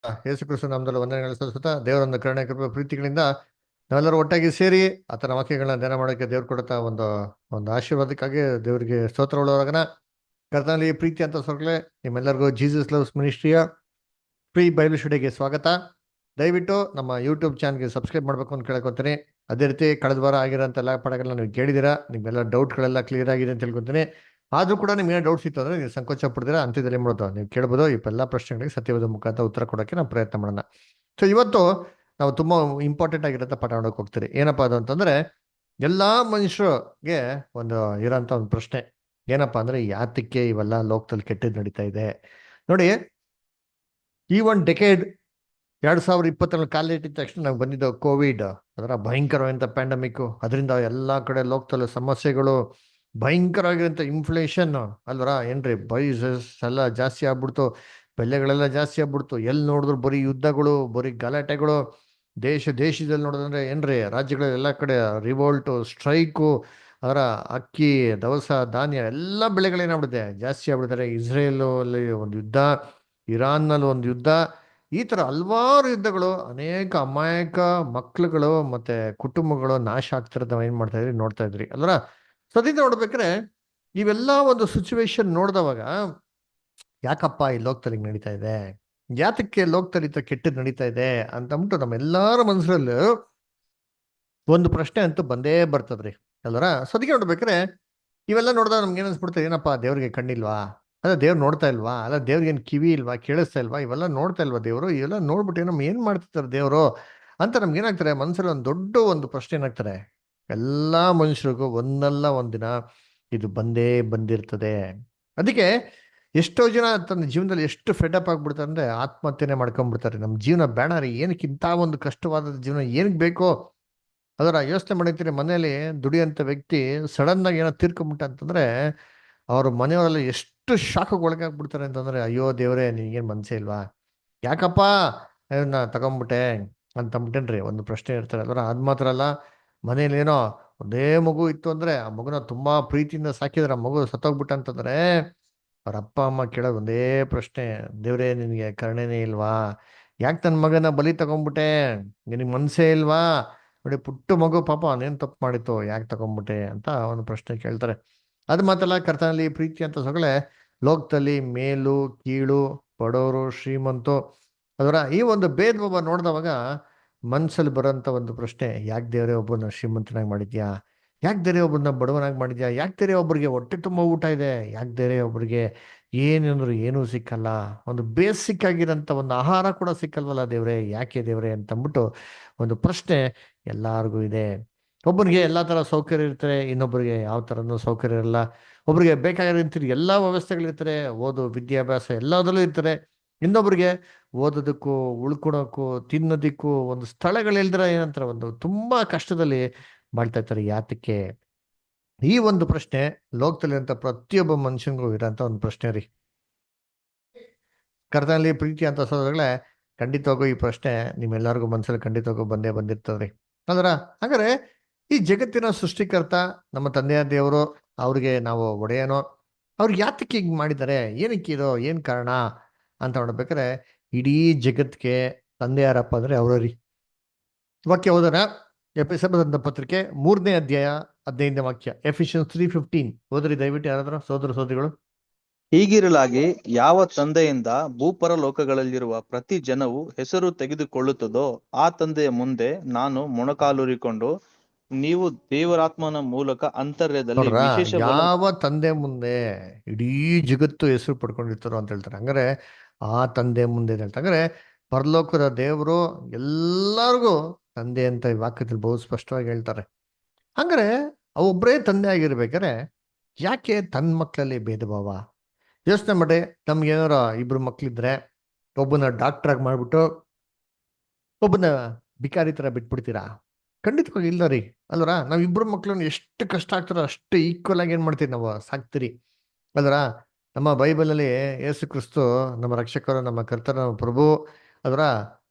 ಯೇಸು ಕ್ರಿಸ್ತು ನಾಮದಲ್ಲಿ ವಂದನೆಗಳು ಸಲ್ಲಿಸುತ್ತಾ ದೇವರೊಂದು ಕರುಣೆ ಕೃಪೆ ಪ್ರೀತಿಗಳಿಂದ ನಾವೆಲ್ಲರೂ ಒಟ್ಟಾಗಿ ಸೇರಿ ಆತನ ವಾಕ್ಯಗಳನ್ನ ಧ್ಯಾನ ಮಾಡೋಕ್ಕೆ ದೇವ್ರು ಕೊಡುತ್ತಾ ಒಂದು ಒಂದು ಆಶೀರ್ವಾದಕ್ಕಾಗಿ ದೇವರಿಗೆ ಸ್ತೋತ್ರ ಉಳ್ಳವರಾಗನ ಕರ್ತನಲ್ಲಿ ಪ್ರೀತಿ ಅಂತ ಸ್ವರ್ಗಲೇ ನಿಮ್ಮೆಲ್ಲರಿಗೂ ಜೀಸಸ್ ಲವ್ಸ್ ಮಿನಿಸ್ಟ್ರಿಯ ಫ್ರೀ ಬೈಬಲ್ ಸ್ಟಡಿಗೆ ಸ್ವಾಗತ. ದಯವಿಟ್ಟು ನಮ್ಮ ಯೂಟ್ಯೂಬ್ ಚಾನಲ್ಗೆ ಸಬ್ಸ್ಕ್ರೈಬ್ ಮಾಡಬೇಕು ಅಂತ ಕೇಳ್ಕೊತೀನಿ. ಅದೇ ರೀತಿ ಕಳೆದ ವಾರ ಆಗಿರೋಂಥ ಎಲ್ಲ ಪಾಠಗಳನ್ನ ನೀವು ಕೇಳಿದ್ದೀರಾ, ನಿಮ್ಮೆಲ್ಲ ಡೌಟ್ಗಳೆಲ್ಲ ಕ್ಲಿಯರ್ ಆಗಿದೆ ಅಂತ ತಿಳ್ಕೊತೀನಿ. ಆದರೂ ಕೂಡ ನಿಮ್ಗೆ ಏನೋ ಡೌಟ್ಸ್ ಇತ್ತು ಅಂದರೆ ನೀವು ಸಂಕೋಚ ಪಡ್ತೀರಾ, ಅಂತ್ಯದಲ್ಲಿ ಮಾಡೋದು ನೀವು ಕೇಳ್ಬೋದು. ಇವೆಲ್ಲ ಪ್ರಶ್ನೆಗಳಿಗೆ ಸತ್ಯವಾದ ಮುಖಾಂತರ ಉತ್ತರ ಕೊಡೋಕ್ಕೆ ನಾವು ಪ್ರಯತ್ನ ಮಾಡೋಣ. ಸೊ ಇವತ್ತು ನಾವು ತುಂಬ ಇಂಪಾರ್ಟೆಂಟ್ ಆಗಿರೋಂಥ ಪಾಠ ಮಾಡೋಕೆ ಹೋಗ್ತೀರಿ. ಏನಪ್ಪ ಅದು ಅಂತಂದರೆ, ಎಲ್ಲ ಮನುಷ್ಯರಿಗೆ ಒಂದು ಇರೋಂಥ ಒಂದು ಪ್ರಶ್ನೆ ಏನಪ್ಪ ಅಂದರೆ, ಯಾತಕ್ಕೆ ಇವೆಲ್ಲ ಲೋಕದಲ್ಲಿ ಕೆಟ್ಟದ್ದು ನಡೀತಾ ಇದೆ. ನೋಡಿ, ಈ ಒಂದು ಡೆಕೇಡ್ 2020 ಕಾಲಿಟ್ಟಿದ ತಕ್ಷಣ ನಾವು ಬಂದಿದ್ದು ಕೋವಿಡ್, ಅದರ ಭಯಂಕರವಾದಂಥ ಪ್ಯಾಂಡಮಿಕ್. ಅದರಿಂದ ಎಲ್ಲ ಕಡೆ ಲೋಕದಲ್ಲಿ ಸಮಸ್ಯೆಗಳು, ಭಯಂಕರವಾಗಿರೋಂಥ ಇನ್ಫ್ಲೇಷನ್ ಅಲ್ವರ ಏನ್ರಿ, ಪ್ರೈಸಸ್ ಎಲ್ಲ ಜಾಸ್ತಿ ಆಗ್ಬಿಡ್ತು, ಬೆಲೆಗಳೆಲ್ಲ ಜಾಸ್ತಿ ಆಗ್ಬಿಡ್ತು. ಎಲ್ಲಿ ನೋಡಿದ್ರು ಬರೀ ಯುದ್ಧಗಳು, ಬರೀ ಗಲಾಟೆಗಳು. ದೇಶದಲ್ಲಿ ನೋಡಿದ್ರೆ ಏನ್ರಿ, ರಾಜ್ಯಗಳಲ್ಲಿ ಎಲ್ಲ ಕಡೆ ರಿವೋಲ್ಟು, ಸ್ಟ್ರೈಕು. ಅದರ ಅಕ್ಕಿ, ದವಸ ಧಾನ್ಯ ಎಲ್ಲ ಬೆಳೆಗಳೇನಾಗ್ಬಿಡುತ್ತೆ, ಜಾಸ್ತಿ ಆಗ್ಬಿಡ್ತಾರೆ. ಇಸ್ರೇಲು ಅಲ್ಲಿ ಒಂದು ಯುದ್ಧ, ಇರಾನ್ನಲ್ಲಿ ಒಂದು ಯುದ್ಧ, ಈ ಥರ ಹಲವಾರು ಯುದ್ಧಗಳು, ಅನೇಕ ಅಮಾಯಕ ಮಕ್ಳುಗಳು ಮತ್ತೆ ಕುಟುಂಬಗಳು ನಾಶ ಆಗ್ತಿರೋದು ನಾವು ಏನು ಮಾಡ್ತಾ ಇದ್ರಿ, ನೋಡ್ತಾ ಇದ್ರಿ ಅಲ್ವರ. ಸದ್ಯದ ನೋಡ್ಬೇಕಾದ್ರೆ ಇವೆಲ್ಲ ಒಂದು ಸಿಚುವೇಶನ್ ನೋಡಿದವಾಗ, ಯಾಕಪ್ಪ ಈ ಲೋಕದಲ್ಲಿ ಹಿಂಗ್ ನಡೀತಾ ಇದೆ, ಯಾತಕ್ಕೆ ಲೋಕದಲ್ಲಿ ಈ ಥರ ಕೆಟ್ಟದ್ದು ನಡೀತಾ ಇದೆ ಅಂತ ಅಂದ್ಬಿಟ್ಟು ನಮ್ಮೆಲ್ಲರ ಮನಸ್ಸಲ್ಲೂ ಒಂದು ಪ್ರಶ್ನೆ ಅಂತೂ ಬಂದೇ ಬರ್ತದ್ರಿ ಅಲ್ವರ. ಸದ್ಯಕ್ಕೆ ನೋಡ್ಬೇಕಾದ್ರೆ ಇವೆಲ್ಲ ನೋಡಿದಾಗ ನಮ್ಗೆ ಏನು ಅನ್ಸ್ಬಿಡ್ತದೆ, ಏನಪ್ಪ ದೇವ್ರಿಗೆ ಕಣ್ಣಿಲ್ವಾ, ಅಲ್ಲ ದೇವ್ರು ನೋಡ್ತಾ ಇಲ್ವಾ, ಅಲ್ಲ ದೇವ್ರಿಗೆ ಏನು ಕಿವಿ ಇಲ್ವಾ, ಕೇಳಿಸ್ತಾ ಇಲ್ವಾ, ಇವೆಲ್ಲ ನೋಡ್ತಾ ಇಲ್ವಾ ದೇವರು, ಇವೆಲ್ಲ ನೋಡ್ಬಿಟ್ಟು ಏನಮ್ಮ ಏನು ಮಾಡ್ತಿರ್ತಾರೆ ದೇವರು ಅಂತ ನಮ್ಗೆ ಏನಾಗ್ತಾರೆ, ಮನಸ್ಸಲ್ಲಿ ಒಂದು ದೊಡ್ಡ ಒಂದು ಪ್ರಶ್ನೆ ಏನಾಗ್ತಾರೆ. ಎಲ್ಲ ಮನುಷ್ಯರಿಗೂ ಒಂದಲ್ಲ ಒಂದಿನ ಇದು ಬಂದೇ ಬಂದಿರ್ತದೆ. ಅದಕ್ಕೆ ಎಷ್ಟೋ ಜನ ತನ್ನ ಜೀವನದಲ್ಲಿ ಎಷ್ಟು ಫೆಡಪ್ ಆಗ್ಬಿಡ್ತಾರೆ ಅಂದ್ರೆ ಆತ್ಮಹತ್ಯೆನೆ ಮಾಡ್ಕೊಂಡ್ಬಿಡ್ತಾರೆ. ನಮ್ಮ ಜೀವನ ಬೇಡ ರೀ, ಏನಕ್ಕೆ ಇಂಥ ಒಂದು ಕಷ್ಟವಾದ ಜೀವನ ಏನಕ್ಕೆ ಬೇಕೋ. ಅದರ ಯೋಚನೆ ಮಾಡಿರ್ತೀರಿ, ಮನೆಯಲ್ಲಿ ದುಡಿಯೋಂಥ ವ್ಯಕ್ತಿ ಸಡನ್ ಆಗಿ ಏನೋ ತೀರ್ಕೊಂಬಿಟ್ಟ ಅಂತಂದ್ರೆ ಅವ್ರ ಮನೆಯವರೆಲ್ಲ ಎಷ್ಟು ಶಾಖಕ್ಕೆ ಒಳಗಾಗ್ಬಿಡ್ತಾರೆ ಅಂತಂದ್ರೆ, ಅಯ್ಯೋ ದೇವ್ರೆ ನಿನಗೇನು ಮನಸ್ಸೇ ಇಲ್ವಾ, ಯಾಕಪ್ಪ ಇವನ್ನ ತಗೊಂಬಿಟ್ಟೆ ಅಂತಂಬಿಟ್ಟೇನ್ರಿ ಒಂದು ಪ್ರಶ್ನೆ ಇರ್ತಾರೆ. ಅದರ ಅದು ಮಾತ್ರ ಅಲ್ಲ, ಮನೇಲಿ ಏನೋ ಒಂದೇ ಮಗು ಇತ್ತು ಅಂದ್ರೆ ಆ ಮಗುನ ತುಂಬಾ ಪ್ರೀತಿಯಿಂದ ಸಾಕಿದ್ರೆ ಆ ಮಗು ಸತ್ತೋಗ್ಬಿಟ್ಟ ಅಂತಂದ್ರೆ ಅವ್ರ ಅಪ್ಪ ಅಮ್ಮ ಕೇಳೋದು ಒಂದೇ ಪ್ರಶ್ನೆ, ದೇವ್ರೇ ನಿನಗೆ ಕರುಣೆನೇ ಇಲ್ವಾ, ಯಾಕೆ ನನ್ನ ಮಗನ ಬಲಿ ತಗೊಂಡ್ಬಿಟ್ಟೆ, ನಿನಗೆ ಮನಸ್ಸೇ ಇಲ್ವಾ, ನೋಡಿ ಪುಟ್ಟ ಮಗು ಪಾಪ ಅವನೇನು ತಪ್ಪು ಮಾಡಿತ್ತು, ಯಾಕೆ ತಗೊಂಡ್ಬಿಟ್ಟೆ ಅಂತ ಒಂದು ಪ್ರಶ್ನೆ ಕೇಳ್ತಾರೆ. ಅದು ಮಾತಲ್ಲ, ಕರ್ತನಲ್ಲಿ ಪ್ರೀತಿ ಅಂತ ಸೊಗಳೆ ಲೋಕದಲ್ಲಿ ಮೇಲು ಕೀಳು, ಬಡವರು ಶ್ರೀಮಂತು, ಅದರ ಈ ಒಂದು ಭೇದ ಭಾವ ನೋಡಿದವಾಗ ಮನ್ಸಲ್ಲಿ ಬರೋಂಥ ಒಂದು ಪ್ರಶ್ನೆ, ಯಾಕೆ ದೇವರೇ ಒಬ್ಬನ ಶ್ರೀಮಂತನಾಗಿ ಮಾಡಿದ್ಯಾ, ಯಾಕೆ ದೇವರೇ ಒಬ್ಬನ ಬಡವನಾಗಿ ಮಾಡಿದ್ಯಾ, ಯಾಕೆ ದೇವರೇ ಒಬ್ಬರಿಗೆ ಹೊಟ್ಟೆ ತುಂಬ ಊಟ ಇದೆ, ಯಾಕೆ ದೇವರೇ ಒಬ್ಬರಿಗೆ ಏನಂದ್ರು ಏನೂ ಸಿಕ್ಕಲ್ಲ, ಒಂದು ಬೇಸಿಕ್ ಆಗಿರೋಂಥ ಒಂದು ಆಹಾರ ಕೂಡ ಸಿಕ್ಕಲ್ವಲ್ಲ ದೇವ್ರೆ, ಯಾಕೆ ದೇವ್ರೆ ಅಂತಂದ್ಬಿಟ್ಟು ಒಂದು ಪ್ರಶ್ನೆ ಎಲ್ಲಾರ್ಗೂ ಇದೆ. ಒಬ್ಬನಿಗೆ ಎಲ್ಲ ಥರ ಸೌಕರ್ಯ ಇರ್ತಾರೆ, ಇನ್ನೊಬ್ಬರಿಗೆ ಯಾವ ಥರನೂ ಸೌಕರ್ಯ ಇರಲ್ಲ. ಒಬ್ಬರಿಗೆ ಬೇಕಾಗಿರೋ ಎಲ್ಲ ವ್ಯವಸ್ಥೆಗಳಿರ್ತಾರೆ, ಓದು ವಿದ್ಯಾಭ್ಯಾಸ ಎಲ್ಲದರಲ್ಲೂ ಇರ್ತಾರೆ. ಇನ್ನೊಬ್ಬರಿಗೆ ಓದೋದಕ್ಕೂ ಉಳ್ಕೊಳಕ್ಕೂ ತಿನ್ನೋದಕ್ಕೂ ಒಂದು ಸ್ಥಳಗಳಿಲ್ದಿರ ಏನಂತಾರೆ, ಒಂದು ತುಂಬಾ ಕಷ್ಟದಲ್ಲಿ ಬಾಳ್ತಾ ಇರ್ತಾರೆ. ಯಾತಕ್ಕೆ? ಈ ಒಂದು ಪ್ರಶ್ನೆ ಲೋಕದಲ್ಲಿರುವಂಥ ಪ್ರತಿಯೊಬ್ಬ ಮನುಷ್ಯನಿಗೂ ಇರೋಂಥ ಒಂದು ಪ್ರಶ್ನೆ ರೀ. ಕರ್ತನಲ್ಲಿ ಪ್ರೀತಿ ಅಂತ ಸೋದರಗಳೇ, ಖಂಡಿತವಾಗೂ ಈ ಪ್ರಶ್ನೆ ನಿಮ್ಮೆಲ್ಲರಿಗೂ ಮನಸ್ಸಲ್ಲಿ ಖಂಡಿತವಾಗೂ ಬಂದೇ ಬಂದಿರ್ತದ್ರಿ ಅಂದ್ರ. ಹಾಗಾದ್ರೆ ಈ ಜಗತ್ತಿನ ಸೃಷ್ಟಿಕರ್ತ ನಮ್ಮ ತಂದೆಯ ದೇವರು, ಅವ್ರಿಗೆ ನಾವು ಒಡೆಯನೋ, ಅವ್ರು ಯಾತಕ್ಕೆ ಹಿಂಗ್ ಮಾಡಿದ್ದಾರೆ, ಏನಕ್ಕೆ ಇದು, ಏನ್ ಕಾರಣ ಅಂತ ನೋಡ್ಬೇಕಾರೆ ಇಡೀ ಜಗತ್ಗೆ ತಂದೆ ಯಾರಪ್ಪ ಅಂದ್ರೆ ಅವರ ರೀ. ವಾಕ್ಯ ಹೋದರ ಎಫೆಸದ ಪತ್ರಿಕೆ 3ನೇ ಅಧ್ಯಾಯ 15ನೇ ವಾಕ್ಯ, ಎಫಿಷಿಯನ್ಸ್ 3:15 ಹೋದ್ರಿ ದಯವಿಟ್ಟು ಯಾರಾದ್ರೂ ಸೋದರ ಸೋದರಿಗಳು. ಹೀಗಿರಲಾಗಿ ಯಾವ ತಂದೆಯಿಂದ ಭೂಪರ ಲೋಕಗಳಲ್ಲಿರುವ ಪ್ರತಿ ಜನವು ಹೆಸರು ತೆಗೆದುಕೊಳ್ಳುತ್ತದೋ ಆ ತಂದೆಯ ಮುಂದೆ ನಾನು ಮೊಣಕಾಲೂರಿಕೊಂಡು ನೀವು ದೇವರಾತ್ಮನ ಮೂಲಕ ಅಂತರ್ಯದಲ್ಲಿ ನೋಡ್ರ, ವಿಶೇಷ ಯಾವ ತಂದೆ ಮುಂದೆ ಇಡೀ ಜಗತ್ತು ಹೆಸರು ಪಡ್ಕೊಂಡಿರ್ತಾರೋ ಅಂತ ಹೇಳ್ತಾರೆ. ಹಂಗಾರೆ ಆ ತಂದೆ ಮುಂದೆ ಅಂತ ಹೇಳ್ತಾರೆ. ಹಂಗಾರೆ ಪರಲೋಕದ ದೇವರು ಎಲ್ಲರಿಗೂ ತಂದೆ ಅಂತ ಈ ವಾಕ್ಯದಲ್ಲಿ ಬಹು ಸ್ಪಷ್ಟವಾಗಿ ಹೇಳ್ತಾರೆ. ಹಂಗಾರೆ ಒಬ್ಬರೇ ತಂದೆ ಆಗಿರ್ಬೇಕಾರೆ ಯಾಕೆ ತನ್ನ ಮಕ್ಕಳಲ್ಲಿ ಭೇದ ಭಾವ? ಯೋಚನೆ ಮಾಡಿ, ನಮ್ಗೆ ಏನಾರ ಇಬ್ರು ಮಕ್ಳಿದ್ರೆ ಒಬ್ಬನ ಡಾಕ್ಟರ್ ಆಗಿ ಮಾಡ್ಬಿಟ್ಟು ಒಬ್ಬನ ಬಿಕಾರಿ ತರ ಬಿಟ್ಬಿಡ್ತೀರಾ? ಖಂಡಿತವಾಗಿ ಇಲ್ಲ ರೀ ಅಲ್ವರ. ನಾವ್ ಇಬ್ರು ಮಕ್ಳನ್ನ ಎಷ್ಟು ಕಷ್ಟ ಆಗ್ತಾರೋ ಅಷ್ಟು ಈಕ್ವಲ್ ಆಗಿ ಏನ್ ಮಾಡ್ತೀವಿ, ನಾವು ಸಾಕ್ತಿರಿ ಅಲ್ವರ. ನಮ್ಮ ಬೈಬಲಲ್ಲಿ ಯೇಸು ಕ್ರಿಸ್ತು ನಮ್ಮ ರಕ್ಷಕರು, ನಮ್ಮ ಕರ್ತನ, ನಮ್ಮ ಪ್ರಭು ಅದರ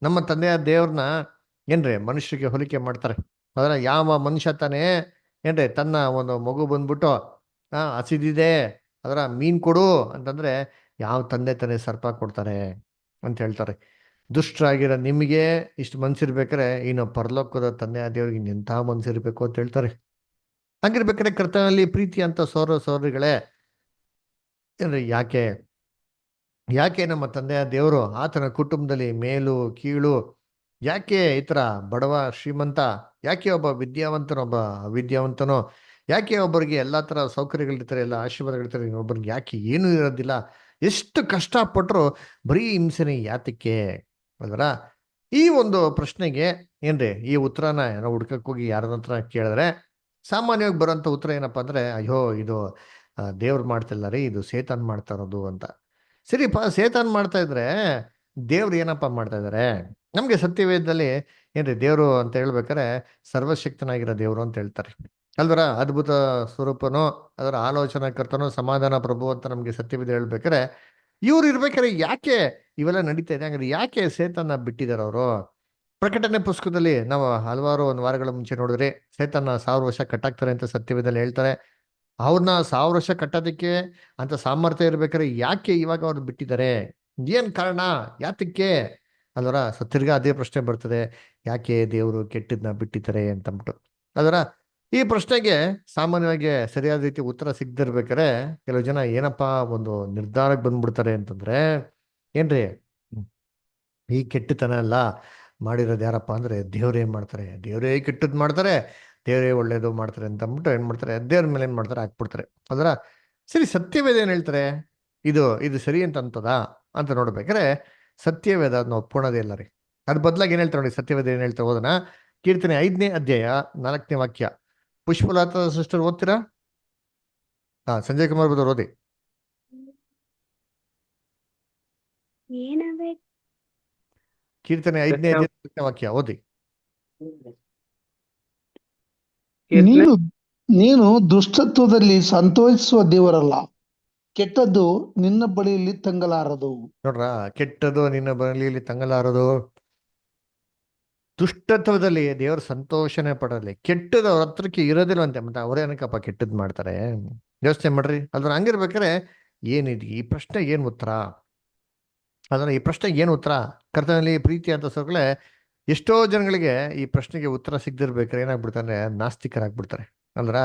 ನಮ್ಮ ತಂದೆಯ ದೇವ್ರನ್ನ ಏನ್ರಿ ಮನುಷ್ಯರಿಗೆ ಹೋಲಿಕೆ ಮಾಡ್ತಾರೆ. ಅದರ ಯಾವ ಮನುಷ್ಯ ತಾನೇ ಏನ್ರಿ ತನ್ನ ಒಂದು ಮಗು ಬಂದ್ಬಿಟ್ಟು ಹಸಿದಿದೆ ಅದರ ಮೀನ್ ಕೊಡು ಅಂತಂದ್ರೆ ಯಾವ ತಂದೆ ತಾನೇ ಸರ್ಪ ಕೊಡ್ತಾರೆ ಅಂತ ಹೇಳ್ತಾರೆ. ದುಷ್ಟರಾಗಿರೋ ನಿಮಗೆ ಇಷ್ಟು ಮನ್ಸಿರ್ಬೇಕಾರೆ ಇನ್ನು ಪರಲೋಕದ ತಂದೆ ದೇವರಿಗೆ ಎಂಥ ಮನ್ಸಿರ್ಬೇಕು ಅಂತ ಹೇಳ್ತಾರೆ. ಹಂಗಿರ್ಬೇಕಾದ್ರೆ ಕರ್ತನಲ್ಲಿ ಪ್ರೀತಿ ಅಂತ ಸೋದರಿಗಳೇ, ಏನ್ರಿ ಯಾಕೆ ಯಾಕೆ ನಮ್ಮ ತಂದೆಯ ದೇವರು ಆತನ ಕುಟುಂಬದಲ್ಲಿ ಮೇಲು ಕೀಳು, ಯಾಕೆ ಈ ಥರ ಬಡವ ಶ್ರೀಮಂತ, ಯಾಕೆ ಒಬ್ಬ ವಿದ್ಯಾವಂತನೋ ಒಬ್ಬ ಅವಿದ್ಯಾವಂತನೋ, ಯಾಕೆ ಒಬ್ಬರಿಗೆ ಎಲ್ಲ ಥರ ಸೌಕರ್ಯಗಳಿರ್ತಾರೆ, ಎಲ್ಲ ಆಶೀರ್ವಾದಗಳಿರ್ತಾರೆ, ಒಬ್ಬರಿಗೆ ಯಾಕೆ ಏನೂ ಇರೋದಿಲ್ಲ, ಎಷ್ಟು ಕಷ್ಟಪಟ್ಟರು ಬರೀ ಹಿಂಸೆನೆ ಯಾತಕ್ಕೆ ಅಲ್ವರ? ಈ ಒಂದು ಪ್ರಶ್ನೆಗೆ ಏನ್ರಿ ಈ ಉತ್ತರನ ಏನೋ ಹುಡ್ಕಕ್ಕೆ ಹೋಗಿ ಯಾರ ಹತ್ರ ಕೇಳಿದ್ರೆ ಸಾಮಾನ್ಯವಾಗಿ ಬರೋಂಥ ಉತ್ತರ ಏನಪ್ಪಾ ಅಂದ್ರೆ, ಅಯ್ಯೋ ಇದು ದೇವ್ರು ಮಾಡ್ತಿಲ್ಲ ರೀ, ಇದು ಸೇತಾನ್ ಮಾಡ್ತಾ ಇರೋದು ಅಂತ. ಸರಿಪ್ಪ, ಸೇತಾನ್ ಮಾಡ್ತಾ ಇದ್ರೆ ದೇವ್ರು ಏನಪ್ಪ ಮಾಡ್ತಾ ಇದಾರೆ? ನಮ್ಗೆ ಸತ್ಯವೇದದಲ್ಲಿ ಏನ್ರಿ ದೇವ್ರು ಅಂತ ಹೇಳ್ಬೇಕಾರೆ ಸರ್ವಶಕ್ತನಾಗಿರೋ ದೇವ್ರು ಅಂತ ಹೇಳ್ತಾರೆ ಅಲ್ವರ? ಅದ್ಭುತ ಸ್ವರೂಪನೋ, ಅದರ ಆಲೋಚನಾಕರ್ತನೋ, ಸಮಾಧಾನ ಪ್ರಭು ಅಂತ ನಮ್ಗೆ ಸತ್ಯವೇದ ಹೇಳ್ಬೇಕಾರೆ ಇವ್ರು ಇರ್ಬೇಕಾರೆ ಯಾಕೆ ಇವೆಲ್ಲ ನಡೀತಾ ಇದೆ? ಹಂಗಾರೆ ಯಾಕೆ ಸೇತನ್ನ ಬಿಟ್ಟಿದ್ದಾರೆ ಅವರು? ಪ್ರಕಟಣೆ ಪುಸ್ತಕದಲ್ಲಿ ನಾವು ಹಲವಾರು ಒಂದು ವಾರಗಳ ಮುಂಚೆ ನೋಡಿದ್ರೆ ಸೇತನ್ನ 1000 ವರ್ಷ ಕಟ್ಟಾಕ್ತಾರೆ ಅಂತ ಸತ್ಯವೇದಲ್ಲಿ ಹೇಳ್ತಾರೆ. ಅವ್ರನ್ನ 1000 ವರ್ಷ ಕಟ್ಟೋದಕ್ಕೆ ಅಂತ ಸಾಮರ್ಥ್ಯ ಇರ್ಬೇಕಾದ್ರೆ ಯಾಕೆ ಇವಾಗ ಅವ್ರು ಬಿಟ್ಟಿದ್ದಾರೆ? ಏನ್ ಕಾರಣ? ಯಾತಕ್ಕೆ ಅಲ್ವರ? ತಿರ್ಗಾ ಅದೇ ಪ್ರಶ್ನೆ ಬರ್ತದೆ, ಯಾಕೆ ದೇವರು ಕೆಟ್ಟದ್ನ ಬಿಟ್ಟಿದ್ದಾರೆ ಅಂತಂದ್ಬಿಟ್ಟು ಅಲ್ವರ? ಈ ಪ್ರಶ್ನೆಗೆ ಸಾಮಾನ್ಯವಾಗಿ ಸರಿಯಾದ ರೀತಿ ಉತ್ತರ ಸಿಗದಿರ್ಬೇಕಾದ್ರೆ ಕೆಲವು ಜನ ಏನಪ್ಪಾ ಒಂದು ನಿರ್ಧಾರಕ್ಕೆ ಬಂದ್ಬಿಡ್ತಾರೆ ಅಂತಂದ್ರೆ, ಏನ್ರಿ ಈ ಕೆಟ್ಟತನ ಎಲ್ಲ ಮಾಡಿರೋದು ಯಾರಪ್ಪ ಅಂದ್ರೆ ದೇವ್ರೇ ಮಾಡ್ತಾರೆ, ದೇವರೇ ಕೆಟ್ಟದ್ ಮಾಡ್ತಾರೆ, ದೇವರೇ ಒಳ್ಳೇದು ಮಾಡ್ತಾರೆ ಅಂತ ಅಂದ್ಬಿಟ್ಟು ಏನ್ ಮಾಡ್ತಾರೆ, ದೇವ್ರ ಮೇಲೆ ಏನ್ ಮಾಡ್ತಾರೆ ಹಾಕ್ಬಿಡ್ತಾರೆ ಅದರ. ಸರಿ, ಸತ್ಯವೇದ ಏನ್ ಹೇಳ್ತಾರೆ? ಇದು ಇದು ಸರಿ ಅಂತ ಅಂತದ ಅಂತ ನೋಡ್ಬೇಕಾದ್ರೆ ಸತ್ಯವೇದ ಅದನ್ನ ಒಪ್ಕೊಳೋದೇ ಇಲ್ಲ ರೀ. ಅದ್ರ ಬದಲಾಗಿ ಏನ್ ಹೇಳ್ತಾರೆ ನೋಡಿ, ಸತ್ಯವೇದ ಏನ್ ಹೇಳ್ತಾರೆ ಓದನ. ಕೀರ್ತನೆ 5ನೇ ಅಧ್ಯಾಯ 4ನೇ ವಾಕ್ಯ. ಪುಷ್ಪಲತಾ ಸಿಸ್ಟರ್ ಓದ್ತೀರಾ? ಸಂಜಯ್ ಕುಮಾರ್ ಬದವ್ರು ಓದಿ. ಕೀರ್ತನೆ 5ನೇ ಅಧ್ಯಾಯ 4ನೇ ವಾಕ್ಯ ಓದಿ. ನೀನು ನೀನು ದುಷ್ಟತ್ವದಲ್ಲಿ ಸಂತೋಷಿಸುವ ದೇವರಲ್ಲ, ಕೆಟ್ಟದ್ದು ನಿನ್ನ ಬಳಿಯಲ್ಲಿ ತಂಗಲಾರದು. ನೋಡ್ರ, ಕೆಟ್ಟದು ನಿನ್ನ ಬಳಿಯಲ್ಲಿ ತಂಗಲಾರದು. ದುಷ್ಟತ್ವದಲ್ಲಿ ದೇವರು ಸಂತೋಷನೇ ಪಡಲಿ, ಕೆಟ್ಟದ್ದು ಅವ್ರ ಹತ್ರಕ್ಕೆ ಇರೋದಿಲ್ವಂತೆ. ಮತ್ತೆ ಅವ್ರೇನಕ್ಕಪ್ಪ ಕೆಟ್ಟದ್ ಮಾಡ್ತಾರೆ? ಯೋಚನೆ ಮಾಡ್ರಿ ಅಲ್ವ? ಹಂಗಿರ್ಬೇಕಾರೆ ಏನಿದೆ ಈ ಪ್ರಶ್ನೆ, ಏನ್ ಉತ್ತರ? ಅದನ್ನ ಈ ಪ್ರಶ್ನೆಗೆ ಏನು ಉತ್ತರ? ಕರ್ತನಲ್ಲಿ ಪ್ರೀತಿ ಅಂತ ಸರ್ಗಳೇ, ಎಷ್ಟೋ ಜನಗಳಿಗೆ ಈ ಪ್ರಶ್ನೆಗೆ ಉತ್ತರ ಸಿಗದಿರ್ಬೇಕಾದ್ರೆ ಏನಾಗ್ಬಿಡ್ತಾರೆ, ನಾಸ್ತಿಕರಾಗ್ಬಿಡ್ತಾರೆ ಅಲ್ರ?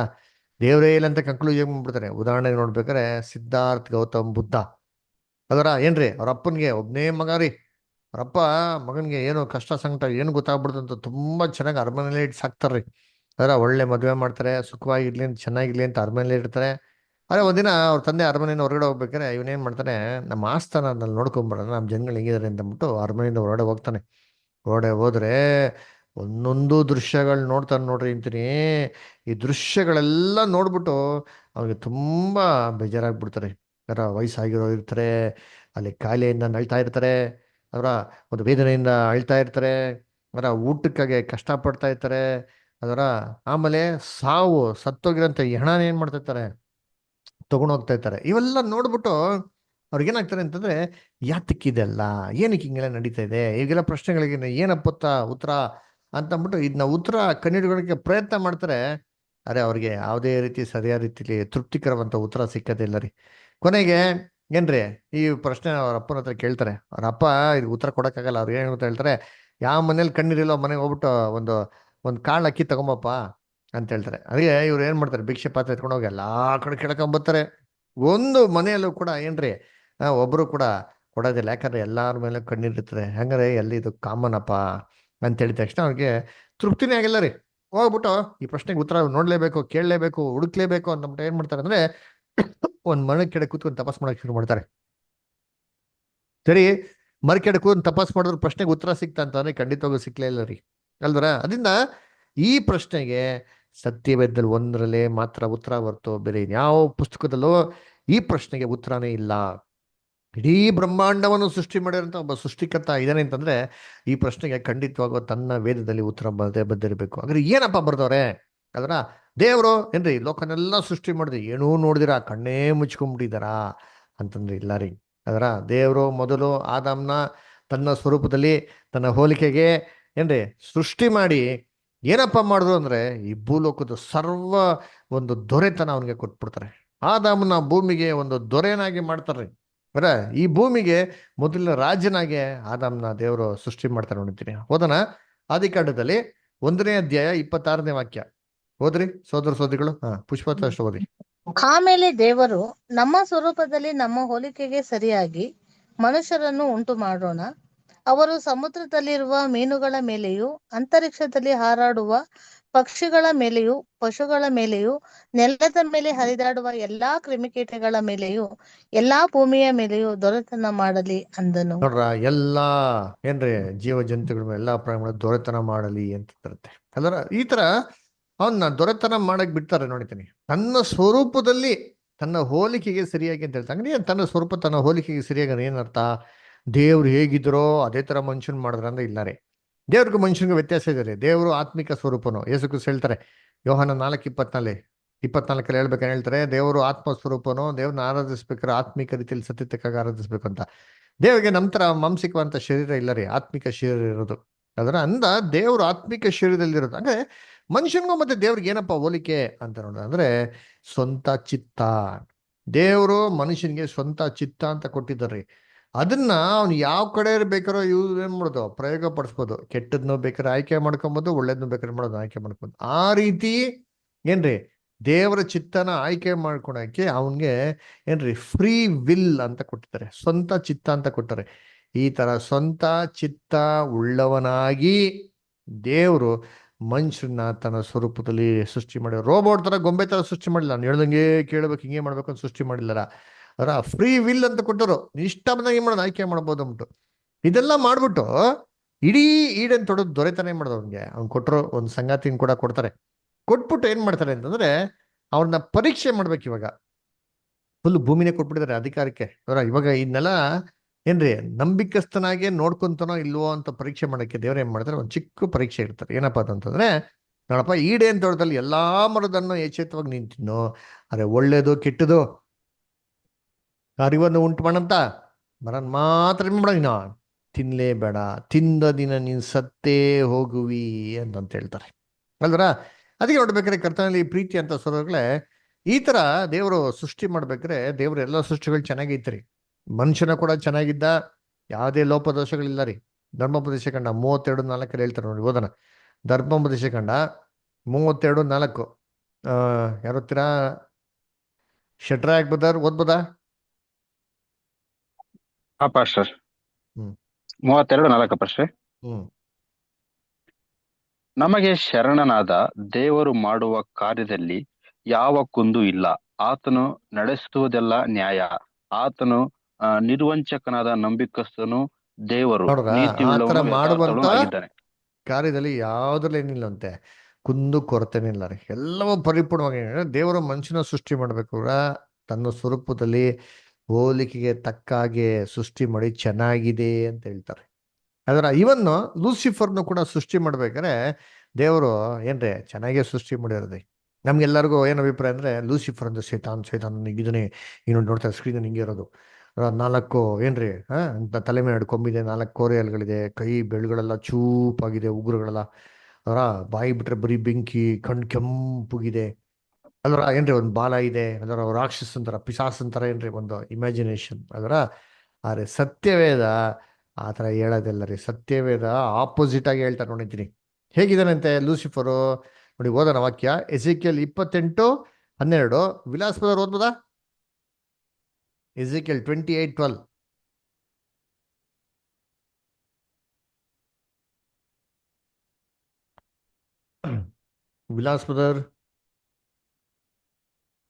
ದೇವರೇ ಇಲ್ಲ ಅಂತ ಕನ್ಕ್ಲೂಷನ್ ಮಾಡ್ಬಿಡ್ತಾರೆ. ಉದಾಹರಣೆಗೆ ನೋಡ್ಬೇಕಾದ್ರೆ ಸಿದ್ಧಾರ್ಥ್ ಗೌತಮ್ ಬುದ್ಧ ಅದರ, ಏನ್ರಿ ಅವ್ರ ಅಪ್ಪನ್ಗೆ ಒಬ್ನೇ ಮಗ ರೀ. ಅವರಪ್ಪ ಮಗನ್ಗೆ ಏನು ಕಷ್ಟ ಸಂಕಟ ಏನು ಗೊತ್ತಾಗ್ಬಿಡ್ತು ಅಂತ ತುಂಬಾ ಚೆನ್ನಾಗಿ ಅರಮನೆಯಲ್ಲೇ ಇಟ್ಟು ಸಾಕ್ತಾರ್ರಿ. ಅದರ ಒಳ್ಳೆ ಮದುವೆ ಮಾಡ್ತಾರೆ, ಸುಖವಾಗಿರ್ಲಿ ಅಂತ ಚೆನ್ನಾಗಿರ್ಲಿ ಅಂತ ಅರಮನೆಯಲ್ಲೇ ಇರ್ತಾರೆ. ಆದ್ರೆ ಒಂದಿನ ಅವ್ರ ತಂದೆ ಅರಮನೆಯಿಂದ ಹೊರಗಡೆ ಹೋಗ್ಬೇಕಾರೆ ಇವನೇನ್ ಮಾಡ್ತಾನೆ, ನಮ್ಮ ಆಸ್ಥಾನದಲ್ಲಿ ನೋಡ್ಕೊಂಡ್ಬಿಡೋಣ, ನಮ್ಮ ಜನಗಳು ಹೆಂಗಿದಾರೆ ಅಂತ ಅಂದ್ಬಿಟ್ಟು ಅರಮನೆಯಿಂದ ಹೊರಗಡೆ ಹೋಗ್ತಾನೆ. ಹೊರಗಡೆ ಹೋದ್ರೆ ಒಂದೊಂದು ದೃಶ್ಯಗಳು ನೋಡ್ತಾನೆ ನೋಡ್ರಿ ಅಂತೀನಿ. ಈ ದೃಶ್ಯಗಳೆಲ್ಲ ನೋಡ್ಬಿಟ್ಟು ಅವ್ನಿಗೆ ತುಂಬಾ ಬೇಜಾರಾಗ್ಬಿಡ್ತಾರೆ. ಅದರ ವಯಸ್ಸಾಗಿರೋ ಇರ್ತಾರೆ, ಅಲ್ಲಿ ಕಾಯಿಲೆಯಿಂದ ನಳ್ತಾ ಇರ್ತಾರೆ, ಅವರ ಒಂದು ವೇದನೆಯಿಂದ ಅಳ್ತಾ ಇರ್ತಾರೆ, ಅದರ ಊಟಕ್ಕಾಗಿ ಕಷ್ಟಪಡ್ತಾ ಇರ್ತಾರೆ, ಅದರ ಆಮೇಲೆ ಸಾವು ಸತ್ತೋಗಿರೋಂಥ ಹೆಣನ ಏನ್ ಮಾಡ್ತಾ ಇರ್ತಾರೆ, ತಗೊಂಡೋಗ್ತಾ ಇರ್ತಾರೆ. ಇವೆಲ್ಲ ನೋಡ್ಬಿಟ್ಟು ಅವ್ರಿಗೇನಾಗ್ತಾರೆ ಅಂತಂದ್ರೆ, ಯಾತಕ್ಕಿದೆಲ್ಲ, ಏನಕ್ಕೆ ಹಿಂಗೆಲ್ಲ ನಡೀತಾ ಇದೆ, ಈಗೆಲ್ಲ ಪ್ರಶ್ನೆಗಳಿಗೆ ಏನಪ್ಪತ್ತ ಉತ್ತರ ಅಂತಂದ್ಬಿಟ್ಟು ಇದನ್ನ ಉತ್ತರ ಕಂಡುಹಿಡ್ಕೊಳ್ಳೋಕೆ ಪ್ರಯತ್ನ ಮಾಡ್ತಾರೆ. ಅರೆ ಅವ್ರಿಗೆ ಯಾವುದೇ ರೀತಿ ಸರಿಯಾದ ರೀತಿಲಿ ತೃಪ್ತಿಕರವಂತ ಉತ್ತರ ಸಿಕ್ಕದಿಲ್ಲ ರೀ. ಕೊನೆಗೆ ಏನ್ರಿ ಈ ಪ್ರಶ್ನೆ ಅವ್ರ ಅಪ್ಪನ ಹತ್ರ ಕೇಳ್ತಾರೆ. ಅವ್ರ ಅಪ್ಪ ಇದು ಉತ್ತರ ಕೊಡಕ್ಕಾಗಲ್ಲ. ಅವ್ರು ಏನು ಅಂತ ಹೇಳ್ತಾರೆ, ಯಾವ ಮನೇಲಿ ಕಣ್ಣೀರಿಲ್ಲೋ ಮನೆಗೆ ಹೋಗ್ಬಿಟ್ಟು ಒಂದು ಒಂದು ಕಾಳು ಅಕ್ಕಿ ತಗೊಂಬಪ್ಪ ಅಂತ ಹೇಳ್ತಾರೆ. ಅದೇ ಇವ್ರು ಏನ್ ಮಾಡ್ತಾರೆ, ಭಿಕ್ಷೆ ಪಾತ್ರೆ ಎತ್ಕೊಂಡು ಹೋಗಿ ಎಲ್ಲಾ ಕಡೆ ಕೇಳ್ಕೊಂಬರ್ತಾರೆ. ಒಂದು ಮನೆಯಲ್ಲೂ ಕೂಡ ಏನ್ರಿ ಒಬ್ರು ಕೂಡ ಕೊಡೋದಿಲ್ಲ, ಯಾಕಂದ್ರೆ ಎಲ್ಲಾರ ಮೇಲೆ ಕಣ್ಣೀರಿರ್ತದೆ. ಹಂಗಾರೆ ಎಲ್ಲಿ ಇದು ಕಾಮನ್ ಅಪ್ಪ ಅಂತ ಹೇಳಿದ ತಕ್ಷಣ ಅವ್ರಿಗೆ ತೃಪ್ತಿನೇ ಆಗಿಲ್ಲ ರೀ. ಹೋಗ್ಬಿಟ್ಟು ಈ ಪ್ರಶ್ನೆಗೆ ಉತ್ತರ ನೋಡ್ಲೇಬೇಕು, ಕೇಳಲೇಬೇಕು, ಹುಡುಕ್ಲೇಬೇಕು ಅಂತಂದ್ಬಿಟ್ಟು ಏನ್ ಮಾಡ್ತಾರೆ ಅಂದ್ರೆ ಒಂದ್ ಮರ ಕೆಡೆ ಕೂತ್ಕೊಂಡು ತಪಾಸ್ ಮಾಡಕ್ ಶುರು ಮಾಡ್ತಾರೆ. ಸರಿ, ಮರ ಕೆಡೆ ಕೂತ್ಕೊಂಡು ತಪಾಸ್ ಮಾಡಿದ್ರೆ ಪ್ರಶ್ನೆಗೆ ಉತ್ತರ ಸಿಕ್ತಾ ಅಂತಂದ್ರೆ ಖಂಡಿತವಾಗೂ ಸಿಕ್ಲೇ ಇಲ್ಲ ರೀ ಅಲ್ವರ? ಅದರಿಂದ ಈ ಪ್ರಶ್ನೆಗೆ ಸತ್ಯವೇದದಲ್ಲಿ ಒಂದರಲ್ಲೇ ಮಾತ್ರ ಉತ್ತರ ಹೊರತು ಬೇರೆ ಯಾವ ಪುಸ್ತಕದಲ್ಲೂ ಈ ಪ್ರಶ್ನೆಗೆ ಉತ್ತರನೇ ಇಲ್ಲ. ಇಡೀ ಬ್ರಹ್ಮಾಂಡವನ್ನು ಸೃಷ್ಟಿ ಮಾಡಿರೋಂಥ ಒಬ್ಬ ಸೃಷ್ಟಿಕರ್ತ ಇದ್ದಾನೆ ಅಂತಂದ್ರೆ ಈ ಪ್ರಶ್ನೆಗೆ ಖಂಡಿತವಾಗೂ ತನ್ನ ವೇದದಲ್ಲಿ ಉತ್ತರ ಬದ್ದಿರಬೇಕು. ಹಾಗಾದ್ರೆ ಏನಪ್ಪ ಬರ್ದವ್ರೆ ಅದರ? ದೇವರು ಏನ್ರಿ ಲೋಕನೆಲ್ಲ ಸೃಷ್ಟಿ ಮಾಡಿದ್ರಿ, ಏನೂ ನೋಡಿದಿರಾ, ಕಣ್ಣೇ ಮುಚ್ಕೊಂಡ್ಬಿಟ್ಟಿದಾರ ಅಂತಂದ್ರೆ ಇಲ್ಲ ರೀ. ಅದರ ದೇವರು ಮೊದಲು ಆದಾಮ್ನ ತನ್ನ ಸ್ವರೂಪದಲ್ಲಿ ತನ್ನ ಹೋಲಿಕೆಗೆ ಏನ್ರಿ ಸೃಷ್ಟಿ ಮಾಡಿ ಏನಪ್ಪ ಮಾಡಿದ್ರು ಅಂದ್ರೆ ಈ ಭೂಲೋಕದ ಸರ್ವ ಒಂದು ದೊರೆತನ ಅವನಿಗೆ ಕೊಟ್ಬಿಡ್ತಾರೆ. ಆದಾಮನ ಭೂಮಿಗೆ ಒಂದು ದೊರೆಯನಾಗಿ ಮಾಡ್ತಾರ್ರಿ. ಬರ ಈ ಭೂಮಿಗೆ ಮೊದಲಿನ ರಾಜನಾಗೆ ಆದಾಮ್ನ ದೇವರು ಸೃಷ್ಟಿ ಮಾಡ್ತಾರೆ ನೋಡ್ತೀನಿ. ಓದೋಣ ಆದಿಕಾಂಡದಲ್ಲಿ 1ನೇ ಅಧ್ಯಾಯ 26ನೇ ವಾಕ್ಯ. ಓದ್ರಿ ಸೋದರ ಸೋದರಿಗಳು. ಪುಷ್ಪತ ಅಷ್ಟು ಓದಿ. ಆಮೇಲೆ ದೇವರು, ನಮ್ಮ ಸ್ವರೂಪದಲ್ಲಿ ನಮ್ಮ ಹೋಲಿಕೆಗೆ ಸರಿಯಾಗಿ ಮನುಷ್ಯರನ್ನು ಉಂಟು ಮಾಡೋಣ. ಅವರು ಸಮುದ್ರದಲ್ಲಿರುವ ಮೀನುಗಳ ಮೇಲೆಯೂ, ಅಂತರಿಕ್ಷದಲ್ಲಿ ಹಾರಾಡುವ ಪಕ್ಷಿಗಳ ಮೇಲೆಯೂ, ಪಶುಗಳ ಮೇಲೆಯೂ, ನೆಲದ ಮೇಲೆ ಹರಿದಾಡುವ ಎಲ್ಲಾ ಕ್ರಿಮಿಕೀಟಗಳ ಮೇಲೆಯೂ, ಎಲ್ಲಾ ಭೂಮಿಯ ಮೇಲೆಯೂ ದೊರೆತನ ಮಾಡಲಿ ಅಂದನು. ನೋಡ್ರ, ಎಲ್ಲಾ ಏನ್ರಿ ಜೀವ ಜಂತುಗಳ ಮೇಲೆ ಎಲ್ಲಾ ಪ್ರಾಣಿಗಳ ದೊರೆತನ ಮಾಡಲಿ ಅಂತ ಇರುತ್ತೆ. ಅಲ್ಲರ ಈ ತರ ಅವನ್ನ ದೊರೆತನ ಮಾಡಕ್ ಬಿಡ್ತಾರೆ ನೋಡಿತೀನಿ. ತನ್ನ ಸ್ವರೂಪದಲ್ಲಿ ತನ್ನ ಹೋಲಿಕೆಗೆ ಸರಿಯಾಗಿ ಅಂತ ಹೇಳ್ತಾರೆ. ಹಂಗೆ ತನ್ನ ಸ್ವರೂಪ ತನ್ನ ಹೋಲಿಕೆಗೆ ಸರಿಯಾಗಿ ಏನರ್ಥ? ದೇವ್ರು ಹೇಗಿದ್ರೋ ಅದೇ ತರ ಮನುಷ್ಯನ್ ಮಾಡಿದ್ರ ಅಂದ್ರೆ ಇಲ್ಲ ರೀ. ದೇವ್ರಿಗೂ ಮನುಷ್ಯನಿಗೂ ವ್ಯತ್ಯಾಸ ಇದೆ ರೀ. ದೇವರು ಆತ್ಮಿಕ ಸ್ವರೂಪನು. ಯೇಸು ಕ್ರಿಸ್ತ ಹೇಳ್ತಾರೆ ಯೋಹಾನ 4:24 ಹೇಳ್ಬೇಕಾದ್ರೆ ಹೇಳ್ತಾರೆ, ದೇವರು ಆತ್ಮ ಸ್ವರೂಪನು, ದೇವ್ರನ್ನ ಆರಾಧಿಸ್ಬೇಕಾದ್ರೆ ಆತ್ಮಿಕ ರೀತಿಯಲ್ಲಿ ಸತ್ಯತೆಗಾಗಿ ಆರಾಧಿಸ್ಬೇಕು ಅಂತ. ದೇವರಿಗೆ ನಮ್ಮ ತರ ಮಾಂಸಿಕವಂತ ಶರೀರ ಇಲ್ಲ ರೀ, ಆತ್ಮಿಕ ಶರೀರ ಇರೋದು. ಅದರ ಅಂದ ದೇವರು ಆತ್ಮಿಕ ಶರೀರದಲ್ಲಿ ಇರೋದು. ಅಂದ್ರೆ ಮನುಷ್ಯನಿಗೂ ಮತ್ತೆ ದೇವ್ರಿಗೆ ಏನಪ್ಪ ಹೋಲಿಕೆ ಅಂತ ನೋಡೋದಂದ್ರೆ ಸ್ವಂತ ಚಿತ್ತ. ದೇವರು ಮನುಷ್ಯನಿಗೆ ಸ್ವಂತ ಚಿತ್ತ ಅಂತ ಕೊಟ್ಟಿದ್ದಾರೆ. ಅದನ್ನ ಅವ್ನು ಯಾವ ಕಡೆ ಬೇಕಾರೋ ಏನ್ ಮಾಡೋದು, ಪ್ರಯೋಗ ಪಡಿಸ್ಬೋದು. ಕೆಟ್ಟದ್ನು ಬೇಕಾದ್ರೆ ಆಯ್ಕೆ ಮಾಡ್ಕೊಬೋದು, ಒಳ್ಳೇದ್ನು ಬೇಕಾದ್ರೆ ಮಾಡೋದು ಆಯ್ಕೆ ಮಾಡ್ಬೋದು. ಆ ರೀತಿ ಏನ್ರಿ ದೇವರ ಚಿತ್ತನ ಆಯ್ಕೆ ಮಾಡ್ಕೊಳಕ್ಕೆ ಅವನ್ಗೆ ಏನ್ರಿ ಫ್ರೀ ವಿಲ್ ಅಂತ ಕೊಟ್ಟಿದ್ದಾರೆ, ಸ್ವಂತ ಚಿತ್ತ ಅಂತ ಕೊಟ್ಟಾರೆ. ಈ ತರ ಸ್ವಂತ ಚಿತ್ತ ಉಳ್ಳವನಾಗಿ ದೇವರು ಮನುಷ್ಯನ ತನ್ನ ಸ್ವರೂಪದಲ್ಲಿ ಸೃಷ್ಟಿ ಮಾಡಿ, ರೋಬೋಟ್ ತರ ಗೊಂಬೆ ತರ ಸೃಷ್ಟಿ ಮಾಡಿಲ್ಲ. ನಾನು ಹೇಳ್ದಂಗೆ ಕೇಳ್ಬೇಕು, ಹಿಂಗೆ ಮಾಡ್ಬೇಕು ಅಂತ ಸೃಷ್ಟಿ ಮಾಡಿಲ್ಲ. ಅದರ ಫ್ರೀ ವಿಲ್ ಅಂತ ಕೊಟ್ಟರು. ಇಷ್ಟ ಬಂದಾಗ ಏನ್ ಮಾಡೋದು, ಆಯ್ಕೆ ಮಾಡ್ಬೋದು ಅಂದ್ಬಿಟ್ಟು ಇದೆಲ್ಲ ಮಾಡ್ಬಿಟ್ಟು ಇಡೀ ಈಡನ್ ತೊಡೋದು ದೊರೆತಾನೆ ಮಾಡೋದು. ಅವ್ನು ಕೊಟ್ಟರು ಒಂದು ಸಂಗಾತಿನ ಕೂಡ ಕೊಡ್ತಾರೆ. ಕೊಟ್ಬಿಟ್ಟು ಏನ್ ಮಾಡ್ತಾರೆ ಅಂತಂದ್ರೆ ಅವ್ರನ್ನ ಪರೀಕ್ಷೆ ಮಾಡ್ಬೇಕು. ಇವಾಗ ಫುಲ್ ಭೂಮಿನೇ ಕೊಟ್ಬಿಟ್ಟಿದ್ದಾರೆ ಅಧಿಕಾರಕ್ಕೆ. ಇವಾಗ ಇದನ್ನೆಲ್ಲ ಏನ್ರಿ ನಂಬಿಕಸ್ಥನಾಗೆ ನೋಡ್ಕೊಂತಾನೋ ಇಲ್ವೋ ಅಂತ ಪರೀಕ್ಷೆ ಮಾಡಕ್ಕೆ ದೇವ್ರ ಏನ್ ಮಾಡ್ತಾರೆ, ಒಂದು ಚಿಕ್ಕ ಪರೀಕ್ಷೆ ಇರ್ತಾರೆ. ಏನಪ್ಪಾ ಅಂತಂದ್ರೆ, ನೋಡಪ್ಪ ಈಡೇನ್ ತೋಟದಲ್ಲಿ ಎಲ್ಲಾ ಮರದನ್ನು ಎಚ್ಚೆತ್ತವಾಗಿ ನೀನ್ ತಿನ್ನು, ಅರೆ ಒಳ್ಳೇದು ಕೆಟ್ಟದು ಅರಿವನ್ನು ಉಂಟು ಮಾಡಂತ ಮರನ್ ಮಾತ್ರ ಏನ್ ಮಾಡ ನೀನು ತಿನ್ಲೇಬೇಡ, ತಿಂದ ದಿನ ನೀನ್ ಸತ್ತೇ ಹೋಗುವಿ ಅಂತ ಹೇಳ್ತಾರೆ ಅಲ್ವರ. ಅದಕ್ಕೆ ನೋಡ್ಬೇಕಾದ್ರೆ ಕರ್ತನಲ್ಲಿ ಪ್ರೀತಿ ಅಂತ ಸರೋಗ್ಲೆ ಈ ತರ ದೇವರು ಸೃಷ್ಟಿ ಮಾಡ್ಬೇಕಾದ್ರೆ ದೇವ್ರ ಎಲ್ಲ ಸೃಷ್ಟಿಗಳು ಚೆನ್ನಾಗೈತ್ರಿ. ಮನುಷ್ಯನ ಕೂಡ ಚೆನ್ನಾಗಿದ್ದ, ಯಾವುದೇ ಲೋಪದೋಷಗಳಿಲ್ಲ ರೀ. ಧರ್ಮೋಪದೇಶ ಕಂಡ 32:4 ಹೇಳ್ತಾರೆ ನೋಡಿ, ಓದನ. ಧರ್ಮೋಪದೇಶ ಕಂಡ 32:4. ಯಾರೊತ್ತೀರಾ? ಶೆಟ್ರಾಕ್ ಬದರ್ ಓದ್ಬೋದಾ? ಪಾಸ್ಟರ್. ಹ್ಮ್ 32:4 ಪಾಸ್ಟರ್. ಹ್ಮ್ ನಮಗೆ ಶರಣನಾದ ದೇವರು ಮಾಡುವ ಕಾರ್ಯದಲ್ಲಿ ಯಾವ ಕುಂದು ಇಲ್ಲ. ಆತನು ನಡೆಸುವುದೆಲ್ಲ ನ್ಯಾಯ. ಆತನು ನಿರ್ವಂಚಕನಾದ ನಂಬಿಕಸ್ಥನು, ದೇವರು ನೋಡ್ರ, ನೀತಿ ಆ ತರ ಉಳ್ಳವನು, ಮಾಡುವಂತ ಯಥಾರ್ಥನು ಆಗಿದ್ದಾನೆ. ಕಾರ್ಯದಲ್ಲಿ ಯಾವ್ದ್ರಲ್ಲಿ ಏನಿಲ್ಲಂತೆ, ಕುಂದು ಕೊರತೆನೇ ಇಲ್ಲ ರೀ. ಎಲ್ಲವೂ ಪರಿಪೂರ್ಣವಾಗಿ ದೇವರು ಮನುಷ್ಯನ ಸೃಷ್ಟಿ ಮಾಡ್ಬೇಕು, ತನ್ನ ಸ್ವರೂಪದಲ್ಲಿ ಹೋಲಿಕೆಗೆ ತಕ್ಕ ಹಾಗೆ ಸೃಷ್ಟಿ ಮಾಡಿ ಚೆನ್ನಾಗಿದೆ ಅಂತ ಹೇಳ್ತಾರೆ. ಅದರ ಇವನ್ನು ಲೂಸಿಫರ್ನು ಕೂಡ ಸೃಷ್ಟಿ ಮಾಡ್ಬೇಕಾದ್ರೆ ದೇವರು ಏನ್ರಿ ಚೆನ್ನಾಗೇ ಸೃಷ್ಟಿ ಮಾಡಿರೋದು. ನಮ್ಗೆಲ್ಲರಿಗೂ ಏನ್ ಅಭಿಪ್ರಾಯ ಅಂದ್ರೆ ಲೂಸಿಫರ್ ಅಂದ್ರೆ ಸೈತಾನ್ ಇದನ್ನೇ ಇನ್ನು ನೋಡ್ತಾರೆ ಸ್ಕ್ರೀನ್ ಹಿಂಗೆ ಇರೋದು. 4 ಏನ್ರಿ ತಲೆ ಮೇಲೆ 2 ಕೊಂಬಿದೆ, 4 ಕೋರೆಯಲ್ಗಳಿದೆ, ಕೈ ಬೆಳ್ಳುಗಳೆಲ್ಲ ಚೂಪಾಗಿದೆ, ಉಗುರುಗಳೆಲ್ಲ ಅದರ ಬಾಯಿ ಬಿಟ್ರೆ ಬರೀ ಬೆಂಕಿ, ಕಣ್ ಕೆಂಪುಗಿದೆ ಅದರ ಏನ್ರಿ ಒಂದು ಬಾಲ ಇದೆ, ಅದರ ರಾಕ್ಷಸ ಅಂತಾರ, ಪಿಸಾಸ್ ಅಂತಾರ, ಏನ್ರಿ ಒಂದು ಇಮ್ಯಾಜಿನೇಷನ್ ಅದರ. ಆದ್ರೆ ಸತ್ಯವೇದ ಆ ಥರ ಹೇಳೋದಿಲ್ಲ ರೀ. ಸತ್ಯವೇದ ಆಪೋಸಿಟ್ ಆಗಿ ಹೇಳ್ತಾರೆ ನೋಡಿದ್ದೀನಿ. ಹೇಗಿದ್ದಾನಂತೆ ಲೂಸಿಫರು ನೋಡಿ, ಓದೋಣ ವಾಕ್ಯ. ಎಜಿಕೇಲ್ 28:12. ವಿಲಾಸ್ ಬದರ್ ಓದ್ಬೋದಾ? ಎಜಿಕೇಲ್ 28:12. ವಿಲಾಸ್ ಬದರ್.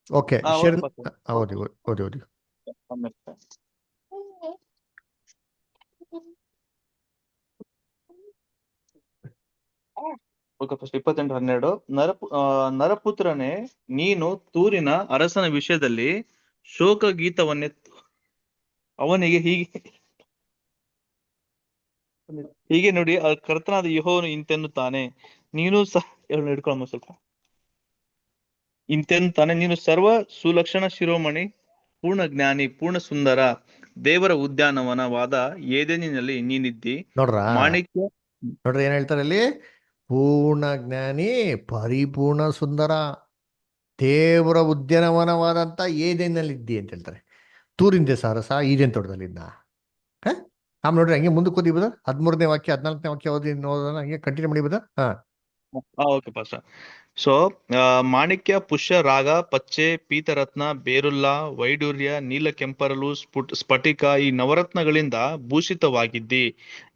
ಓಕೆ, ಓದಿ ಓದಿ ಓದಿ. Okay first 28:12. ನರಪುತ್ರನೇ, ನೀನು ತೂರಿನ ಅರಸನ ವಿಷಯದಲ್ಲಿ ಶೋಕ ಗೀತವನ್ನೇ ಅವನಿಗೆ ಹೀಗೆ ನೋಡಿ, ಕರ್ತನಾದ ಯೆಹೋವನು ಇಂತೆನ್ನುತ್ತಾನೆ, ನೀನು ಹಿಡ್ಕೊಳ್ಳ ಸ್ವಲ್ಪ. ಇಂತೆನ್ನುತ್ತಾನೆ, ನೀನು ಸರ್ವ ಸುಲಕ್ಷಣ ಶಿರೋಮಣಿ, ಪೂರ್ಣ ಜ್ಞಾನಿ, ಪೂರ್ಣ ಸುಂದರ, ದೇವರ ಉದ್ಯಾನವನವಾದ ಏದೇನಿನಲ್ಲಿ ನೀನಿದ್ದಿ. ಮಾಣಿಕ್ಯ ನೋಡ್ರಿ ಏನ್ ಹೇಳ್ತಾರೆ ಅಲ್ಲಿ, ಪೂರ್ಣ ಜ್ಞಾನಿ, ಪರಿಪೂರ್ಣ ಸುಂದರ, ದೇವರ ಉದ್ಯಾನವನವಾದಂತ ಏದೇನಲ್ಲಿ ಇದ್ದಿ ಅಂತ ಹೇಳ್ತಾರೆ. ತೂರಿನ ದೇಶ ಅರಸ ಈಡೇನ್ ತೋಟದಲ್ಲಿ ಇದ್ನ. ಆಮೇಲೆ ನೋಡ್ರಿ ಹಂಗೆ ಮುಂದಕ್ಕೆ ಓದಿಬೋದ 13ನೇ ವಾಕ್ಯ 14ನೇ ವಾಕ್ಯ ಓದಿ ನೋಡೋಣ, ಹಂಗೆ ಕಂಟಿನ್ಯೂ ಮಾಡಿಬೋದ. Okay pastor. ಸೊ ಮಾಣಿಕ್ಯ, ಪುಷ್ಯ, ರಾಗ, ಪಚ್ಚೆ, ಪೀತರತ್ನ, ಬೇರುಲ್ಲ, ವೈಡೂರ್ಯ, ನೀಲ ಕೆಂಪರಲು, ಸ್ಫಟಿಕ ಈ ನವರತ್ನಗಳಿಂದ ಭೂಷಿತವಾಗಿದ್ದಿ.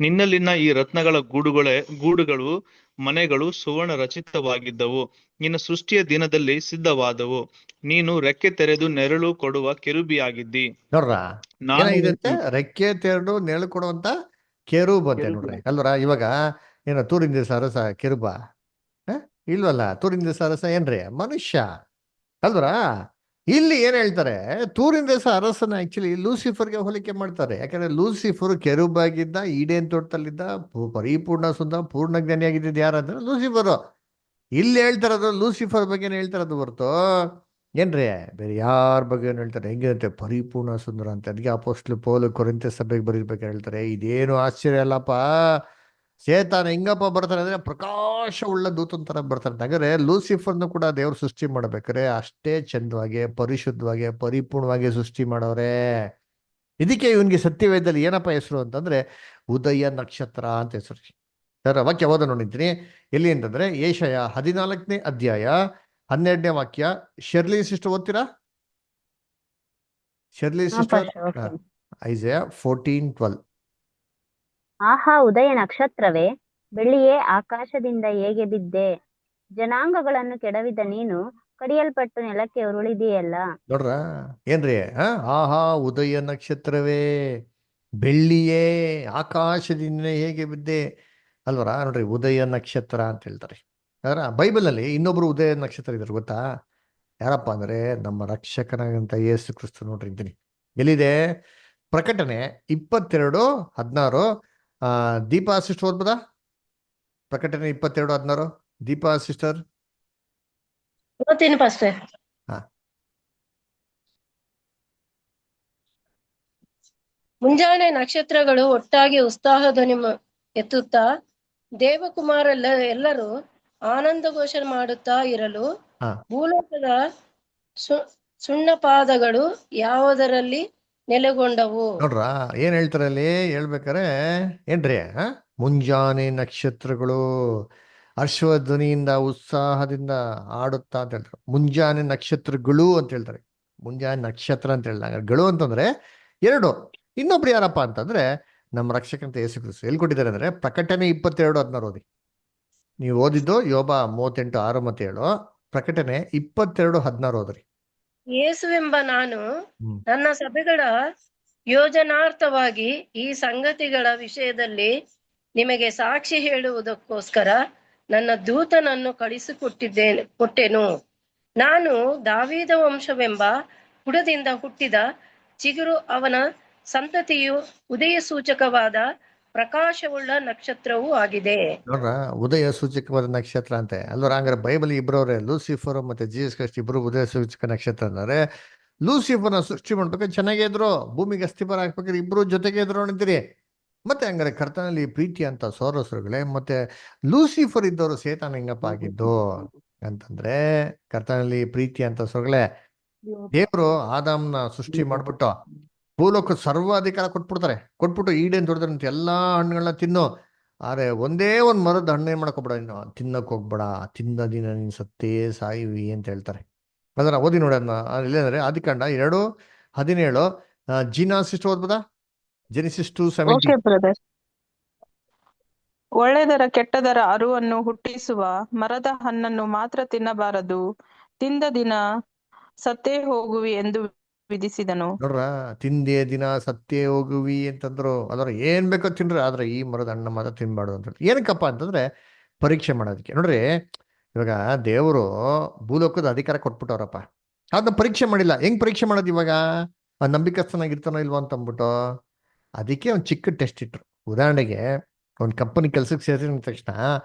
ನಿನ್ನಲ್ಲಿನ ಈ ರತ್ನಗಳ ಗೂಡುಗಳು ಮನೆಗಳು ಸುವರ್ಣ ರಚಿತವಾಗಿದ್ದವು. ನಿನ್ನ ಸೃಷ್ಟಿಯ ದಿನದಲ್ಲಿ ಸಿದ್ಧವಾದವು. ನೀನು ರೆಕ್ಕೆ ತೆರೆದು ನೆರಳು ಕೊಡುವ ಕೆರೂಬಿಯಾಗಿದ್ದಿ. ನೋಡ್ರ ನಾನು ಏನಾಗಿದೆ, ರೆಕ್ಕೆ ತೆರಡು ನೆರಳು ಕೊಡುವಂತ ಕೆರೂಬ್ ಅಂತೆ ನೋಡ್ರಿ ಅಲ್ವರ. ಇವಾಗ ಏನ ತೂರಿನ ದೇಶ ಅರಸ ಕೆರುಬ ಇಲ್ವಲ್ಲ, ತೂರಿನ ದೇಶ ಅರಸ ಏನ್ರಿ ಮನುಷ್ಯ ಅಲ್ವರ. ಇಲ್ಲಿ ಏನ್ ಹೇಳ್ತಾರೆ, ತೂರಿನ ದೇಶ ಅರಸನ ಆಕ್ಚುಲಿ ಲೂಸಿಫರ್ಗೆ ಹೋಲಿಕೆ ಮಾಡ್ತಾರೆ. ಯಾಕಂದ್ರೆ ಲೂಸಿಫರ್ ಕೆರುಬಾಗಿದ್ದ, ಈಡೇನ್ ತೋಟದಲ್ಲಿದ್ದ, ಪರಿಪೂರ್ಣ ಸುಂದರ ಪೂರ್ಣ ಜ್ಞಾನಿ ಆಗಿದ್ದ ಯಾರಂದ್ರೆ ಲೂಸಿಫರ್. ಇಲ್ಲಿ ಹೇಳ್ತಾರದು ಲೂಸಿಫರ್ ಬಗ್ಗೆ ಹೇಳ್ತಾರದು ಹೊರ್ತು ಏನ್ರಿ ಬೇರೆ ಯಾರ ಬಗ್ಗೆ ಏನು ಹೇಳ್ತಾರೆ, ಹೆಂಗಿರುತ್ತೆ ಪರಿಪೂರ್ಣ ಸುಂದರ ಅಂತ. ಅದಕ್ಕೆ ಅಪೊಸ್ತಲ ಪೌಲ ಕೊರಿಂಥ ಸಭೆಗೆ ಬರೀರ್ಬೇಕು ಹೇಳ್ತಾರೆ, ಇದೇನು ಆಶ್ಚರ್ಯ ಅಲ್ಲಪ್ಪ, ಸೇತಾನ ಹೆಂಗಪ್ಪ ಬರ್ತಾರೆ ಅಂದ್ರೆ ಪ್ರಕಾಶ ಉಳ್ಳ ದೂತನ ತರ ಬರ್ತಾರೆ. ಹಾಗಾದ್ರೆ ಲೂಸಿಫರ್ನು ಕೂಡ ದೇವ್ರು ಸೃಷ್ಟಿ ಮಾಡ್ಬೇಕಾರೆ ಅಷ್ಟೇ ಚಂದವಾಗಿ ಪರಿಶುದ್ಧವಾಗಿ ಪರಿಪೂರ್ಣವಾಗಿ ಸೃಷ್ಟಿ ಮಾಡವ್ರೆ. ಇದಕ್ಕೆ ಇವನ್ಗೆ ಸತ್ಯವೇದದಲ್ಲಿ ಏನಪ್ಪ ಹೆಸರು ಅಂತಂದ್ರೆ ಉದಯ ನಕ್ಷತ್ರ ಅಂತ ಹೆಸರು. ಸರ್ ವಾಕ್ಯ ಓದ ನೋಡಿದ್ದೀನಿ ಎಲ್ಲಿ ಅಂತಂದ್ರೆ ಯೆಶಾಯ 14ನೇ ಅಧ್ಯಾಯ 12ನೇ ವಾಕ್ಯ. ಶರ್ಲಿ ಸಿಸ್ಟರ್ ಓದ್ತೀರಾ? Shirley sister, Isaiah 14:12. ಆಹಾ, ಉದಯ ನಕ್ಷತ್ರವೇ, ಬೆಳ್ಳಿಯೇ, ಆಕಾಶದಿಂದ ಹೇಗೆ ಬಿದ್ದೆ. ಜನಾಂಗಗಳನ್ನು ಕೆಡವಿದ ನೀನು ಕಡಿಯಲ್ಪಟ್ಟು ನೆಲಕ್ಕೆ ಉರುಳಿದೆಯಲ್ಲ. ನೋಡ್ರ ಏನ್ರಿ, ಆಹಾ ಉದಯ ನಕ್ಷತ್ರವೇ, ಬೆಳ್ಳಿಯೇ, ಆಕಾಶದಿಂದ ಹೇಗೆ ಬಿದ್ದೆ ಅಲ್ವರ. ನೋಡ್ರಿ ಉದಯ ನಕ್ಷತ್ರ ಅಂತ ಹೇಳ್ತಾರೆ. ಅದರ ಬೈಬಲಲ್ಲಿ ಇನ್ನೊಬ್ರು ಉದಯ ನಕ್ಷತ್ರ ಇದ್ದಾರೆ ಗೊತ್ತಾ? ಯಾರಪ್ಪ ಅಂದ್ರೆ ನಮ್ಮ ರಕ್ಷಕನಾಗಂತ ಯೇಸು ಕ್ರಿಸ್ತ. ನೋಡ್ರಿ ಇದ್ದೀನಿ ಎಲ್ಲಿದೆ, ಪ್ರಕಟಣೆ 22:16. ದೀಪಾ ಸಿಸ್ಟರ್ ಓದ್ಬೋದಾ? ಪ್ರಕಟಣೆ 22:16 ದೀಪಾ ಸಿಸ್ಟರ್. ಓದ್ತೀನಿ ಪಾಸ್ಟರ್. ಮುಂಜಾನೆ ನಕ್ಷತ್ರಗಳು ಒಟ್ಟಾಗಿ ಉತ್ಸಾಹಧ್ವನಿ ಎತ್ತುತ್ತಾ ದೇವಕುಮಾರ ಎಲ್ಲರೂ ಆನಂದ ಘೋಷಣೆ ಮಾಡುತ್ತಾ ಇರಲು ಭೂಲೋಕದ ಸುಣ್ಣಪಾದಗಳು ಯಾವುದರಲ್ಲಿ ನೆಲೆಗೊಂಡವು. ನೋಡ್ರ ಏನ್ ಹೇಳ್ತಾರೆ ಅಲ್ಲಿ ಹೇಳ್ಬೇಕಾರೆ ಏನ್ರಿ, ಮುಂಜಾನೆ ನಕ್ಷತ್ರಗಳು ಹರ್ಷಧ್ವನಿಯಿಂದ ಉತ್ಸಾಹದಿಂದ ಆಡುತ್ತಾ ಅಂತ ಹೇಳ್ತಾರೆ. ಮುಂಜಾನೆ ನಕ್ಷತ್ರಗಳು ಅಂತ ಹೇಳ್ತಾರೆ, ಮುಂಜಾನೆ ನಕ್ಷತ್ರ ಅಂತ ಹೇಳಿದಾಗ ಗಳು ಅಂತಂದ್ರೆ ಎರಡು. ಇನ್ನೊಬ್ರು ಯಾರಪ್ಪ ಅಂತಂದ್ರೆ ನಮ್ಮ ರಕ್ಷಕಂತ ಯೇಸು ಕ್ರಿಸ್ತ. ಎಲ್ಲಿ ಕೊಟ್ಟಿದ್ದಾರೆ ಅಂದ್ರೆ ಪ್ರಕಟಣೆ 22:16 ಓದಿ. ನೀವು ಓದಿದ್ದು ಯೋಬ 38:6-7, ಪ್ರಕಟಣೆ 22:16 ಓದ್ರಿ. ಯೇಸುವೆಂಬ ನಾನು ನನ್ನ ಸಭೆಗಳ ಯೋಜನಾರ್ಥವಾಗಿ ಈ ಸಂಗತಿಗಳ ವಿಷಯದಲ್ಲಿ ನಿಮಗೆ ಸಾಕ್ಷಿ ಹೇಳುವುದಕ್ಕೋಸ್ಕರ ನನ್ನ ದೂತನನ್ನು ಕೊಟ್ಟೆನು. ನಾನು ದಾವೀದ ವಂಶವೆಂಬ ಬುಡದಿಂದ ಹುಟ್ಟಿದ ಚಿಗುರು, ಅವನ ಸಂತತಿಯು ಉದಯ ಸೂಚಕವಾದ ಪ್ರಕಾಶವುಳ್ಳ ನಕ್ಷತ್ರವೂ ಆಗಿದೆ. ನೋಡ್ರ ಉದಯ ಸೂಚಕವಾದ ನಕ್ಷತ್ರ ಅಂತೆ ಅಲ್ವರ. ಹಂಗಾರೆ ಬೈಬಲ್ ಇಬ್ಬರವ್ರೆ, ಲೂಸಿಫರ್ ಮತ್ತೆ ಜೀಸಸ್ ಕ್ರೈಸ್ಟ್ ಇಬ್ರು ಉದಯ ಸೂಚಕ ನಕ್ಷತ್ರ ಅಂದ್ರೆ. ಲೂಸಿಫರ್ನ ಸೃಷ್ಟಿ ಮಾಡ್ಬೇಕಾದ್ರೆ ಚೆನ್ನಾಗೇ ಇದ್ರು, ಭೂಮಿಗೆ ಅಸ್ಥಿಪರ ಹಾಕ್ಬೇಕಾದ್ರೆ ಇಬ್ರು ಜೊತೆಗೆ ಇದ್ರು ಅಂತೀರಿ. ಮತ್ತೆ ಹಂಗಾರೆ ಕರ್ತನಲ್ಲಿ ಪ್ರೀತಿ ಅಂತ ಸೋರಸರುಗಳೇ, ಮತ್ತೆ ಲೂಸಿಫರ್ ಇದ್ದವರು ಸೇತಾನ ಹೆಂಗಪ್ಪ ಆಗಿದ್ದು ಅಂತಂದ್ರೆ, ಕರ್ತನಲ್ಲಿ ಪ್ರೀತಿ ಅಂತ ಸೊರಗಳೇ, ದೇವರು ಆದಾಮ್ನ ಸೃಷ್ಟಿ ಮಾಡ್ಬಿಟ್ಟು ಭೂಲೋಕ ಸರ್ವಾಧಿಕಾರ ಕೊಟ್ಬಿಟ್ಟು ಈಡೇನ್ ದೊಡ್ಡದಂತ ಎಲ್ಲಾ ಹಣ್ಣುಗಳನ್ನ ತಿನ್ನು, ಆದ್ರೆ ಒಂದೇ ಒಂದ್ ಮರದ ಹಣ್ಣು ಏನ್ ಮಾಡಕ್ ಹೋಗ್ಬೇಡ, ನೀನು ತಿನ್ನಕ್ ಹೋಗ್ಬೇಡ, ತಿನ್ನ ದಿನ ನೀನ್ ಸತ್ತೇ ಸಾಯಿವಿ ಅಂತ ಹೇಳ್ತಾರೆ. ಅದರ ಓದಿ ನೋಡಿ ಅದನ್ನ. ಇಲ್ಲೇಂದ್ರೆ ಆದಿಕಾಂಡ 2:17. ಜೀನಾ ಸಿಸ್ಟರ್ ಓದ್ಬೋದಾ? ಜೆನಿಸಿಸ್ 2:17. ಒಳ್ಳೆದರ ಕೆಟ್ಟದರ ಅರುವನ್ನು ಹುಟ್ಟಿಸುವ ಮರದ ಹಣ್ಣನ್ನು ಮಾತ್ರ ತಿನ್ನಬಾರದು, ತಿಂದ ದಿನ ಸತ್ತೇ ಹೋಗುವಿ ಎಂದು ವಿಧಿಸಿದನು. ನೋಡ್ರ, ತಿಂದೇ ದಿನ ಸತ್ತೇ ಹೋಗುವಿ ಅಂತಂದ್ರು. ಅದರ ಏನ್ ಬೇಕೋ ತಿನ್ರಿ, ಆದ್ರೆ ಈ ಮರದ ಹಣ್ಣು ಮಾತ್ರ ತಿನ್ಬಾರ್ದು ಅಂತ ಹೇಳಿ. ಏನಕ್ಕಪ್ಪ ಅಂತಂದ್ರೆ ಪರೀಕ್ಷೆ ಮಾಡೋದಕ್ಕೆ. ನೋಡ್ರಿ ಇವಾಗ ದೇವರು ಭೂಲೋಕದ ಅಧಿಕಾರ ಕೊಟ್ಬಿಟ್ಟವ್ರಪ್ಪ, ಅದನ್ನ ಪರೀಕ್ಷೆ ಮಾಡಿಲ್ಲ. ಹೆಂಗ್ ಪರೀಕ್ಷೆ ಮಾಡೋದು ಇವಾಗ? ನಂಬಿಕಸ್ಥನಾಗಿರ್ತಾನೋ ಇಲ್ವೋ ಅಂತ ಅಂದ್ಬಿಟ್ಟು ಅದಕ್ಕೆ ಒಂದು ಚಿಕ್ಕ ಟೆಸ್ಟ್ ಇಟ್ರು. ಉದಾಹರಣೆಗೆ ಒಂದು ಕಂಪನಿ ಕೆಲ್ಸಕ್ಕೆ ಸೇರಿದ ತಕ್ಷಣ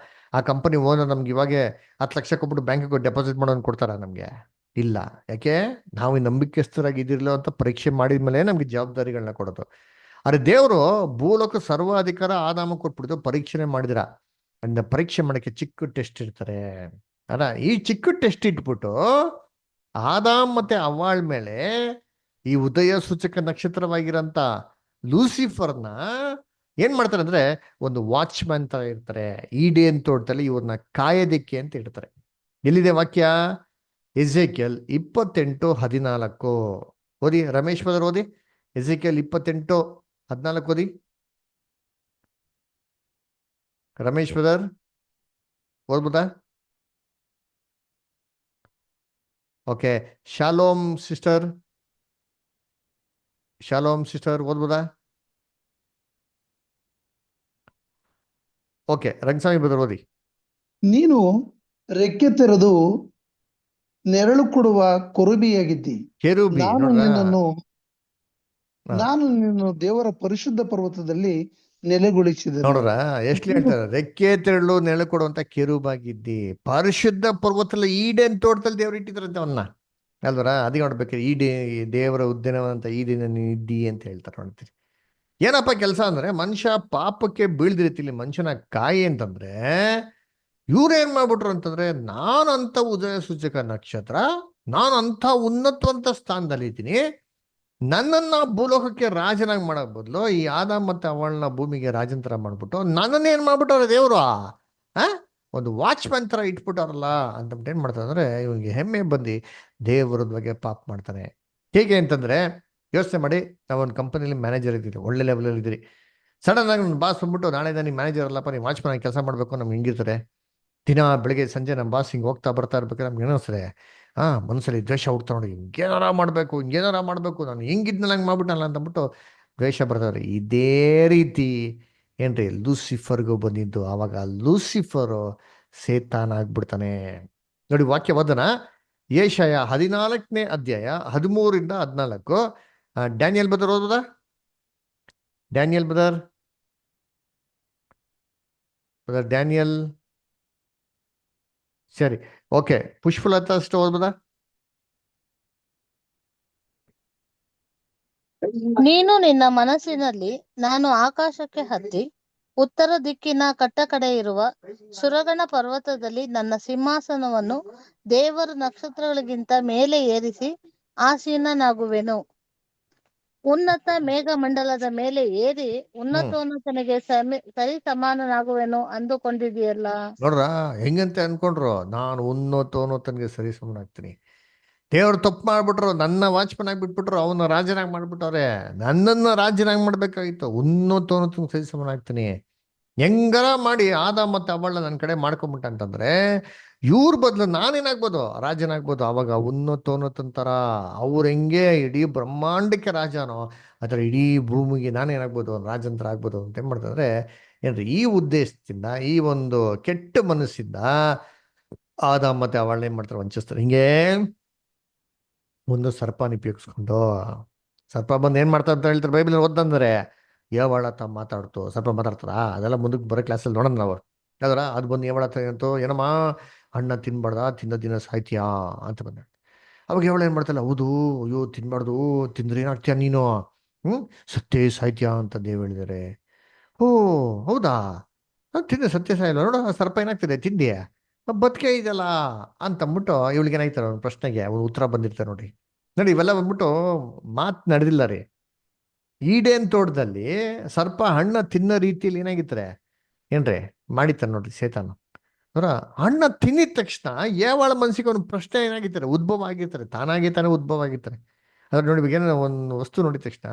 ಆ ಕಂಪನಿ ಓನರ್ ನಮ್ಗೆ ಇವಾಗ 10 ಲಕ್ಷ ಕೊಟ್ಬಿಟ್ಟು ಬ್ಯಾಂಕಿಗೆ ಡೆಪಾಸಿಟ್ ಮಾಡೋನ್ ಕೊಡ್ತಾರ? ನಮ್ಗೆ ಇಲ್ಲ. ಯಾಕೆ? ನಾವು ನಂಬಿಕೆಸ್ಥರಾಗಿದ್ದಿರಲೋ ಅಂತ ಪರೀಕ್ಷೆ ಮಾಡಿದ್ಮೇಲೆ ನಮ್ಗೆ ಜವಾಬ್ದಾರಿಗಳನ್ನ ಕೊಡೋದು. ಆದ್ರೆ ದೇವರು ಭೂಲೋಕ ಸರ್ವಾಧಿಕಾರ ಆದಾಮ ಕೊಟ್ಬಿಟ್ಟು ಪರೀಕ್ಷೆನೆ ಮಾಡಿದಿರ. ಅಂದ ಪರೀಕ್ಷೆ ಮಾಡಕ್ಕೆ ಚಿಕ್ಕ ಟೆಸ್ಟ್ ಇರ್ತಾರೆ ಅಲ್ಲ. ಈ ಚಿಕ್ಕ ಟೆಸ್ಟ್ ಇಟ್ಬಿಟ್ಟು ಆದಾಮ್ ಮತ್ತೆ ಅವ್ವಾಳ್ ಮೇಲೆ ಈ ಉದಯ ಸೂಚಕ ನಕ್ಷತ್ರವಾಗಿರಂತ ಲೂಸಿಫರ್ನ ಏನ್ ಮಾಡ್ತಾರೆ ಅಂದ್ರೆ ಒಂದು ವಾಚ್ಮ್ಯಾನ್ ತರ ಇರ್ತಾರೆ. ಈಡೇನ್ ತೋಟದಲ್ಲಿ ಇವ್ರನ್ನ ಕಾಯೋದಿಕ್ಕೆ ಅಂತ ಇಡ್ತಾರೆ. ಎಲ್ಲಿದೆ ವಾಕ್ಯ? ಎಜೆಕಿಯಲ್ 28:14 ಓದಿ. ರಮೇಶ್ ಬದರ್ ಓದಿ. ಎಜೆಕಿಯಲ್ 28:14 ಓದಿ. ರಮೇಶ್ ಬದರ್ ಓದ್ಬೋದಾ? ಓಕೆ. ಶಾಲೋಮ್ ಸಿಸ್ಟರ್ ಓದ್ಬೋದಾ? ಓಕೆ. ರಂಗಸ್ವಾಮಿ ಬದರ್ ಓದಿ. ನೀನು ರೆಕ್ಕೆ ತೆರೆದು ನೆರಳು ಕೊಡುವ ಕೊರುಬಿಯಾಗಿದ್ದಿ. ಕೆರೂಬಿ ನಾನು ನೋಡ್ರಾ? ನಿನ್ನನ್ನು ಹಾ. ನಾನು ನಿನ್ನನ್ನು ದೇವರ ಪರಿಶುದ್ಧ ಪರ್ವತದಲ್ಲಿ ನೆಲೆಗೊಳಿಸಿದೆನು. ನೋಡ್ರ ಎಷ್ಟು ಹೇಳ್ತಾರೆ, ರೆಕ್ಕೆ ತೆರಳು ನೆರಳು ಕೊಡುವಂತ ಕೆರೂಬಾಗಿದ್ದಿ. ಪರಿಶುದ್ಧ ಪರ್ವತದಲ್ಲಿ ಈಡೇನ್ ತೋಟದಲ್ಲಿ ದೇವ್ರು ಇಟ್ಟಿದ್ರಂತೆ ಅವನ್ನ ಅಲ್ವರ. ಅದಕ್ಕೆ ನೋಡ್ಬೇಕು, ದೇವರ ಉದ್ಯಾನವಂತ ಈಡೇನ ಇದ್ದಿ ಅಂತ ಹೇಳ್ತಾರೆ. ನೋಡ್ತೀರಿ ಏನಪ್ಪ ಕೆಲಸ ಅಂದ್ರೆ, ಮನುಷ್ಯ ಪಾಪಕ್ಕೆ ಬೀಳ್ದಿರ್ತಿಲಿ ಮನುಷ್ಯನ ಕಾಯಿ ಅಂತಂದ್ರೆ ಇವ್ರೇನ್ ಮಾಡ್ಬಿಟ್ರು ಅಂತಂದ್ರೆ, ನಾನಂತ ಉದಯ ಸೂಚಕ ನಕ್ಷತ್ರ, ನಾನಂತ ಉನ್ನತವಂತ ಸ್ಥಾನದಲ್ಲಿ ಇದ್ದೀನಿ, ನನ್ನನ್ನ ಭೂಲೋಕಕ್ಕೆ ರಾಜನಾಗಿ ಮಾಡೋ ಬದಲು ಈ ಆದಾಮ್ ಮತ್ತೆ ಅವಳನ್ನ ಭೂಮಿಗೆ ರಾಜಂತರ ಮಾಡ್ಬಿಟ್ಟು ನನ್ನನ್ನ ಏನ್ ಮಾಡ್ಬಿಟ್ಟವ್ರೆ ದೇವ್ರು ಒಂದು ವಾಚ್ಮ್ಯಾನ್ ತರ ಇಟ್ಬಿಟ್ಟವ್ರಲ್ಲ ಅಂತಬಿಟ್ಟು ಏನ್ ಮಾಡ್ತಾರೆ ಅಂದ್ರೆ, ಇವ್ನಿಗೆ ಹೆಮ್ಮೆ ಬಂದು ದೇವರದ ಬಗ್ಗೆ ಪಾಪ ಮಾಡ್ತಾನೆ. ಹೇಗೆ ಅಂತಂದ್ರೆ, ಯೋಚನೆ ಮಾಡಿ, ನಾವೊಂದು ಕಂಪನಿಲಿ ಮ್ಯಾನೇಜರ್ ಇದ್ದೀರಿ, ಒಳ್ಳೆ ಲೆವೆಲಲ್ಲಿ ಇದ್ದೀರಿ. ಸಡನ್ ಆಗಿ ನನ್ನ ಬಾಸ್ ಬಂದ್ಬಿಟ್ಟು, ನಾಳೆ ನೀವು ಮ್ಯಾನೇಜರ್ ಅಲ್ಲಪ್ಪ, ನೀವು ವಾಚ್ಮ್ಯಾನ್ ಕೆಲಸ ಮಾಡ್ಬೇಕು, ನಮ್ಗೆ ಹಿಂಗಿರ್ತಾರೆ. ದಿನ ಬೆಳಿಗ್ಗೆ ಸಂಜೆ ನಮ್ಮ ಬಾಸ್ ಹಿಂಗೆ ಹೋಗ್ತಾ ಬರ್ತಾ ಇರ್ಬೇಕಾದ್ರೆ ನಮ್ಗೆ ಏನಿಸ್ತಾರೆ, ಮನಸ್ಸಲ್ಲಿ ದ್ವೇಷ ಹುಡ್ತಾ ನೋಡಿ, ಹಿಂಗೇನಾರ ಮಾಡಬೇಕು, ನಾನು ಹಿಂಗಿದ್ನಲ್ಲ ಹಂಗೆ ಮಾಡ್ಬಿಟ್ಟಲ್ಲ ಅಂತಂದ್ಬಿಟ್ಟು ದ್ವೇಷ ಬರ್ತಾರೆ. ಇದೇ ರೀತಿ ಏನ್ರಿ ಲೂಸಿಫರ್ಗೂ ಬಂದಿದ್ದು. ಆವಾಗ ಲೂಸಿಫರು ಸೇತಾನ ಆಗ್ಬಿಡ್ತಾನೆ. ನೋಡಿ ವಾಕ್ಯ ಓದನ. ಯೆಶಾಯ 14:13-14. Daniel Badr ಓದೋದಾ? Daniel Badr Daniel ಸರಿ, ಓಕೆ. ಪುಷ್ಪಲತಾ ಅಷ್ಟು ಓದ್ಬೋದಾ? ನೀನು ನಿನ್ನ ಮನಸ್ಸಿನಲ್ಲಿ, ನಾನು ಆಕಾಶಕ್ಕೆ ಹತ್ತಿ ಉತ್ತರ ದಿಕ್ಕಿನ ಕಟ್ಟಕಡೆ ಇರುವ ಸುರಗಣ ಪರ್ವತದಲ್ಲಿ ನನ್ನ ಸಿಂಹಾಸನವನ್ನು ದೇವರ ನಕ್ಷತ್ರಗಳಿಗಿಂತ ಮೇಲೆ ಏರಿಸಿ ಆಸೀನನಾಗುವೆನು. ಉನ್ನತ ಮೇಘಮಂಡಲದ ಮೇಲೆ ಏರಿ ಉನ್ನತೋನ್ನತನಿಗೆ ಸರಿ ಸಮಾನನಾಗುವೆನು ಅಂದುಕೊಂಡಿದೆಯಲ್ಲ. ನೋಡ್ರ ಹೆಂಗಂತೆ ಅನ್ಕೊಂಡ್ರು, ನಾನು ಉನ್ನತನಿಗೆ ಸರಿ ಸಮನಾಗ್ತೀನಿ. ದೇವ್ರು ತಪ್ಪು ಮಾಡ್ಬಿಟ್ರು, ನನ್ನ ವಾಚ್ಮನ್ ಆಗಿಬಿಟ್ಬಿಟ್ರು, ಅವನ ರಾಜನಾಗಿ ಮಾಡ್ಬಿಟ್ಟವ್ರೆ. ನನ್ನನ್ನು ರಾಜನಾಗಿ ಮಾಡ್ಬೇಕಾಗಿತ್ತು. ಉನ್ನತನಿಗೆ ಸರಿ ಸಮನಾಗ್ತೀನಿ. ಹೆಂಗಾರ ಮಾಡಿ ಆದಾಮ್ ಮತ್ತೆ ಅವಳ ನನ್ನ ಕಡೆ ಮಾಡ್ಕೊಂಬಿಟ್ಟ ಅಂತಂದ್ರೆ, ಇವ್ರ ಬದಲು ನಾನೇನಾಗ್ಬೋದು, ರಾಜನಾಗ್ಬೋದು. ಅವಾಗ ಉನ್ನತೋನ್ನತರ ಅವ್ರು ಹೆಂಗೆ ಇಡೀ ಬ್ರಹ್ಮಾಂಡಕ್ಕೆ ರಾಜನೋ ಆ ಥರ ಇಡೀ ಭೂಮಿಗೆ ನಾನೇನಾಗ್ಬೋದು, ರಾಜಂತರ ಆಗ್ಬೋದು ಅಂತ ಏನ್ ಮಾಡ್ತಂದ್ರೆ ಏನ್ರಿ, ಈ ಉದ್ದೇಶದಿಂದ, ಈ ಒಂದು ಕೆಟ್ಟ ಮನಸ್ಸಿಂದ ಆದಾಮ್ ಮತ್ತೆ ಅವಳನ್ನ ಏನ್ ಮಾಡ್ತಾರೆ, ವಂಚಿಸ್ತಾರೆ. ಹಿಂಗೆ ಒಂದು ಸರ್ಪನ ಉಪಯೋಗಿಸ್ಕೊಂಡು, ಸರ್ಪ ಬಂದು ಏನ್ ಮಾಡ್ತಾ ಅಂತ ಹೇಳ್ತಾರೆ ಬೈಬಲ್ ಓದಂದ್ರೆ, ಏವಳತ್ತ ಮಾತಾಡ್ತು. ಸರ್ಪ ಮಾತಾಡ್ತಾರ, ಅದೆಲ್ಲ ಮುಂದಕ್ಕೆ ಬರೋ ಕ್ಲಾಸಲ್ಲಿ ನೋಡೋಣ ನಾವು. ಯಾವ್ದಾರ ಅದು ಬಂದು ಏವಳತ್ತ ಅಂತೂ, ಏನಮ್ಮ ಹಣ್ಣ ತಿನ್ಬಾರ್ದ, ತಿನ್ನೋ ದಿನ ಸಾಯ್ತೀಯಾ ಅಂತ ಬಂದ. ಅವಾಗ ಏವಳ ಏನ್ ಮಾಡ್ತಾಳೆ, ಹೌದು, ಅಯ್ಯೋ ತಿನ್ಬಾರ್ದು, ತಿಂದ್ರೆ ಏನಾಗ್ತೀಯ ನೀನು, ಸತ್ಯ ಸಾಯ್ತೀಯಾ ಅಂತ ದೇವ್ ಹೇಳಿದಾರೆ. ಓ ಹೌದಾ, ತಿಂದೆ ಸತ್ಯ ಸಾಯಿಲ್ಲ, ನೋಡು ಸರ್ಪ ಏನಾಗ್ತಿದೆ, ತಿಂದಿಯಾ, ಬದುಕೆ ಇದೆಯಲ್ಲ ಅಂತಂದ್ಬಿಟ್ಟು ಇವಳಿಗೆ ಏನಾಗ್ತಾರೆ, ಒಂದು ಪ್ರಶ್ನೆಗೆ ಒಂದು ಉತ್ತರ ಬಂದಿರ್ತಾರೆ. ನೋಡಿ ಇವೆಲ್ಲ ಬಂದ್ಬಿಟ್ಟು ಮಾತು ನಡೆದಿಲ್ಲ ರೀ. ಈಡೇನ್ ತೋಟದಲ್ಲಿ ಸರ್ಪ ಹಣ್ಣ ತಿನ್ನೋ ರೀತಿಯಲ್ಲಿ ಏನಾಗಿತ್ತಾರೆ ಏನ್ರಿ ಮಾಡಿತಾನೆ ನೋಡ್ರಿ ಸೇತಾನ. ಅವರ ಹಣ್ಣ ತಿನ್ನಿದ ತಕ್ಷಣ ಯಾವಳ ಮನಸ್ಸಿಗೆ ಒಂದು ಪ್ರಶ್ನೆ ಏನಾಗಿರ್ತಾರೆ, ಉದ್ಭವ ಆಗಿರ್ತಾರೆ, ತಾನಾಗಿ ಉದ್ಭವ ಆಗಿರ್ತಾರೆ. ಅದ್ರ ನೋಡಿ, ಏನೋ ಒಂದು ವಸ್ತು ನೋಡಿದ ತಕ್ಷಣ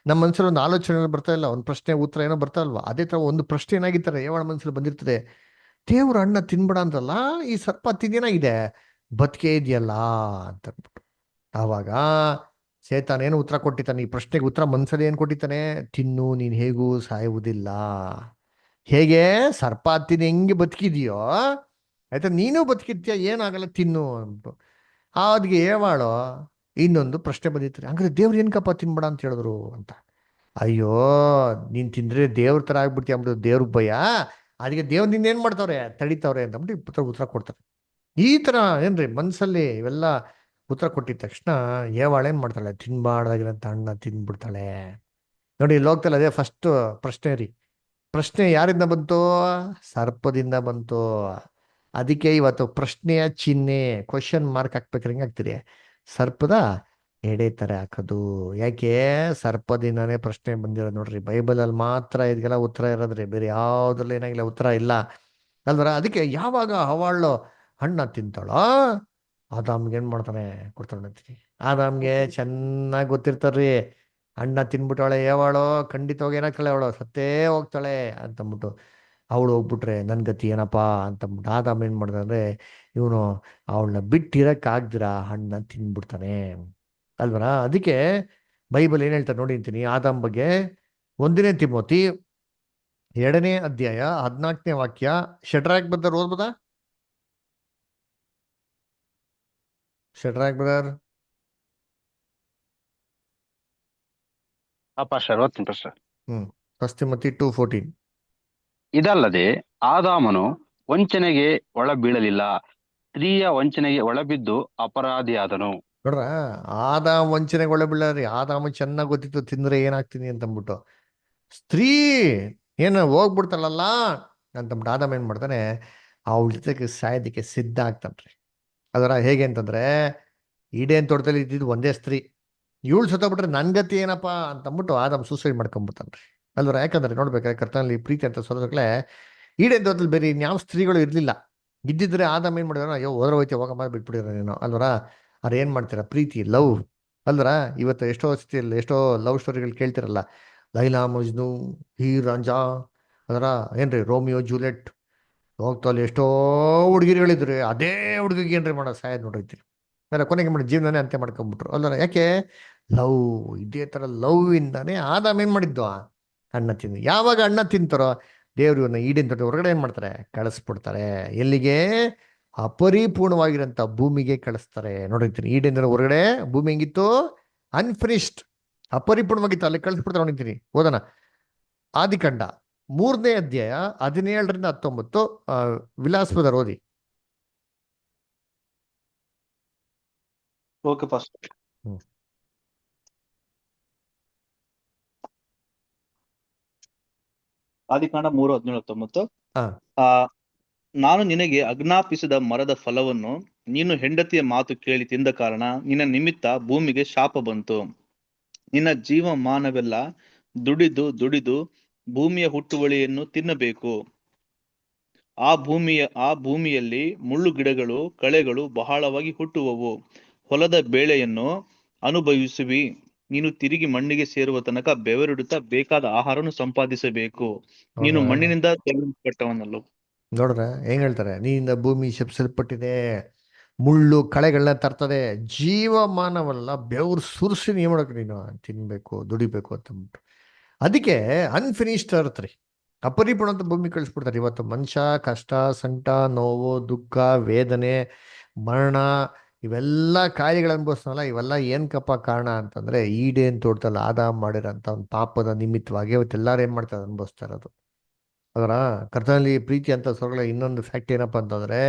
ನಮ್ಮ ಮನಸ್ಸಲ್ಲಿ ಒಂದು ಆಲೋಚನೆ ಬರ್ತಾ ಇಲ್ಲ, ಒಂದು ಪ್ರಶ್ನೆ ಉತ್ತರ ಏನೋ ಬರ್ತಾ ಇಲ್ವಾ, ಅದೇ ತರ ಒಂದು ಪ್ರಶ್ನೆ ಏನಾಗಿರ್ತಾರೆ ಯಾವಳ ಮನಸ್ಸಲ್ಲಿ ಬಂದಿರ್ತದೆ. ದೇವ್ರ ಹಣ್ಣ ತಿನ್ಬೇಡ ಅಂದ್ರಲ್ಲ, ಈ ಸರ್ಪ ತಿಂದೇನಾಗಿದೆ, ಬದುಕೆ ಇದೆಯಲ್ಲ ಅಂತ ಅಂದ್ಬಿಟ್ಟು. ಆವಾಗ ಸೇತಾನ ಏನು ಉತ್ತರ ಕೊಟ್ಟಿದ್ದಾನೆ, ಈ ಪ್ರಶ್ನೆಗೆ ಉತ್ತರ ಮನ್ಸಲ್ಲಿ ಏನು ಕೊಟ್ಟಿದ್ದಾನೆ, ತಿನ್ನು, ನೀನು ಹೇಗೂ ಸಾಯುವುದಿಲ್ಲ. ಹೇಗೆ ಸರ್ಪ ತಿನ್ನು ಹೆಂಗೆ ಬದುಕಿದೆಯೋ ಆಯ್ತಾ, ನೀನು ಬದುಕಿದ್ಯಾ, ಏನಾಗಲ್ಲ ತಿನ್ನು ಅಂದ್ಬಿಟ್ಟು. ಅದ್ಗೆ ಏವಾಳೋ ಇನ್ನೊಂದು ಪ್ರಶ್ನೆ ಬಂದಿರ್ತಾರೆ, ಹಂಗಾರೆ ದೇವ್ರು ಏನಕ್ಕಪ್ಪ ತಿನ್ಬೇಡ ಅಂತ ಹೇಳಿದ್ರು ಅಂತ. ಅಯ್ಯೋ ನೀನ್ ತಿಂದ್ರೆ ದೇವ್ರ ತರ ಆಗ್ಬಿಡ್ತೀಯ ಅಂದ್ಬಿಟ್ಟು ದೇವ್ರಿಗೆ ಭಯ, ಅದಕ್ಕೆ ದೇವ್ರು ನಿನ್ನ ಏನ್ ಮಾಡ್ತಾವ್ರೆ, ತಡಿತಾವ್ರೆ ಅಂತಂದ್ಬಿಟ್ಟು ಉತ್ತರ ಕೊಡ್ತಾರೆ. ಈ ತರ ಏನ್ರಿ ಮನ್ಸಲ್ಲಿ ಇವೆಲ್ಲ ಉತ್ತರ ಕೊಟ್ಟಿದ ತಕ್ಷಣ ಏವಾಳ ಏನ್ ಮಾಡ್ತಾಳೆ, ತಿನ್ಬಾರ್ದಾಗಿರೋಂಥ ಹಣ್ಣ ತಿನ್ಬಿಡ್ತಾಳೆ. ನೋಡಿ ಲೋಕದಲ್ಲಿ ಅದೇ ಫಸ್ಟ್ ಪ್ರಶ್ನೆ ರೀ. ಪ್ರಶ್ನೆ ಯಾರಿಂದ ಬಂತು, ಸರ್ಪದಿಂದ ಬಂತು. ಅದಕ್ಕೆ ಇವತ್ತು ಪ್ರಶ್ನೆಯ ಚಿಹ್ನೆ ಕ್ವಶನ್ ಮಾರ್ಕ್ ಹಾಕ್ಬೇಕಾದ್ರೆ ಹೆಂಗೆ ಹಾಕ್ತೀರಿ, ಸರ್ಪದ ಎಡೆ ತರ ಹಾಕೋದು. ಯಾಕೆ? ಸರ್ಪದಿಂದಾನೇ ಪ್ರಶ್ನೆ ಬಂದಿರೋದು ನೋಡ್ರಿ. ಬೈಬಲಲ್ಲಿ ಮಾತ್ರ ಇದಕ್ಕೆಲ್ಲ ಉತ್ತರ ಇರೋದ್ರಿ, ಬೇರೆ ಯಾವ್ದ್ರಲ್ಲಿ ಏನಾಗಿಲ್ಲ ಉತ್ತರ ಇಲ್ಲ ಅಲ್ವರ. ಅದಕ್ಕೆ ಯಾವಾಗ ಹವಾಳು ಹಣ್ಣ ತಿಂತಾಳೋ ಆದಾಮ್ಗೆ ಏನ್ ಮಾಡ್ತಾನೆ, ಕೊಡ್ತಾನೆ ಅಂತೀನಿ. ಆದಾಮ್ಗೆ ಚೆನ್ನಾಗಿ ಗೊತ್ತಿರ್ತಾರ್ರಿ, ಹಣ್ಣ ತಿನ್ಬಿಟ್ಟಾಳೆ ಯಾವಾಳು ಖಂಡಿತವಾಗಿ ಏನಾಗ್ತಾಳೆ, ಅವಳು ಸತ್ತೇ ಹೋಗ್ತಾಳೆ ಅಂತಂದ್ಬಿಟ್ಟು. ಅವಳು ಹೋಗ್ಬಿಟ್ರೆ ನನ್ ಗತಿ ಏನಪ್ಪಾ ಅಂತಂದ್ಬಿಟ್ಟು ಆದಾಮ್ ಏನ್ ಮಾಡ್ದಂದ್ರೆ, ಇವನು ಅವಳನ್ನ ಬಿಟ್ಟಿರಕ್ ಆಗ್ದಿರ ಹಣ್ಣ ತಿನ್ಬಿಡ್ತಾನೆ ಅಲ್ವರ. ಅದಕ್ಕೆ ಬೈಬಲ್ ಏನ್ ಹೇಳ್ತಾರೆ ನೋಡಿ ಅಂತೀನಿ ಆದಾಮ್ ಬಗ್ಗೆ. 1 ತಿಮೋತಿ 2ನೇ ಅಧ್ಯಾಯ 14ನೇ ವಾಕ್ಯ. ಶಡ್ರಾಕ್ ಬ್ರದರ್ ಓದ್ಬೋದಾ? ಶಡ್ರಾಕ್ ಬ್ರದರ್. ಪಾಸ್ಟರ್ ಓದ್ತೀನಿ ಪಾಸ್ಟರ್. 1 ತಿಮೋತಿ 2:14. ಇದಲ್ಲದೆ ಆದಾಮನು ವಂಚನೆಗೆ ಒಳಬೀಳಲಿಲ್ಲ, ಸ್ತ್ರೀಯ ವಂಚನೆಗೆ ಒಳಬಿದ್ದು ಅಪರಾಧಿಯಾದನು. ನೋಡ್ರ, ಆದಾಮ್ ವಂಚನೆಗೆ ಒಳ್ಳೆ ಬೀಳ್ರಿ. ಆದಾಮ ಚೆನ್ನಾಗಿ ಗೊತ್ತಿತ್ತು ತಿಂದ್ರೆ ಏನಾಗ್ತೀನಿ ಅಂತಂದ್ಬಿಟ್ಟು. ಸ್ತ್ರೀ ಏನು ಹೋಗ್ಬಿಡ್ತಾಳಲ್ಲ ಅಂತಂದ್ಬಿಟ್ಟು ಆದಾಮ ಏನ್ ಮಾಡ್ತಾನೆ, ಅವಳ ಜೊತೆಗೆ ಸಾಯೋದಕ್ಕೆ ಸಿದ್ಧ ಆಗ್ತಾನ್ರಿ. ಅದರ ಹೇಗೆ ಅಂತಂದ್ರೆ, ಈಡೇನ್ ತೋಟದಲ್ಲಿ ಇದ್ದಿದ್ದು ಒಂದೇ ಸ್ತ್ರೀ, ಇವಳು ಸತ್ತೋಗ್ಬಿಟ್ರೆ ನನ್ ಗತಿ ಏನಪ್ಪಾ ಅಂತಂದ್ಬಿಟ್ಟು ಆದಾಮ್ ಸೂಸೈಡ್ ಮಾಡ್ಕೊಂಡ್ಬಿಡ್ತಾನ್ರಿ ಅಲ್ವರ. ಯಾಕಂದ್ರೆ ನೋಡ್ಬೇಕಾದ್ರೆ ಕರ್ತನಲ್ಲಿ ಪ್ರೀತಿ ಅಂತ ಸೋದರಗಳೇ, ಈಡೇನ್ ತೋಟದಲ್ಲಿ ಬೇರೆ ಇನ್ಯಾವ ಸ್ತ್ರೀಗಳು ಇರ್ಲಿಲ್ಲ. ಇದ್ದಿದ್ರೆ ಆದಾಮ್ ಏನ್ ಮಾಡಿದಾರ, ಅಯ್ಯೋ ಹೋದ್ರೆ ಹೋಯ್ತು ಹೋಗಮ್ಮ ಬಿಟ್ಬಿಡಿರ ನೀನು ಅಲ್ವರ. ಅವ್ರು ಏನ್ ಮಾಡ್ತೀರಾ, ಪ್ರೀತಿ ಲವ್ ಅಲ್ವರ. ಇವತ್ತು ಎಷ್ಟೋ ಸ್ಥಿತಿಯಲ್ಲಿ ಎಷ್ಟೋ ಲವ್ ಸ್ಟೋರಿಗಳು ಕೇಳ್ತಿರಲ್ಲ, ಲೈಲಾ ಮಜ್ನು, ಹೀರ್ ರಾಂಜಾ ಅದರ ಏನ್ರಿ, ರೋಮಿಯೋ ಜೂಲಿಯಟ್. ಹೋಗ್ತಲ್ಲಿ ಎಷ್ಟೋ ಹುಡುಗಿರುಗಳಿದ್ರು, ಅದೇ ಹುಡುಗಿಗೆ ಏನ್ರಿ ಮಾಡೋ ಸಾಯದ್ ನೋಡಿರ್ತೀರಿ. ಅಲ್ಲ ಕೊನೆಗೆ ಮಾಡಿ ಜೀವನನೇ ಅಂತ್ಯ ಮಾಡ್ಕೊಂಡ್ಬಿಟ್ರು ಅಲ್ವರ. ಯಾಕೆ? ಲವ್. ಇದೇ ತರ ಲವ್ ಇಂದಾನೆ ಆದಾಮ್ ಏನ್ ಮಾಡಿದ್ದು, ಅಣ್ಣ ತಿಂದು. ಯಾವಾಗ ಅಣ್ಣ ತಿಂತಾರೋ ದೇವ್ರು ಇವನ್ನ ಈಡೇನ್ ತೋಟ ಹೊರಗಡೆ ಏನ್ ಮಾಡ್ತಾರೆ, ಕಳಿಸ್ಬಿಡ್ತಾರೆ. ಎಲ್ಲಿಗೆ? ಅಪರಿಪೂರ್ಣವಾಗಿರಂತ ಭೂಮಿಗೆ ಕಳಿಸ್ತಾರೆ. ನೋಡಿರ್ತೀನಿ ಈಡೇನ್ ಹೊರಗಡೆ ಭೂಮಿ ಹೆಂಗಿತ್ತು, ಅನ್ಫಿನಿಶ್ಡ್, ಅಪರಿಪೂರ್ಣವಾಗಿತ್ತು, ಅಲ್ಲಿ ಕಳಿಸ್ಬಿಡ್ತಾರೆ. ನೋಡಿರ್ತೀನಿ. ಓದೋಣ ಆದಿಕಾಂಡ 3ನೇ ಅಧ್ಯಾಯ 17ರಿಂದ 19. ವಿಲಾಸ್ಪದ ಓದಿ. Okay pastor. ಹ್ಮ್. ಆದಿಕಾಂಡ 3:17-19. ಹಾ. ನಾನು ನಿನಗೆ ಆಜ್ಞಾಪಿಸಿದ ಮರದ ಫಲವನ್ನು ನೀನು ಹೆಂಡತಿಯ ಮಾತು ಕೇಳಿ ತಿಂದ ಕಾರಣ ನಿನ್ನ ನಿಮಿತ್ತ ಭೂಮಿಗೆ ಶಾಪ ಬಂತು. ನಿನ್ನ ಜೀವಮಾನವೆಲ್ಲ ದುಡಿದು ದುಡಿದು ಭೂಮಿಯ ಹುಟ್ಟುವಳಿಯನ್ನು ತಿನ್ನಬೇಕು. ಆ ಭೂಮಿಯಲ್ಲಿ ಮುಳ್ಳು ಗಿಡಗಳು ಕಳೆಗಳು ಬಹಳವಾಗಿ ಹುಟ್ಟುವವು. ಹೊಲದ ಬೇಳೆಯನ್ನು ಅನುಭವಿಸುವಿ. ನೀನು ತಿರುಗಿ ಮಣ್ಣಿಗೆ ಸೇರುವ ತನಕ ಬೆವರಿಡುತ್ತಾ ಬೇಕಾದ ಆಹಾರವನ್ನು ಸಂಪಾದಿಸಬೇಕು. ನೀನು ಮಣ್ಣಿನಿಂದ ತೆಗೆದುಪಟ್ಟವನಲ್ಲೋ. ನೋಡ್ರ ಹೆಂಗ್ ಹೇಳ್ತಾರೆ, ನೀನಿಂದ ಭೂಮಿ ಶಪಿಸಲ್ಪಟ್ಟಿದೆ, ಮುಳ್ಳು ಕಳೆಗಳನ್ನ ತರ್ತದೆ, ಜೀವಮಾನವಲ್ಲ ಬೆವರು ಸುರಿಸಿ ನೀವ್ ಮಾಡಕ್ ನೀನು ತಿನ್ಬೇಕು ದುಡಿಬೇಕು ಅಂತಂದ್ಬಿಟ್ಟು. ಅದಕ್ಕೆ ಅನ್ಫಿನಿಶ್ಡ್ ಅರ್ತ್ ರೀ, ಅಪರಿಪೂರ್ಣ ಅಂತ ಭೂಮಿ ಕಳಿಸ್ಬಿಡ್ತಾರೆ. ಇವತ್ತು ಮನುಷ್ಯ ಕಷ್ಟ, ಸಂಕಟ, ನೋವು, ದುಃಖ, ವೇದನೆ, ಮರಣ, ಇವೆಲ್ಲ ಕಾಯಿಲೆಗಳು ಅನುಭವಿಸ್ತಾನಲ್ಲ, ಇವೆಲ್ಲ ಏನ್ಕಪ್ಪ ಕಾರಣ ಅಂತಂದ್ರೆ ಈಡೇನ್ ತೋಟದಲ್ಲಿ ಆದಾಮ್ ಮಾಡಿರೋಂಥ ಒಂದು ಪಾಪದ ನಿಮಿತ್ತವಾಗಿ ಇವತ್ತೆಲ್ಲಾರು ಏನ್ ಮಾಡ್ತಾರೆ, ಅನುಭವಿಸ್ತಾ ಇರೋದು. ಅದರ ಕರ್ತನಲ್ಲಿ ಪ್ರೀತಿ ಅಂತ ಸ್ವರ್ಗಳ ಇನ್ನೊಂದು ಫ್ಯಾಕ್ಟ್ ಏನಪ್ಪ ಅಂತಂದ್ರೆ,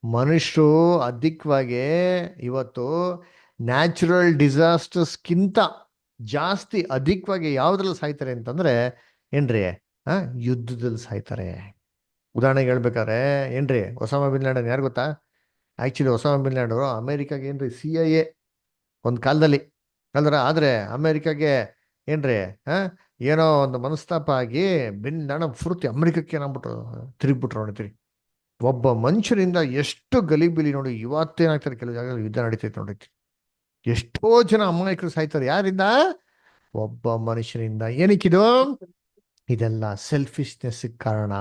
ಮನುಷ್ಯರು ಅಧಿಕವಾಗಿ ಇವತ್ತು ನ್ಯಾಚುರಲ್ ಡಿಸಾಸ್ಟರ್ಸ್ಗಿಂತ ಜಾಸ್ತಿ ಅಧಿಕವಾಗಿ ಯಾವ್ದ್ರಲ್ಲಿ ಸಾಯ್ತಾರೆ ಅಂತಂದ್ರೆ ಏನ್ರಿ, ಯುದ್ಧದಲ್ಲಿ ಸಾಯ್ತಾರೆ. ಉದಾಹರಣೆಗೆ ಹೇಳ್ಬೇಕಾದ್ರೆ ಏನ್ರಿ, ಒಸಾಮಾ ಬಿನ್ ಲಾಡೆನ್ ಯಾರು ಗೊತ್ತಾ? ಆಕ್ಚುಲಿ ಒಸಾಮಾ ಬಿನ್ ಲಾಡೆನ್ ಅವರು ಅಮೆರಿಕಾಗೆ ಏನ್ರಿ CIA ಒಂದು ಕಾಲದಲ್ಲಿ ಅಂದ್ರೆ, ಆದ್ರೆ ಅಮೆರಿಕಾಗೆ ಏನ್ರಿ ಏನೋ ಒಂದು ಮನಸ್ತಾಪ ಆಗಿ ಬಿನ್ ಲಾಡೆನ್ ಪೂರ್ತಿ ಅಮೆರಿಕಕ್ಕೆ ಏನಾಗ್ಬಿಟ್ರು, ತಿರುಗ್ಬಿಟ್ರು. ನೋಡ್ತೀರಿ, ಒಬ್ಬ ಮನುಷ್ಯರಿಂದ ಎಷ್ಟು ಗಲಿಬಿಲಿ ನೋಡಿ. ಇವತ್ತೇನಾಗ್ತಾರೆ, ಕೆಲವು ಜಾಗದಲ್ಲಿ ಯುದ್ಧ ನಡೀತೈತೆ ನೋಡಿರ್ತೀರಿ, ಎಷ್ಟೋ ಜನ ಅಮಾಯಕರು ಸಾಯ್ತಾರೆ. ಯಾರಿಂದ? ಒಬ್ಬ ಮನುಷ್ಯನಿಂದ. ಏನಕ್ಕಿದು? ಇದೆಲ್ಲ ಸೆಲ್ಫಿಶ್ನೆಸ್ ಕಾರಣ.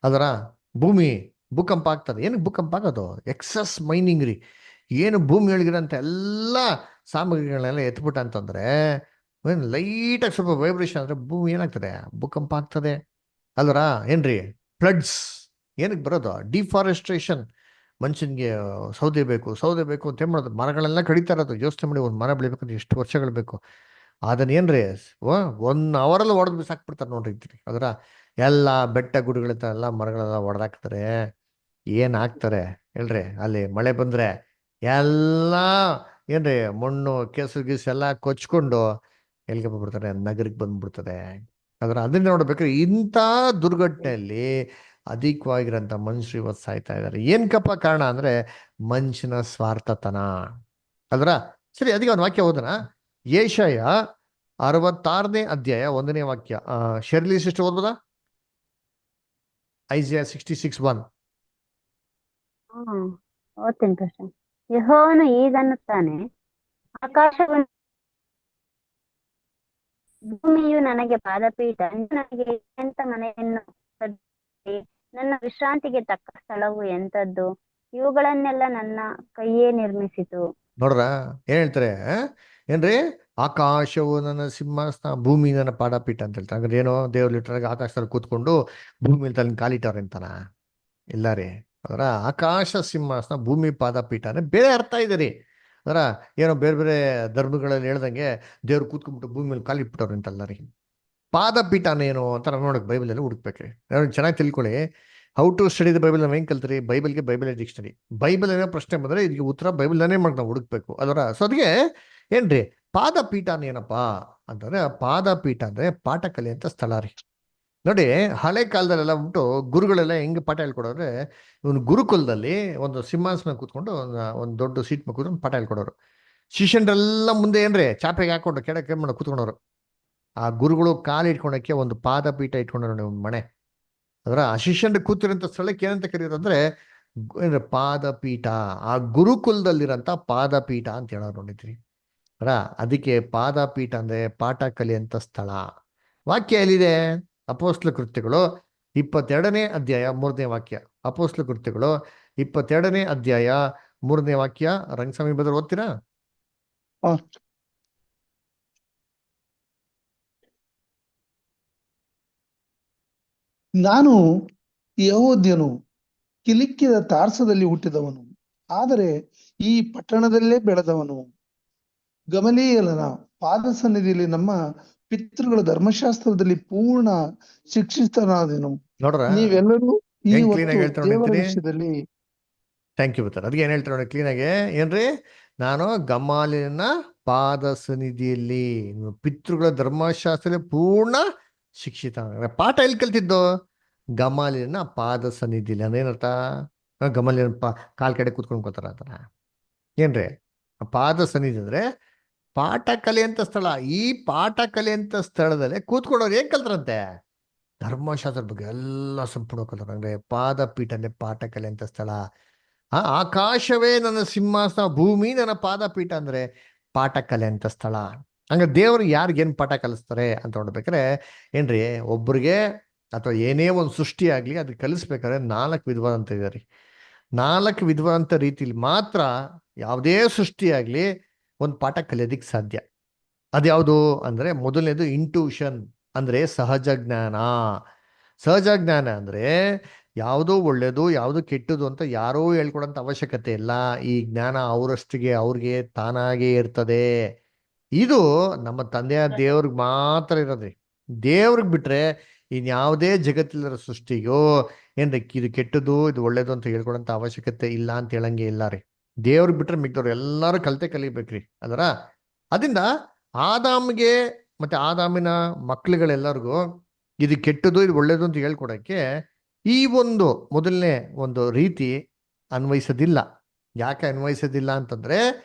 ಅದರ ಭೂಮಿ ಭೂಕಂಪ ಆಗ್ತದೆ. ಏನಕ್ಕೆ ಭೂಕಂಪ ಆಗೋದು? ಎಕ್ಸಸ್ ಮೈನಿಂಗ್ ರೀ. ಏನು ಭೂಮಿ ಒಳಗಿರೋಂಥ ಎಲ್ಲ ಸಾಮಗ್ರಿಗಳನ್ನೆಲ್ಲ ಎತ್ಬಿಟ್ಟ ಅಂತಂದ್ರೆ ಲೈಟಾಗಿ ಸ್ವಲ್ಪ ವೈಬ್ರೇಷನ್ ಆದರೆ ಭೂಮಿ ಏನಾಗ್ತದೆ, ಭೂಕಂಪ ಆಗ್ತದೆ ಅಲ್ವರ. ಏನ್ರಿ, ಫ್ಲಡ್ಸ್ ಏನಕ್ಕೆ ಬರೋದು? ಡಿಫಾರೆಸ್ಟ್ರೇಷನ್. ಮನುಷ್ಯನಿಗೆ ಸೌದೆ ಬೇಕು ಅಂತ ಏನ್ ಮಾಡೋದು, ಮರಗಳೆಲ್ಲ ಕಡಿತಾ ಇರೋದು. ಯೋಚನೆ ಮಾಡಿ, ಒಂದು ಮರ ಬೆಳಿಬೇಕಂದ್ರೆ ಎಷ್ಟು ವರ್ಷಗಳು ಬೇಕು. ಅದನ್ನ ಏನ್ರಿ 1 ಅವರಲ್ಲಿ ಹೊಡೆದು ಬಿಸಾಕ್ಬಿಡ್ತಾರೆ ನೋಡ್ರಿ. ಅದರ ಎಲ್ಲ ಬೆಟ್ಟ ಗುಡ್ಡಗಳಿಂದ ಎಲ್ಲ ಮರಗಳೆಲ್ಲ ಹೊಡೆದಾಕ್ತಾರೆ. ಏನ್ ಹಾಕ್ತಾರೆ ಹೇಳ್ರಿ, ಅಲ್ಲಿ ಮಳೆ ಬಂದ್ರೆ ಎಲ್ಲ ಏನ್ರಿ ಮಣ್ಣು ಕೆಸರು ಗೀಸು ಎಲ್ಲ ಕೊಚ್ಕೊಂಡು ಎಲ್ಲಿಗೆ ಬಂದ್ಬಿಡ್ತಾರೆ, ನಗರಕ್ಕೆ ಬಂದ್ಬಿಡ್ತದೆ. ಅದನ್ನ ನೋಡ್ಬೇಕಾದ್ರೆ ಇಂಥ ದುರ್ಘಟನೆಯಲ್ಲಿ ಅಧಿಕವಾಗಿರೋಂಥ ಮನುಷ್ಯರು ಇವತ್ತು ಸಾಯ್ತಾ ಇದ್ದಾರೆ. ಏನ್ಕಪ್ಪ ಕಾರಣ ಅಂದ್ರೆ ಮನುಷ್ಯನ ಸ್ವಾರ್ಥತನ. ಸರಿ, ಅದಕ್ಕೆ ಒಂದು ವಾಕ್ಯ ಓದೋಣ. ಯೆಶಾಯ 66ನೇ ಅಧ್ಯಾಯ 1ನೇ ವಾಕ್ಯ. ಶರ್ಲಿ ಸಿಸ್ಟರ್ ಓದ್ಬೋದಾ? ಐಸಿಯಾ 66:1. ಓದ್ತೀನಿ ಪ್ರಶ್ನೆ. ಯೆಹೋವನು ಹೀಗನ್ನುತ್ತಾನೆ, ಆಕಾಶವನ್ನು ಭೂಮಿಯು ನನಗೆ ಪಾದಪೀಠ, ನನಗೆ ಎಂತ ಮನೆಯನ್ನು ಕಟ್ಟಿದ್ದೀರಿ? ನನ್ನ ವಿಶ್ರಾಂತಿಗೆ ತಕ್ಕ ಸ್ಥಳವು ಎಂತದ್ದು? ಇವುಗಳನ್ನೆಲ್ಲ ನನ್ನ ಕೈಯೇ ನಿರ್ಮಿಸಿತು. ನೋಡ್ರ ಏನ್ ಹೇಳ್ತಾರೆ? ಏನ್ರಿ? ಆಕಾಶವು ನನ್ನ ಸಿಂಹಾಸನ, ಭೂಮಿ ನನ್ನ ಪಾದಪೀಠ ಅಂತ ಹೇಳ್ತಾರೆ. ಹಂಗಾರೆ ಏನೋ ದೇವ್ರ ಲಿಟ್ರಾಗ ಆಕಾಶದಲ್ಲಿ ಕೂತ್ಕೊಂಡು ಭೂಮಿಯಲ್ಲಿ ತನ್ನ ಕಾಲಿಟ್ಟವ್ರೆ ಅಂತಾನ? ಇಲ್ಲ ರೀ. ಅದರ ಆಕಾಶ ಸಿಂಹಾಸನ, ಭೂಮಿ ಪಾದಪೀಠ ಅಂದ್ರೆ ಬೇರೆ ಅರ್ಥ ಇದೆ ರೀ. ಅದರ ಏನೋ ಬೇರೆ ಬೇರೆ ಧರ್ಮಗಳಲ್ಲಿ ಹೇಳ್ದಂಗೆ ದೇವ್ರು ಕೂತ್ಕೊಂಡ್ಬಿಟ್ಟು ಭೂಮಿ ಮೇಲೆ ಕಾಲಿಟ್ಬಿಟ್ಟವ್ರೆ ಅಂತಲ್ಲ ರೀ. ಪಾದಪೀಠನೇನು ಅಂತ ನಾವು ನೋಡಕ್ ಬೈಬಲಲ್ಲಿ ಹುಡುಕ್ಬೇಕ್ರಿ. ಚೆನ್ನಾಗಿ ತಿಳ್ಕೊಳ್ಳಿ. How to study the Bible ನಾವು ಹೆಂಗ್ ಕಲ್ತ್ರಿ? ಬೈಬಲ್ಗೆ ಬೈಬಲ್ ಡಿಕ್ಷನರಿ. ಬೈಬಲ್ ಏನೋ ಪ್ರಶ್ನೆ ಬಂದ್ರೆ ಇದಕ್ಕೆ ಉತ್ತರ ಬೈಬಲ್ನೇ ಮಾಡಿ ನಾವು ಹುಡುಕ್ಬೇಕು. ಅದರ ಸೊ ಅದಕ್ಕೆ ಏನ್ರಿ ಪಾದಪೀಠ ಏನಪ್ಪಾ ಅಂತಂದ್ರೆ, ಪಾದಪೀಠ ಅಂದ್ರೆ ಪಾಠಕಲೆ ಅಂತ ಸ್ಥಳ ರೀ. ನೋಡಿ, ಹಳೆ ಕಾಲದಲ್ಲೆಲ್ಲ ಉಂಟು ಗುರುಗಳೆಲ್ಲ ಹೆಂಗ್ ಪಾಠ ಹೇಳ್ಕೊಡೋದ್ರೆ, ಇವನು ಗುರುಕುಲದಲ್ಲಿ ಒಂದು ಸಿಂಹಾಸನ ಕೂತ್ಕೊಂಡು ಒಂದು ದೊಡ್ಡ ಸೀಟ್ ಮೇಲೆ ಕೂತ್ಕೊಂಡು ಪಾಠ ಹೇಳ್ಕೊಡೋರು. ಶಿಷ್ಯನ್ರೆಲ್ಲ ಮುಂದೆ ಏನ್ರಿ ಚಾಪೆಗೆ ಹಾಕೊಂಡು ಕೆಳಕ್ಕೆ ಮಾಡೋ ಕೂತ್ಕೊಂಡವ್ರು. ಆ ಗುರುಗಳು ಕಾಲು ಇಟ್ಕೊಳಕ್ಕೆ ಒಂದು ಪಾದಪೀಠ ಇಟ್ಕೊಂಡ್ರು ನೀವು ಮನೆ. ಅದರ ಆ ಶಿಷ್ಯನ್ ಕೂತಿರೋಂಥ ಸ್ಥಳಕ್ಕೆ ಏನಂತ ಕರೆಯೋದು ಅಂದ್ರೆ ಪಾದಪೀಠ. ಆ ಗುರುಕುಲದಲ್ಲಿರೋಂಥ ಪಾದಪೀಠ ಅಂತ ಹೇಳೋರು ನೋಡಿದ್ರಿ. ಅದಕ್ಕೆ ಪಾದಪೀಠ ಅಂದ್ರೆ ಪಾಠ ಕಲಿಯಂತ ಸ್ಥಳ. ವಾಕ್ಯ ಎಲ್ಲಿದೆ? ಅಪೊಸ್ತಲ ಕೃತ್ಯಗಳು 22ನೇ ಅಧ್ಯಾಯ 3ನೇ ವಾಕ್ಯ. ಅಪೊಸ್ತಲ ಕೃತ್ಯಗಳು 22ನೇ ಅಧ್ಯಾಯ 3ನೇ ವಾಕ್ಯ. ರಂಗಸ್ವಾಮಿ ಬದಲು ಓದ್ತೀರಾ? ನಾನು ಯಹೂದ್ಯನು, ಕಿಲಿಕ್ಕಿದ ತಾರ್ಸದಲ್ಲಿ ಹುಟ್ಟಿದವನು, ಆದರೆ ಈ ಪಟ್ಟಣದಲ್ಲೇ ಬೆಳೆದವನು. ಗಮಲೀಯೇಲನ ಪಾದ ಸನ್ನಿಧಿಯಲ್ಲಿ ನಮ್ಮ ಪಿತೃಗಳ ಧರ್ಮಶಾಸ್ತ್ರದಲ್ಲಿ ಪೂರ್ಣ ಶಿಕ್ಷಿತನಾದೆನು. ನೋಡ್ರ ನೀವೆಲ್ಲರೂ ಈ ಹೆಂಗ್ ಹೊತ್ತು ಕ್ಲೀನಾಗಿ ಹೇಳ್ತಾರೆ ದೇವರ ನೋಡ್ತೀರಿ? ವಿಷಯದಲ್ಲಿ ಥ್ಯಾಂಕ್ ಯು ಬರ್ತಾರೆ. ಅದಕ್ಕೆ ಏನ್ ಹೇಳ್ತಾರೆ ನೋಡಿ ಕ್ಲೀನಾಗೆ, ಏನ್ರಿ? ನಾನು ಗಮಾಲಿಯನ ಪಾದ ಸನ್ನಿಧಿಯಲ್ಲಿ ಪಿತೃಗಳ ಧರ್ಮಶಾಸ್ತ್ರದಲ್ಲಿ ಪೂರ್ಣ ಶಿಕ್ಷಿತ. ಪಾಠ ಎಲ್ಲಿ ಕಲ್ತಿದ್ದು? ಗಮಾಲಿಯನ ಪಾದ ಸನ್ನಿಧಿಯಲ್ಲಿ. ಅದೇನರ್ಥ? ಗಮಾಲಿಯನ ಕಾಲ್ ಕಡೆ ಕೂತ್ಕೊಂಡು ಕೂತಾರ ಆತರ ಏನ್ರಿ? ಪಾದ ಸನ್ನಿಧಿ ಅಂದ್ರೆ ಪಾಠ ಕಲಿಯಂತ ಸ್ಥಳ. ಈ ಪಾಠ ಕಲಿಯಂತ ಸ್ಥಳದಲ್ಲಿ ಕೂತ್ಕೊಂಡವ್ರು ಏನ್ ಕಲ್ತಾರಂತೆ? ಧರ್ಮಶಾಸ್ತ್ರದ ಬಗ್ಗೆ ಎಲ್ಲ ಸಂಪೂರ್ಣ ಕಲ್ತಾರ. ಅಂದ್ರೆ ಪಾದಪೀಠ ಅಂದ್ರೆ ಪಾಠ ಕಲಿಯಂತ ಸ್ಥಳ. ಆಕಾಶವೇ ನನ್ನ ಸಿಂಹಾಸನ, ಭೂಮಿ ನನ್ನ ಪಾದಪೀಠ ಅಂದ್ರೆ ಪಾಠ ಕಲಿಯಂತ ಸ್ಥಳ. ಹಂಗ ದೇವರು ಯಾರಿಗೇನ್ ಪಾಠ ಕಲಿಸ್ತಾರೆ ಅಂತ ನೋಡ್ಬೇಕಾರೆ ಏನ್ರಿ, ಒಬ್ರಿಗೆ ಅಥವಾ ಏನೇ ಒಂದು ಸೃಷ್ಟಿ ಆಗ್ಲಿ ಅದು ಕಲಿಸ್ಬೇಕಾದ್ರೆ 4 ವಿಧವಾದಂತ ಇದೆ ರೀ. 4 ವಿಧವಾದಂತ ರೀತಿಲಿ ಮಾತ್ರ ಯಾವುದೇ ಸೃಷ್ಟಿ ಆಗ್ಲಿ ಒಂದು ಪಾಠ ಕಲಿಯೋದಿಕ್ ಸಾಧ್ಯ. ಅದ್ಯಾವುದು ಅಂದ್ರೆ, ಮೊದಲನೇದು ಇಂಟ್ಯೂಷನ್ ಅಂದ್ರೆ ಸಹಜ ಜ್ಞಾನ. ಸಹಜ ಜ್ಞಾನ ಅಂದ್ರೆ ಯಾವುದು ಒಳ್ಳೇದು ಯಾವುದು ಕೆಟ್ಟದು ಅಂತ ಯಾರೂ ಹೇಳ್ಕೊಡಂತ ಅವಶ್ಯಕತೆ ಇಲ್ಲ. ಈ ಜ್ಞಾನ ಅವರಷ್ಟಿಗೆ ಅವ್ರಿಗೆ ತಾನಾಗೇ ಇರ್ತದೆ. ಇದು ನಮ್ಮ ತಂದೆಯ ದೇವ್ರಿಗೆ ಮಾತ್ರ ಇರೋದ್ರಿ. ದೇವ್ರಿಗೆ ಬಿಟ್ರೆ ಇನ್ಯಾವುದೇ ಜಗತ್ತಿನ ಸೃಷ್ಟಿಗೂ ಏನ್ರಿ ಇದು ಕೆಟ್ಟದು ಇದು ಒಳ್ಳೇದು ಅಂತ ಹೇಳ್ಕೊಡಂತ ಅವಶ್ಯಕತೆ ಇಲ್ಲ ಅಂತ ಹೇಳಂಗೆ ಇಲ್ಲ ರೀ. ದೇವ್ರಿಗೆ ಬಿಟ್ರೆ ಮಿಕ್ದವ್ರು ಎಲ್ಲರೂ ಕಲಿತೆ ಕಲಿಬೇಕ್ರಿ. ಅದರ ಅದರಿಂದ ಆದಾಮ್ಗೆ ಮತ್ತೆ ಆದಾಮಿನ ಮಕ್ಳುಗಳೆಲ್ಲರಿಗೂ ಇದು ಕೆಟ್ಟದು ಇದು ಒಳ್ಳೇದು ಅಂತ ಹೇಳ್ಕೊಡಕ್ಕೆ ಈ ಒಂದು ಮೊದಲನೇ ಒಂದು ರೀತಿ ಅನ್ವಯಿಸೋದಿಲ್ಲ. ಯಾಕೆ ಅನ್ವಯಿಸೋದಿಲ್ಲ ಅಂತಂದ್ರೆ,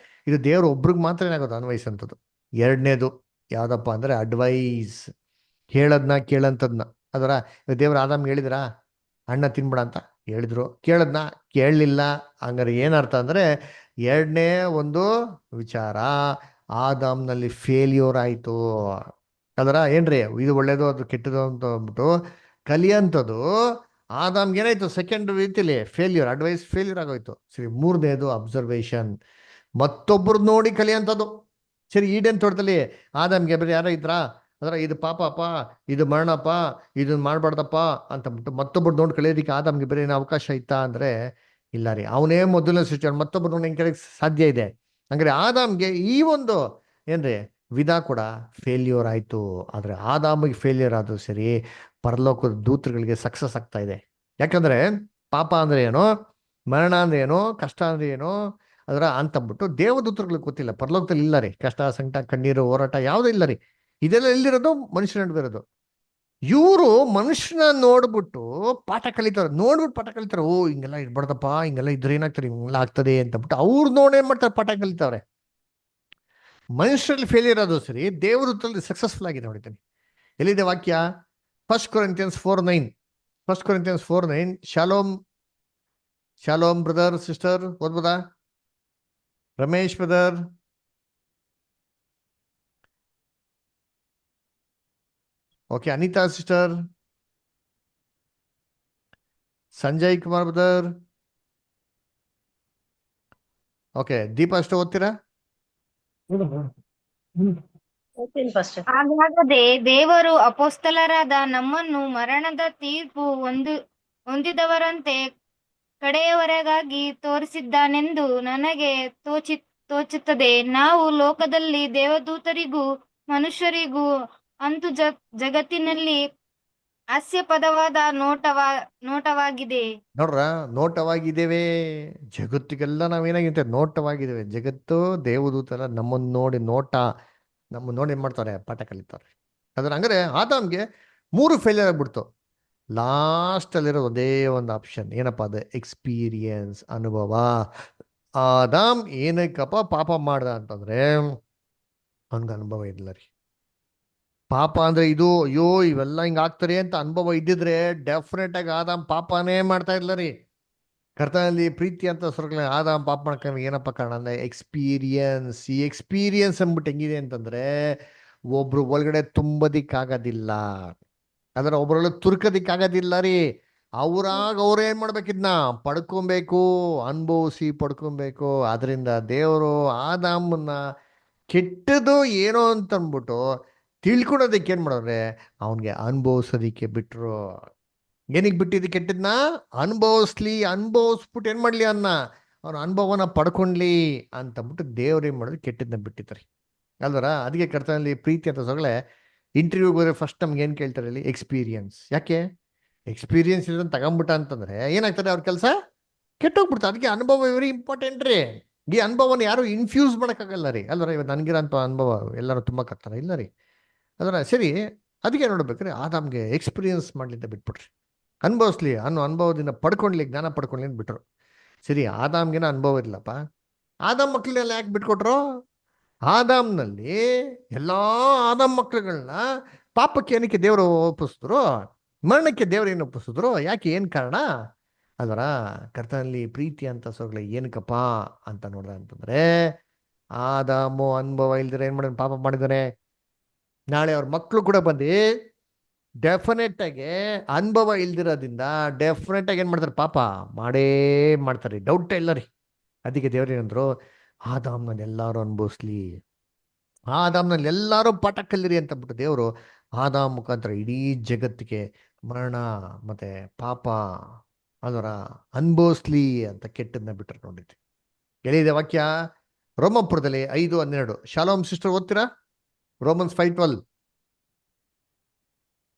ಇದು ದೇವ್ರ ಒಬ್ರಿಗೆ ಮಾತ್ರ ಏನಾಗೋದು ಅನ್ವಯಿಸಂಥದ್ದು. ಎರಡನೇದು ಯಾವ್ದಪ್ಪ ಅಂದ್ರೆ ಅಡ್ವೈಸ್, ಹೇಳದ್ನ ಕೇಳಂತದ್ನ. ಅದರ ದೇವ್ರ ಆದಾಮ್ಗೆ ಹೇಳಿದ್ರಾ ಹಣ್ಣ ತಿನ್ಬೇಡ ಅಂತ ಹೇಳಿದ್ರು, ಕೇಳದ್ನ ಕೇಳಲಿಲ್ಲ. ಹಂಗಾರೆ ಏನರ್ಥ ಅಂದ್ರೆ, ಎರಡನೇ ಒಂದು ವಿಚಾರ ಆದಾಮ್ನಲ್ಲಿ ಫೇಲ್ಯೂರ್ ಆಯ್ತು. ಅದರ ಏನ್ರಿ ಇದು ಒಳ್ಳೇದು ಅದು ಕೆಟ್ಟದು ಅಂತ ಅಂದ್ಬಿಟ್ಟು ಕಲಿಯಂಥದ್ದು ಆದಾಮ್ಗೆ ಏನಾಯ್ತು? ಸೆಕೆಂಡ್ ರೀತಿಲಿ ಫೇಲ್ಯೂರ್, ಅಡ್ವೈಸ್ ಫೇಲ್ಯೂರ್ ಆಗೋಯ್ತು. ಸರಿ, ಮೂರನೇದು ಅಬ್ಸರ್ವೇಷನ್, ಮತ್ತೊಬ್ಬರು ನೋಡಿ ಕಲಿಯಂಥದ್ದು. ಸರಿ, ಈಡೇನ್ ತೋಟದಲ್ಲಿ ಆದಾಮ್ಗೆ ಬೇರೆ ಯಾರೋ ಇದ್ರಾ? ಅದರ ಇದು ಪಾಪಪ್ಪ, ಇದು ಮರಣಪ್ಪ, ಇದನ್ನ ಮಾಡ್ಬಾರ್ದಪ್ಪ ಅಂತಂದ್ಬಿಟ್ಟು ಮತ್ತೊಬ್ಬರು ನೋಡಿ ಕಲಿಯೋದಕ್ಕೆ ಆದಾಮ್ಗೆ ಬೇರೆ ಏನೋ ಅವಕಾಶ ಇತ್ತಾ ಅಂದ್ರೆ ಇಲ್ಲ ರೀ. ಅವನೇ ಮೊದಲನೇ ಸೃಷ್ಟಿ, ಮತ್ತೊಬ್ಬರು ನೋಡಿ ಹೆಂಗೆ ಕಲಿಯಕ್ಕೆ ಸಾಧ್ಯ ಇದೆ? ಹಂಗಾರೆ ಆದಾಮ್ಗೆ ಈ ಒಂದು ಏನ್ರಿ ವಿಧ ಕೂಡ ಫೇಲ್ಯೂರ್ ಆಯ್ತು. ಆದ್ರೆ ಆದಾಮಿಗೆ ಫೇಲ್ಯೂರ್ ಆದ್ರೂ ಸರಿ, ಪರಲೋಕದ ದೂತರುಗಳಿಗೆ ಸಕ್ಸಸ್ ಆಗ್ತಾ ಇದೆ. ಯಾಕಂದ್ರೆ ಪಾಪ ಅಂದ್ರೆ ಏನು, ಮರಣ ಅಂದ್ರೆ ಏನು, ಕಷ್ಟ ಅಂದ್ರೆ ಏನು ಅದರ ಅಂತಂದ್ಬಿಟ್ಟು ದೇವದೂತರುಗಳಿಗೆ ಗೊತ್ತಿಲ್ಲ. ಪರಲೋಕದಲ್ಲಿ ಇಲ್ಲ ರೀ ಕಷ್ಟ, ಸಂಕಟ, ಕಣ್ಣೀರು, ಹೋರಾಟ ಯಾವುದೂ ಇಲ್ಲ ರೀ. ಇದೆಲ್ಲ ಎಲ್ಲಿರೋದು? ಮನುಷ್ಯನ ನಡುವೆ ಇರೋದು. ಇವರು ಮನುಷ್ಯನ ನೋಡ್ಬಿಟ್ಟು ಪಾಠ ಕಲಿತಾರೆ, ನೋಡ್ಬಿಟ್ಟು ಪಾಠ ಕಲಿತಾರೆ. ಓ ಹಿಂಗೆಲ್ಲ ಇರ್ಬಾರ್ದಪ್ಪ, ಹಿಂಗೆಲ್ಲ ಇದ್ರೆ ಏನಾಗ್ತಾರೆ, ಹಿಂಗೆಲ್ಲ ಆಗ್ತದೆ ಅಂತಬಿಟ್ಟು ಅವ್ರು ನೋಡಿ ಏನ್ ಮಾಡ್ತಾರೆ? ಪಾಠ ಕಲಿತಾವ್ರೆ. ಮನುಷ್ಯರಲ್ಲಿ ಫೇಲಿಯರ್ ಆದ್ರೂ ಸರಿ, ದೇವರಲ್ಲಿ ಸಕ್ಸಸ್ಫುಲ್ ಆಗಿದೆ. ನೋಡಿದ್ದೀನಿ ಎಲ್ಲಿದೆ ವಾಕ್ಯ? 1 Corinthians 4:9. 1 Corinthians 4:9. Shalom, Shalom brother sister ಓದ್ಬೋದಾ? Ramesh brother, okay. Anita sister, Sanjay Kumar brother, okay. Deepa ಅಷ್ಟು ಓದ್ತೀರಾ? ಓದ್ತೀನಿ ಪಾಸ್ಟರ್. ಹಾಗಾಗದೆ ದೇವರು ಅಪೊಸ್ತಲರಾದ ನಮ್ಮನ್ನು ಮರಣದ ತೀರ್ಪು ಹೊಂದಿದವರಂತೆ ಕಡೆಯವರೆಗಾಗಿ ತೋರಿಸಿದ್ದಾನೆಂದು ನನಗೆ ತೋಚುತ್ತದೆ. ನಾವು ಲೋಕದಲ್ಲಿ ದೇವದೂತರಿಗೂ ಮನುಷ್ಯರಿಗೂ ಅಂತೂ ಜಗತ್ತಿನಲ್ಲಿ ಹಾಸ್ಯಾಸ್ಪದವಾದ ನೋಟವಾಗಿದೆ. ನೋಡ್ರ, ನೋಟವಾಗಿದ್ದೇವೆ. ಜಗತ್ತಿಗೆಲ್ಲ ನಾವೇನಾಗಿರ್ತೇವೆ? ನೋಟವಾಗಿದ್ದೇವೆ. ಜಗತ್ತು ದೇವದೂತರ ನಮ್ಮನ್ನು ನೋಡಿ ನಮ್ಮನ್ನು ನೋಡಿ ಏನ್ ಮಾಡ್ತಾರೆ? ಪಾಠ ಕಲಿತಾರೆ. ಅದ್ರ ಹಂಗಾರೆ ಆದಾಮ್ಗೆ 3 ಫೇಲಿಯರ್ ಆಗ್ಬಿಡ್ತು. ಲಾಸ್ಟ್ ಅಲ್ಲಿರೋ ಒಂದೇ ಒಂದು ಆಪ್ಷನ್ ಏನಪ್ಪಾ? ಅದು ಎಕ್ಸ್ಪೀರಿಯನ್ಸ್, ಅನುಭವ. ಆದಾಮ್ ಏನಕ್ಕಪ್ಪ ಪಾಪ ಮಾಡ್ದ ಅಂತಂದ್ರೆ ಅವನ್ಗೆ ಅನುಭವ ಇಲ್ಲ ರೀ. ಪಾಪ ಅಂದ್ರೆ ಇದು, ಅಯ್ಯೋ ಇವೆಲ್ಲ ಹಿಂಗ ಆಗ್ತಾರೆ ಅಂತ ಅನುಭವ ಇದ್ದಿದ್ರೆ ಡೆಫಿನೆಟ್ ಆಗಿ ಆದಾಮ್ ಪಾಪನೇ ಮಾಡ್ತಾ ಇಲ್ಲ ರೀ. ಕರ್ತನಲ್ಲಿ ಪ್ರೀತಿ ಅಂತ ಸ್ವರ್ಗ ಆದಾಮ್ ಪಾಪ ಮಾಡ್ಕೊಂಡು ಏನಪ್ಪ ಕಾರಣ ಅಂದ್ರೆ ಎಕ್ಸ್ಪೀರಿಯನ್ಸ್. ಈ ಎಕ್ಸ್ಪೀರಿಯನ್ಸ್ ಅಂದ್ಬಿಟ್ಟು ಹೆಂಗಿದೆ ಅಂತಂದ್ರೆ ಒಬ್ರು ಒಳಗಡೆ ತುಂಬದಿಕ್ಕಾಗೋದಿಲ್ಲ, ಅದರ ಒಬ್ಬರೊಳಗೆ ತುರ್ಕೋದಿಕ್ಕಾಗೋದಿಲ್ಲ ರೀ. ಅವ್ರು ಏನ್ ಮಾಡ್ಬೇಕಿದ್ನ ಪಡ್ಕೊಬೇಕು, ಅನುಭವಿಸಿ ಪಡ್ಕೊಬೇಕು. ಅದರಿಂದ ದೇವರು ಆದಾಮನ್ನ ಕೆಟ್ಟದು ಏನೋ ಅಂತ ಅಂದ್ಬಿಟ್ಟು ತಿಳ್ಕೊಳೋದಕ್ಕೆ ಏನ್ ಮಾಡೋದ್ರೆ ಅವನ್ಗೆ ಅನುಭವಿಸೋದಿಕ್ಕೆ ಬಿಟ್ರು. ಏನಿಗೆ ಬಿಟ್ಟಿದ್ದು? ಕೆಟ್ಟದ್ನ ಅನುಭವಿಸ್ಬಿಟ್ಟು ಏನ್ ಮಾಡ್ಲಿ ಅವ್ನ ಅನುಭವನ ಪಡ್ಕೊಂಡ್ಲಿ ಅಂತಂದ್ಬಿಟ್ಟು ದೇವ್ರು ಏನ್ ಮಾಡಿದ್ರು? ಕೆಟ್ಟದ್ನ ಬಿಟ್ಟಿದ್ದಾರೆ ಅಲ್ವರ. ಅದಕ್ಕೆ ಕರ್ತನಲ್ಲಿ ಪ್ರೀತಿ ಅಂತ ಸೊಗಳೆ ಇಂಟರ್ವ್ಯೂಗೆ ಹೋದ್ರೆ ಫಸ್ಟ್ ನಮ್ಗೆ ಏನ್ ಕೇಳ್ತಾರೆ ಇಲ್ಲಿ? ಎಕ್ಸ್ಪೀರಿಯನ್ಸ್. ಯಾಕೆ? ಎಕ್ಸ್ಪೀರಿಯನ್ಸ್ ಇರೋದನ್ನ ತಗೊಂಬಿಟ್ಟ ಅಂತಂದ್ರೆ ಏನಾಗ್ತಾರೆ? ಅವ್ರ ಕೆಲಸ ಕೆಟ್ಟೋಗ್ಬಿಡ್ತಾರೆ. ಅದಕ್ಕೆ ಅನುಭವ ವೆರಿ ಇಂಪಾರ್ಟೆಂಟ್ ರೀ. ಈ ಅನುಭವನ ಯಾರು ಇನ್ಫ್ಯೂಸ್ ಮಾಡೋಕ್ಕಾಗಲ್ಲ ರೀ ಅಲ್ವರ. ಇವತ್ತು ನನಗಿರೋಂಥ ಅನುಭವ ಎಲ್ಲರೂ ತುಂಬಕ್ಕಾಗ್ತಾರ? ಇಲ್ಲ ರೀ ಅದರ. ಸರಿ, ಅದಕ್ಕೆ ನೋಡ್ಬೇಕ್ರಿ ಆದಾಮ್ಗೆ ಎಕ್ಸ್ಪೀರಿಯನ್ಸ್ ಮಾಡ್ಲಿಂದ ಬಿಟ್ಬಿಟ್ರಿ. ಅನುಭವಿಸ್ಲಿ ಅನುಭವದಿಂದ ಪಡ್ಕೊಂಡ್ಲಿ, ಜ್ಞಾನ ಪಡ್ಕೊಂಡ್ಲಿ ಅಂತ ಬಿಟ್ರು. ಸರಿ, ಆದಾಮ್ಗೇನ ಅನುಭವ ಇರ್ಲಪ್ಪ. ಆದಾಮ್ ಮಕ್ಳನ್ನೆಲ್ಲ ಯಾಕೆ ಬಿಟ್ಕೊಟ್ರು? ಆದಾಮ್ನಲ್ಲಿ ಎಲ್ಲಾ ಆದಾಮ್ ಮಕ್ಳುಗಳನ್ನ ಪಾಪಕ್ಕೆ ಏನಕ್ಕೆ ದೇವರು ಒಪ್ಪಿಸಿದ್ರು? ಮರಣಕ್ಕೆ ದೇವರು ಏನು ಒಪ್ಪಿಸಿದ್ರು? ಯಾಕೆ? ಏನ್ ಕಾರಣ? ಅದರ ಕರ್ತನಲ್ಲಿ ಪ್ರೀತಿ ಅಂತ ಸೊಗಳೆ ಏನಕ್ಕಪ್ಪ ಅಂತ ನೋಡ್ದ ಅಂತಂದ್ರೆ ಆದಾಮು ಅನುಭವ ಇಲ್ದಿರ ಏನ್ ಮಾಡಿದ? ಪಾಪ ಮಾಡಿದಾನೆ. ನಾಳೆ ಅವ್ರ ಮಕ್ಕಳು ಕೂಡ ಬಂದು ಡೆಫಿನೆಟ್ ಆಗಿ ಅನುಭವ ಇಲ್ದಿರೋದ್ರಿಂದ ಡೆಫಿನೆಟ್ ಆಗಿ ಏನ್ ಮಾಡ್ತಾರೆ? ಪಾಪ ಮಾಡೇ ಮಾಡ್ತಾರೆ, ಡೌಟ್ ಇಲ್ಲ ರೀ. ಅದಕ್ಕೆ ದೇವ್ರು ಏನಂದ್ರು? ಆದಾಮ್ನಲ್ಲಿ ಎಲ್ಲಾರು ಅನುಭವಿಸ್ಲಿ, ಆದಾಮ್ನಲ್ಲಿ ಎಲ್ಲಾರು ಪಾಠ ಕಲಿರಿ ಅಂತ ಬಿಟ್ಟು ದೇವರು ಆದಾಮ್ ಮುಖಾಂತರ ಇಡೀ ಜಗತ್ತಿಗೆ ಮರಣ ಮತ್ತೆ ಪಾಪ ಅದರ ಅನುಭವಿಸ್ಲಿ ಅಂತ ಕೆಟ್ಟದನ್ನ ಬಿಟ್ಟರೆ ನೋಡಿದ್ವಿ. ಎಲ್ಲಿದೆ ವಾಕ್ಯ? ರೋಮಪುರದಲ್ಲಿ 5:12. ಶಾಲೋಮ್ ಸಿಸ್ಟರ್ ಓದ್ತೀರಾ? ರೋಮನ್ಸ್ 5:12.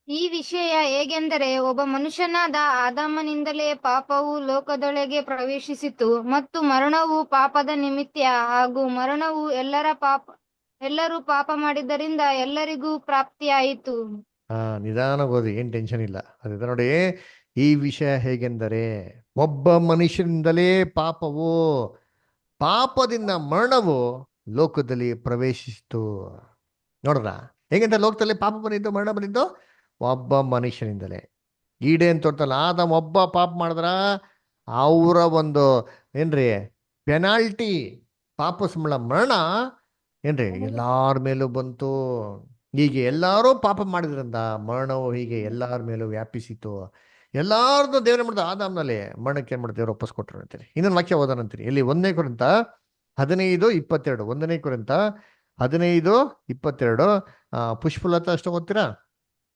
ಈ ವಿಷಯ ಹೇಗೆಂದರೆ, ಒಬ್ಬ ಮನುಷ್ಯನಾದ ಆದಾಮನಿಂದಲೇ ಪಾಪವು ಲೋಕದೊಳಗೆ ಪ್ರವೇಶಿಸಿತು, ಮತ್ತು ಮರಣವು ಪಾಪದ ನಿಮಿತ್ತ, ಹಾಗೂ ಮರಣವು ಎಲ್ಲರೂ ಪಾಪ ಮಾಡಿದ್ದರಿಂದ ಎಲ್ಲರಿಗೂ ಪ್ರಾಪ್ತಿಯಾಯಿತು. ನಿಧಾನ ಓದಿ, ಏನ್ ಟೆನ್ಷನ್ ಇಲ್ಲ. ಅದೇ ನೋಡಿ, ಈ ವಿಷಯ ಹೇಗೆಂದರೆ ಒಬ್ಬ ಮನುಷ್ಯನಿಂದಲೇ ಪಾಪದಿಂದ ಮರಣವು ಲೋಕದಲ್ಲಿ ಪ್ರವೇಶಿಸಿತು. ನೋಡ್ರ ಹೇಗೆಂತ? ಲೋಕದಲ್ಲಿ ಪಾಪ ಬಂದಿದ್ದು, ಮರಣ ಬಂದಿದ್ದು ಒಬ್ಬ ಮನುಷ್ಯನಿಂದಲೇ. ಈಡೇನ್ ತೋರ್ತಲ್ಲ, ಆದಾಮ್ ಒಬ್ಬ ಪಾಪ ಮಾಡಿದ್ರ ಅವರ ಒಂದು ಏನ್ರಿ ಪೆನಾಲ್ಟಿ, ಪಾಪ ಸಂಬಳ ಮರಣ ಏನ್ರಿ ಎಲ್ಲಾರ ಮೇಲೂ ಬಂತು. ಹೀಗೆ ಎಲ್ಲಾರು ಪಾಪ ಮಾಡಿದ್ರಿಂದ ಮರಣವು ಹೀಗೆ ಎಲ್ಲಾರ ಮೇಲೂ ವ್ಯಾಪಿಸಿತು. ಎಲ್ಲಾರ್ದು ದೇವ್ರ ಮಾಡಿದ ಆದಾಮ್ನಲ್ಲಿ ಮರಣಕ್ಕೆ ಏನ್ ಮಾಡಿದ? ದೇವ್ರು ಒಪ್ಪಿಸ್ಕೊಟ್ರು ಅಂತೀರಿ. ಇನ್ನೊಂದು ವಾಕ್ಯ ಓದೋಣಂತೀರಿ. ಇಲ್ಲಿ 1 ಕೊರಿಂಥ 15:22. 1 ಕೊರಿಂಥ 15:22. ಪುಷ್ಪಲತಾ ಅಷ್ಟು ಓದ್ತೀರಾ?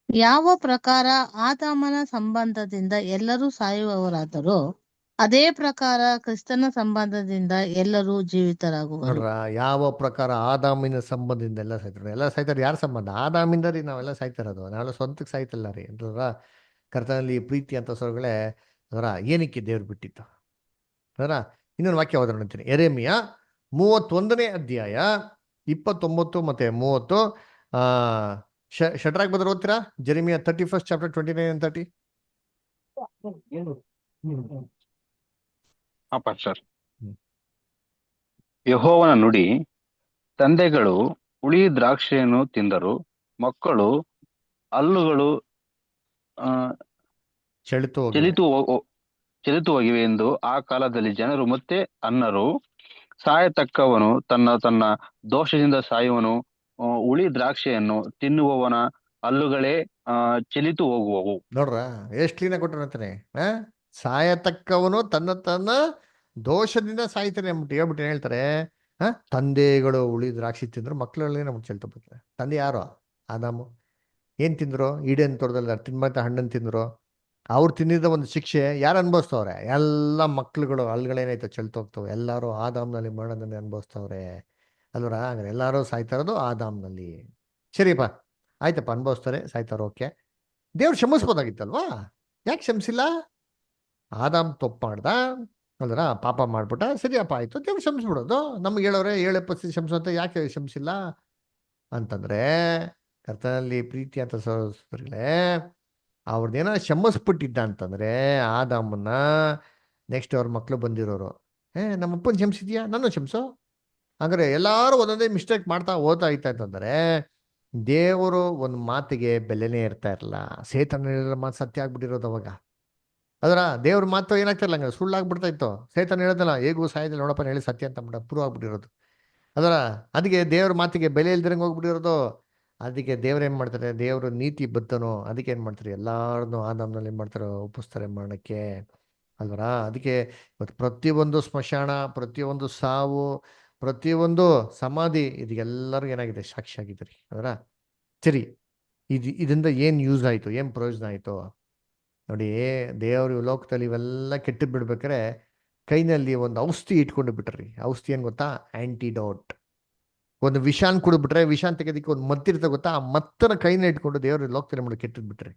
ಯಾವ ಪ್ರಕಾರ ಆದಾಮನ ಸಂಬಂಧದಿಂದ ಎಲ್ಲರೂ ಸಾಯುವವರಾದರೂ ಅದೇ ಪ್ರಕಾರ ಕ್ರಿಸ್ತನ ಸಂಬಂಧದಿಂದ ಎಲ್ಲರೂ ಜೀವಿತರಾಗುವರು. ನೋಡ್ರ, ಯಾವ ಪ್ರಕಾರ ಆದಾಮಿನ ಸಂಬಂಧದಿಂದ ಎಲ್ಲ ಸಾಯ್ತಾರೆ? ಎಲ್ಲ ಸಾಯ್ತಾರೆ. ಯಾರ ಸಂಬಂಧ? ಆದಾಮಿಂದ ರೀ ನಾವೆಲ್ಲ ಸಾಯ್ತಿರೋದು. ನಾವೆಲ್ಲ ಸ್ವಂತಕ್ಕೆ ಸಾಯ್ತಿಲ್ಲ ರೀ ಅಂತಂದ್ರ. ಕರ್ತನಲ್ಲಿ ಪ್ರೀತಿ ಅಂತ ಸ್ವರ್ಗಳೇ ಅದರ ಏನಕ್ಕೆ ದೇವ್ರು ಬಿಟ್ಟಿತ್ತು ಅದರ. ಇನ್ನೊಂದು ವಾಕ್ಯ ಓದೋಣ ಅಂತೀನಿ. ಯೆರೆಮೀಯ 31ನೇ ಅಧ್ಯಾಯ 29 ಮತ್ತೆ 30. ಶಡ್ರಾಕ್ ಬದರ್ ಓದ್ತೀರಾ? Jeremiah 31st chapter 29 and 30. Sir. ಯೆಹೋವನ ನುಡಿ, ತಂದೆಗಳು ಹುಳಿ ದ್ರಾಕ್ಷಿಯನ್ನು ತಿಂದರು, ಮಕ್ಕಳು ಹಲ್ಲುಗಳು ಆ, ಚೆಳಿತು ಹೋಗಿವೆ. ಚೆಲಿತು ಹೋಗಿವೆ ಎಂದು ಆ ಕಾಲದಲ್ಲಿ ಜನರು ಮತ್ತೆ ಅನ್ನರು. ಸಾಯತಕ್ಕವನು ತನ್ನ ತನ್ನ ದೋಷದಿಂದ ಸಾಯುವನು, ಹುಳಿ ದ್ರಾಕ್ಷಿಯನ್ನು ತಿನ್ನುವವನ ಹಲ್ಲುಗಳೇ ಚೆಲಿತು ಹೋಗುವವು. ನೋಡ್ರ ಎಷ್ಟು ಕ್ಲೀನಾಗಿ ಕೊಟ್ಟಿರ್ತಾನೆ. ಸಾಯತಕ್ಕವನು ತನ್ನ ದೋಷದಿಂದ ಸಾಯ್ತಾನೆ ಅಂದ್ಬಿಟ್ಟು ಹೇಳ್ಬಿಟ್ಟು ಹೇಳ್ತಾರೆ. ತಂದೆಗಳು ಉಳಿ ದ್ರಾಕ್ಷಿ ತಿಂದ್ರು, ಮಕ್ಕಳಲ್ಲಿ ನಮ್ಗೆ ಚೆಲ್ತು ಬರ್ತಾರೆ. ತಂದೆ ಯಾರು? ಆದಾಮು. ಏನ್ ತಿಂದ್ರು? ಈಡೇನ್ ತೋಟದಲ್ಲಿ ತಿನ್ಮಂತ ಹಣ್ಣನ್ನು ತಿಂದ್ರು. ಅವ್ರು ತಿಂದಿದ್ದ ಒಂದು ಶಿಕ್ಷೆ ಯಾರು ಅನುಭವಿಸ್ತವ್ರೆ? ಎಲ್ಲ ಮಕ್ಳುಗಳು ಅಲ್ಗಳೇನಾಯ್ತು ಚೆಲ್ತೋಗ್ತವೆ. ಎಲ್ಲರೂ ಆದಾಮ್ನಲ್ಲಿ ಮರಣದಲ್ಲಿ ಅನುಭವಿಸ್ತವ್ರೆ ಅಲ್ವರ. ಹಂಗಾರೆ ಎಲ್ಲರೂ ಸಾಯ್ತಾ ಇರೋದು ಆದಾಮ್ನಲ್ಲಿ. ಸರಿಯಪ್ಪ, ಆಯ್ತಪ್ಪ, ಅನುಭವಿಸ್ತಾರೆ, ಸಾಯ್ತಾರ, ಓಕೆ. ದೇವ್ರು ಕ್ಷಮಿಸ್ಬೋದಾಗಿತ್ತಲ್ವಾ? ಯಾಕೆ ಕ್ಷಮಿಸಿಲ್ಲ? ಆದಾಮ್ ತಪ್ಪು ಮಾಡ್ದ ಅಲ್ವರ, ಪಾಪ ಮಾಡ್ಬಿಟ್ಟ, ಸರಿಯಪ್ಪ ಆಯ್ತು, ದೇವ್ರು ಕ್ಷಮಿಸ್ಬಿಡೋದು. ನಮ್ಗೆ ಹೇಳೋರೆ 7 ಕ್ಷಮಿಸೋಂತ, ಯಾಕೆ ಕ್ಷಮಿಸಿಲ್ಲ ಅಂತಂದ್ರೆ ಕರ್ತನಲ್ಲಿ ಪ್ರೀತಿ ಅಂತ ಸಹೋದರಗಳೇ, ಅವ್ರದ್ದೇನೋ ಕ್ಷಮಿಸ್ಬಿಟ್ಟಿದ್ದ ಅಂತಂದ್ರೆ ಆದಾಮನ್ನ ನೆಕ್ಸ್ಟ್ ಅವ್ರ ಮಕ್ಳು ಬಂದಿರೋರು, ನಮ್ಮಪ್ಪನ ಕ್ಷಮಿಸಿದ್ಯಾ, ನನ್ನ ಕ್ಷಮಿಸೋ. ಹಾಗಾದ್ರೆ ಎಲ್ಲಾರು ಒಂದೊಂದೇ ಮಿಸ್ಟೇಕ್ ಮಾಡ್ತಾ ಹೋಗ್ತಾ ಇತ್ತ ಅಂತಂದ್ರೆ ದೇವರು ಒಂದು ಮಾತಿಗೆ ಬೆಲೆನೇ ಇರ್ತಾ ಇರಲ್ಲ. ಸೇತನ ಮಾತು ಸತ್ಯ ಆಗ್ಬಿಟ್ಟಿರೋದು ಅವಾಗ. ಅದರ ದೇವ್ರ ಮಾತು ಏನಾಗ್ತಿರಲ್ಲ, ಹಂಗ ಸುಳ್ಳಾಗ್ಬಿಡ್ತಾ ಇತ್ತು. ಸೇತನ ಹೇಳೋದಲ್ಲ, ಹೇಗೂ ಸಾಯದಲ್ಲಿ ನೋಡಪ್ಪ ಹೇಳಿ ಸತ್ಯ ಅಂತ ಪ್ರೂವ್ ಆಗ್ಬಿಟ್ಟಿರೋದು. ಅದರ ಅದಕ್ಕೆ ದೇವ್ರ ಮಾತಿಗೆ ಬೆಲೆ ಇಲ್ದಿರಂಗೆ ಹೋಗ್ಬಿಟ್ಟಿರೋದು. ಅದಕ್ಕೆ ದೇವ್ರು ಏನು ಮಾಡ್ತಾರೆ? ದೇವರು ನೀತಿ ಬದ್ಧನು. ಅದಕ್ಕೆ ಏನು ಮಾಡ್ತಾರೆ? ಎಲ್ಲಾರನ್ನೂ ಆದಾಮ್ನಲ್ಲಿ ಏನು ಮಾಡ್ತಾರೆ? ಒಪ್ಪಿಸ್ತಾರೆ ಮರಣಕ್ಕೆ ಅಲ್ವರ. ಅದಕ್ಕೆ ಇವತ್ತು ಪ್ರತಿಯೊಂದು ಸ್ಮಶಾನ, ಪ್ರತಿಯೊಂದು ಸಾವು, ಪ್ರತಿಯೊಂದು ಸಮಾಧಿ, ಇದೆಲ್ಲರಿಗೂ ಏನಾಗಿದೆ? ಸಾಕ್ಷಿ ಆಗಿದ್ರಿ ಅದರ. ಸರಿ, ಇದರಿಂದ ಏನು ಯೂಸ್ ಆಯಿತು? ಏನು ಪ್ರಯೋಜನ ಆಯಿತು ನೋಡಿ. ದೇವರು ಲೋಕದಲ್ಲಿ ಇವೆಲ್ಲ ಕೆಟ್ಟು ಬಿಡ್ಬೇಕಾರೆ ಕೈನಲ್ಲಿ ಒಂದು ಔಷಧಿ ಇಟ್ಕೊಂಡು ಬಿಟ್ರಿ. ಔಷಧಿ ಏನು ಗೊತ್ತಾ? ಆಂಟಿಡೋಟ್. ಒಂದು ವಿಷಾನ್ ಕುಡಿದ್ಬಿಟ್ರೆ ವಿಷಾನ್ ತೆಗೆದಕ್ಕೆ ಒಂದು ಮತ್ತಿರುತ್ತೆ ಗೊತ್ತಾ? ಆ ಮತ್ತನ ಕೈನ ಇಟ್ಕೊಂಡು ದೇವರು ಲೋಕದಲ್ಲಿ ಮಾಡಿ ಕೆಟ್ಟದ್ ಬಿಟ್ರಿ.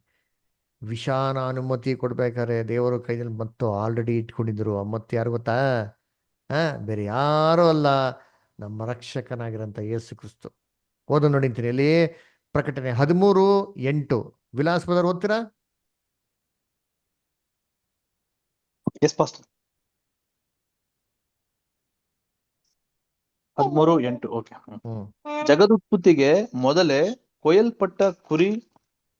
ವಿಷಾನ ಅನುಮತಿ ಕೊಡ್ಬೇಕಾದ್ರೆ ದೇವರು ಕೈನಲ್ಲಿ ಮತ್ತು ಆಲ್ರೆಡಿ ಇಟ್ಕೊಂಡಿದ್ರು. ಆ ಮತ್ತೆ ಯಾರು ಗೊತ್ತಾ? ಬೇರೆ ಯಾರು ಅಲ್ಲ, ನಮ್ಮ ರಕ್ಷಕನಾಗಿರೋಂಥ ಯೇಸು ಕ್ರಿಸ್ತು. ಓದು ನೋಡಿಂತೀನಿ ಅಲ್ಲಿ ಪ್ರಕಟಣೆ 13:8. ವಿಲಾಸ್ ಬ್ರದರ್ ಓದ್ತೀರಾ? Yes pastor. 13:8. ಓಕೆ. ಜಗದುತ್ಪತ್ತಿಗೆ ಮೊದಲೇ ಕೊಯ್ಯಲ್ಪಟ್ಟ ಕುರಿ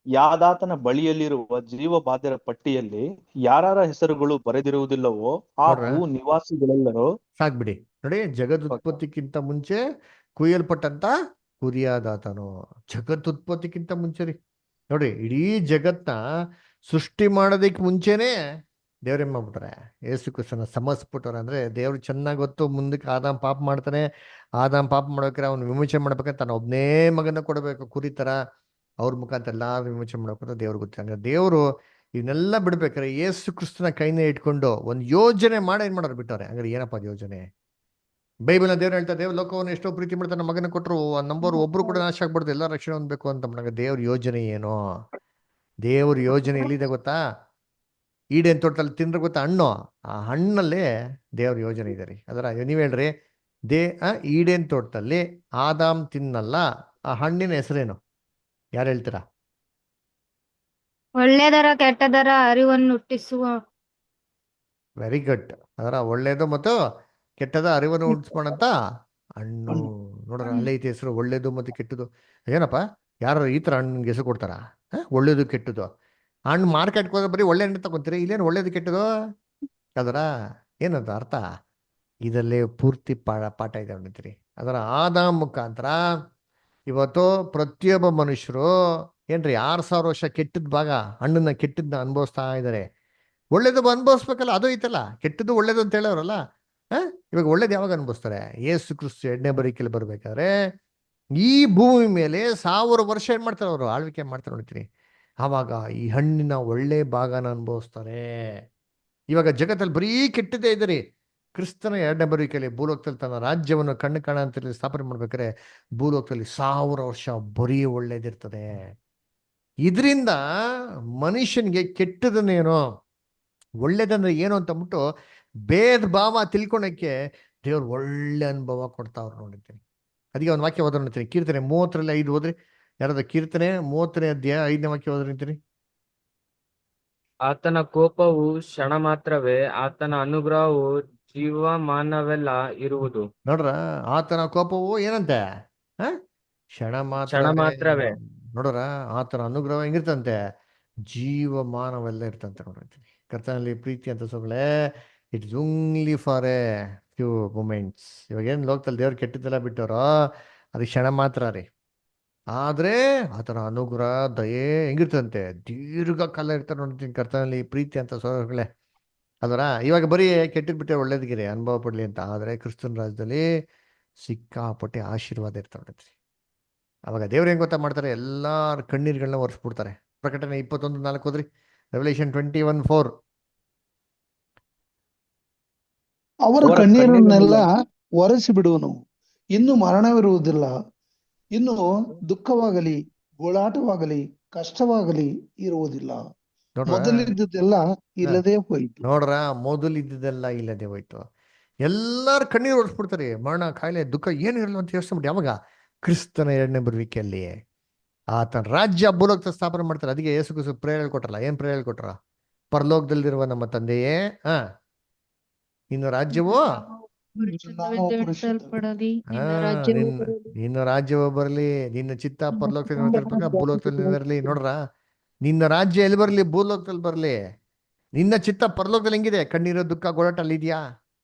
ಯಾದಾತನ ಬಳಿಯಲ್ಲಿರುವ ಜೀವಬಾಧ್ಯರ ಪಟ್ಟಿಯಲ್ಲಿ ಯಾರ ಹೆಸರುಗಳು ಬರೆದಿರುವುದಿಲ್ಲವೋ ಆ ಭೂ ನಿವಾಸಿಗಳೆಲ್ಲರೂ. ಸಾಕ್ಬಿಡಿ ನೋಡಿ. ಜಗದುತ್ಪತ್ತಿಕ್ಕಿಂತ ಮುಂಚೆ ಕುಯ್ಯಲ್ಪಟ್ಟಂತ ಕುರಿಯಾದಾತನು. ಜಗದುತ್ಪತ್ತಿಕ್ಕಿಂತ ಮುಂಚೆ ರೀ ನೋಡ್ರಿ. ಇಡೀ ಜಗತ್ನ ಸೃಷ್ಟಿ ಮಾಡೋದಕ್ಕೆ ಮುಂಚೆನೆ ದೇವ್ರೇನ್ ಮಾಡ್ಬಿಟ್ರೆ ಯೇಸು ಕ್ರಿಸ್ತನ ಸಮರ್ಸ್ಬಿಟ್ಟವ್ರೆ. ಅಂದ್ರೆ ದೇವ್ರು ಚೆನ್ನಾಗಿ ಗೊತ್ತು ಮುಂದಕ್ಕೆ ಆದಾಮ್ ಪಾಪ ಮಾಡ್ತಾನೆ. ಆದಾಮ್ ಪಾಪ ಮಾಡ್ಬೇಕಾರೆ ಅವ್ನು ವಿಮೋಚನೆ ಮಾಡ್ಬೇಕಾದ್ರೆ ತನ್ನ ಒಬ್ಬನೇ ಮಗನ ಕೊಡಬೇಕು ಕುರಿ ತರ. ಅವ್ರ ಮುಖಾಂತರ ಎಲ್ಲಾರು ವಿಮೋಚನೆ ಮಾಡ್ಬೇಕು ದೇವ್ರು ಗೊತ್ತಿಲ್ಲ. ಹಂಗ ದೇವ್ರು ಇವನ್ನೆಲ್ಲ ಬಿಡ್ಬೇಕಾರೆ ಯೇಸು ಕ್ರಿಸ್ತನ ಕೈನೇ ಇಟ್ಕೊಂಡು ಒಂದು ಯೋಜನೆ ಮಾಡಿ ಏನ್ ಮಾಡೋರು ಬಿಟ್ಟವ್ರೆ. ಹಂಗಾರೆ ಏನಪ್ಪ ಅದು ಯೋಜನೆ? ಬೈಬಲ್ನ ದೇವ್ರು ಹೇಳ್ತಾರೆ, ದೇವ್ರ ಲೋಕವನ್ನು ಎಷ್ಟೋ ಪ್ರೀತಿ ಮಾಡ್ತಾರೆ, ನಮ್ಮ ಮಗನ ಕೊಟ್ಟರು ನಂಬರ್ ಒಬ್ರು ಕೂಡ ನಾಶ ಆಗ್ಬಾರ್ದು, ಎಲ್ಲ ರಕ್ಷಣೆ ಹೊಂದಬೇಕು ಅಂತ. ದೇವ್ರ ಯೋಜನೆ ಏನು? ದೇವ್ರ ಯೋಜನೆ ಎಲ್ಲಿದೆ ಗೊತ್ತಾ? ಈಡೇನ್ ತೋಟದಲ್ಲಿ ತಿಂದ್ರೆ ಗೊತ್ತಾ ಹಣ್ಣು? ಆ ಹಣ್ಣಲ್ಲೇ ದೇವ್ರ ಯೋಜನೆ ಇದೆ ರೀ. ಅದರ ನೀವ್ ಹೇಳ್ರಿ, ಈಡೇನ್ ತೋಟದಲ್ಲಿ ಆದಾಮ್ ತಿನ್ನಲ್ಲ, ಆ ಹಣ್ಣಿನ ಹೆಸರೇನು? ಯಾರು ಹೇಳ್ತೀರಾ? ಒಳ್ಳೆದರ ಕೆಟ್ಟದರ ಅರಿವನ್ನು ಹುಟ್ಟಿಸುವ. Very good. ಅದರ ಒಳ್ಳೇದು ಮತ್ತು ಕೆಟ್ಟದ ಅರಿವನ್ನು ಉಂಟಿಸ್ಕೊಂಡಂತ ಹಣ್ಣು. ನೋಡ್ರ ಅಲ್ಲೇ ಐತಿ ಹೆಸರು, ಒಳ್ಳೇದು ಮತ್ತು ಕೆಟ್ಟದು. ಏನಪ್ಪ ಯಾರು ಈ ತರ ಹಣ್ಣಿಗೆ ಹೆಸರು ಕೊಡ್ತಾರ? ಒಳ್ಳೇದು ಕೆಟ್ಟದು. ಹಣ್ಣು ಮಾರ್ಕೆಟ್ಗೆ ಹೋದ್ರೆ ಬರೀ ಒಳ್ಳೆ ಹಣ್ಣು ತಗೊಂತೀರಿ, ಇಲ್ಲೇನು ಒಳ್ಳೇದು ಕೆಟ್ಟದು ಅದರ ಏನಂತ ಅರ್ಥ? ಇದರಲ್ಲಿ ಪೂರ್ತಿ ಪಾಠ ಇದೆ ನೋಡ್ತೀರಿ. ಅದರ ಆದಾಮ್ ಮುಖಾಂತರ ಇವತ್ತು ಪ್ರತಿಯೊಬ್ಬ ಮನುಷ್ಯರು ಏನ್ರಿ 6000 ವರ್ಷ ಕೆಟ್ಟದ್ ಭಾಗ ಹಣ್ಣನ್ನ ಕೆಟ್ಟದ್ನ ಅನುಭವಿಸ್ತಾ ಇದ್ದಾರೆ. ಒಳ್ಳೇದು ಅನುಭವಿಸ್ಬೇಕಲ್ಲ, ಅದು ಐತಲ್ಲ. ಕೆಟ್ಟದ್ದು ಒಳ್ಳೇದು ಅಂತ ಹೇಳೋರಲ್ಲ. ಇವಾಗ ಒಳ್ಳೇದು ಯಾವಾಗ ಅನುಭವಿಸ್ತಾರೆ? ಯೇಸು ಕ್ರಿಸ್ತು 2ನೇ ಬರಿಕೆಯಲ್ಲಿ ಬರ್ಬೇಕಾದ್ರೆ ಈ ಭೂಮಿ ಮೇಲೆ 1000 ವರ್ಷ ಏನ್ ಮಾಡ್ತಾರೆ ಅವರು? ಆಳ್ವಿಕೆ ಮಾಡ್ತಾರೆ ನೋಡ್ತೀರಿ. ಆವಾಗ ಈ ಹಣ್ಣಿನ ಒಳ್ಳೆ ಭಾಗನ ಅನುಭವಿಸ್ತಾರೆ. ಇವಾಗ ಜಗತ್ತಲ್ಲಿ ಬರೀ ಕೆಟ್ಟದೇ ಇದೆ ರೀ. ಕ್ರಿಸ್ತನ 2ನೇ ಬರುವಿಕೆಯಲ್ಲಿ ಭೂಲೋಕದಲ್ಲಿ ತನ್ನ ರಾಜ್ಯವನ್ನು ಕಣ್ಣು ಕಾಣ ಅಂತ ಸ್ಥಾಪನೆ ಮಾಡ್ಬೇಕಾದ್ರೆ ಭೂಲೋಕದಲ್ಲಿ 1000 ವರ್ಷ ಬರೀ ಒಳ್ಳೇದಿರ್ತದೆ. ಇದರಿಂದ ಮನುಷ್ಯನಿಗೆ ಕೆಟ್ಟದನ್ನೇನೋ ಒಳ್ಳೇದಂದ್ರೆ ಏನು ಅಂತ ಅಂದ್ಬಿಟ್ಟು ಭೇದ ಭಾವ ತಿಳ್ಕೊಳಕ್ಕೆ ದೇವ್ರು ಒಳ್ಳೆ ಅನುಭವ ಕೊಡ್ತಾವ್ರು ನೋಡಿರ್ತೀನಿ. ಅದಕ್ಕೆ ಒಂದು ವಾಕ್ಯ ಓದೋ ನೋಡ್ತೀನಿ. ಕೀರ್ತನೆ 30:5 ಓದ್ರಿ. ಯಾರಾದ್ರೂ ಕೀರ್ತನೆ 30ನೇ ಅಧ್ಯಾಯ 5ನೇ ವಾಕ್ಯ ಓದ್ರಿ ನಿಂತೀನಿ. ಆತನ ಕೋಪವು ಕ್ಷಣ ಮಾತ್ರವೇ, ಆತನ ಅನುಗ್ರಹವು ಜೀವಮಾನವೆಲ್ಲ ಇರುವುದು. ನೋಡ್ರ, ಆತನ ಕೋಪವು ಏನಂತೆ? ಹ ಕ್ಷಣ ಕ್ಷಣ ಮಾತ್ರವೇ. ಮಾತ್ರವೇ. ನೋಡ್ರ, ಆತನ ಅನುಗ್ರಹ ಹೆಂಗಿರ್ತಂತೆ? ಜೀವಮಾನವೆಲ್ಲ ಇರ್ತಂತೆ. ನೋಡ್ರಿ, ಕರ್ತನಲ್ಲಿ ಪ್ರೀತಿ ಅಂತ ಸೊಗಳೆ, it's only for a few moments. ಇವಾಗ ಏನು ಲೋಕದಲ್ಲಿ ದೇವ್ರು ಕೆಟ್ಟದ್ದೆಲ್ಲ ಬಿಟ್ಟವರೋ ಅದು ಕ್ಷಣ ಮಾತ್ರ ರೀ. ಆದ್ರೆ ಆತನ ಅನುಗ್ರಹ ದಯೆ ಹೆಂಗಿರ್ತಂತೆ? ದೀರ್ಘಕಾಲ ಇರ್ತಾರೆ. ನೋಡ್ತೀನಿ ಕರ್ತನಲ್ಲಿ ಪ್ರೀತಿ ಅಂತ ಸೊಗಳೆ. ಅದರ ಇವಾಗ ಬರೀ ಕೆಟ್ಟಿದ್ ಬಿಟ್ಟೆ ಒಳ್ಳೇದಗಿರಿ ಅನುಭವ ಪಡ್ಲಿ ಅಂತ. ಆದ್ರೆ ಕ್ರಿಸ್ತನ ರಾಜ್ಯದಲ್ಲಿ ಸಿಕ್ಕಾಪಟ್ಟೆ ಆಶೀರ್ವಾದ ಇರ್ತಾವೆ ನೋಡ್ರಿ. ಅವಾಗ ದೇವ್ರು ಹೆಂಗ್ ಗೊತ್ತಾ ಮಾಡ್ತಾರೆ? ಎಲ್ಲಾರ ಕಣ್ಣೀರ್ಗಳನ್ನ ಒರೆಸ್ಬಿಡ್ತಾರೆ. ಪ್ರಕಟಣೆ 21:4 ಹೋದ್ರಿ. ರೆವಲ್ಯೂಷನ್ 21:4. ಅವರ ಅವರ ಕಣ್ಣೀರನ್ನೆಲ್ಲ ಕಣ್ಣೀರನ್ನೆಲ್ಲ ಒರೆಸಿ ಬಿಡುವನು. ಇನ್ನು ಮರಣವಿರುವುದಿಲ್ಲ. ಇನ್ನು ದುಃಖವಾಗಲಿ, ಗೋಳಾಟವಾಗಲಿ, ಕಷ್ಟವಾಗಲಿ ಇರುವುದಿಲ್ಲ. ನೋಡ್ರ ಮೊದಲಿದ್ದುದೆಲ್ಲ ಇಲ್ಲದೆ ಹೋಯಿತು. ನೋಡ್ರ, ಮೊದಲಿದ್ದೆಲ್ಲ ಇಲ್ಲದೆ ಹೋಯ್ತು. ಎಲ್ಲಾರ ಕಣ್ಣೀರು ಒರೆಸ್ಬಿಡ್ತಾರೆ. ಮರಣ, ಕಾಯಿಲೆ, ದುಃಖ ಏನು ಇರಲ್ಲ ಅಂತ ಯೋಚನೆ ಮಾಡಿ. ಯಾವಾಗ? ಕ್ರಿಸ್ತನ 2ನೇ ಬರುವಿಕೆಯಲ್ಲಿ ಆತನ ರಾಜ್ಯ ಭೂಲೋಕದ ಸ್ಥಾಪನೆ ಮಾಡ್ತಾರೆ. ಅದಕ್ಕೆ ಯೇಸು ಕ್ರಿಸ್ತ ಪ್ರೇರಣೆ ಹೇಳ್ಕೊಟ್ರಲ್ಲ. ಏನ್ ಪ್ರೇರಣೆ ಹೇಳ್ಕೊಟ್ರ? ಪರಲೋಕದಲ್ಲಿರುವ ನಮ್ಮ ತಂದೆಯೇ, ಇನ್ನು ರಾಜ್ಯವು ನಾವು ಪರಿಶುದ್ಧ ನಿನ್ನ ರಾಜ್ಯವು ಬರಲಿ, ನಿನ್ನ ಚಿತ್ತ ಪರಲೋಕದಲ್ಲಿ ನೋಡ್ತಿರ್ಬೇಕ ಭೂಲೋಕದಲ್ಲಿ ನೆರವೇರಲಿ. ನೋಡ್ರ, ನಿನ್ನ ರಾಜ್ಯ ಎಲ್ಲಿ ಬರಲಿ? ಭೂಲೋಕದಲ್ಲಿ ಬರಲಿ. ನಿನ್ನ ಚಿತ್ತ ಪರಲೋಕದಲ್ಲಿ ಹೆಂಗಿದೆ? ಕಣ್ಣೀರು, ದುಃಖ, ಗೋಳಾಟ ಅಲ್ಲಿ ಇದೆಯಾ?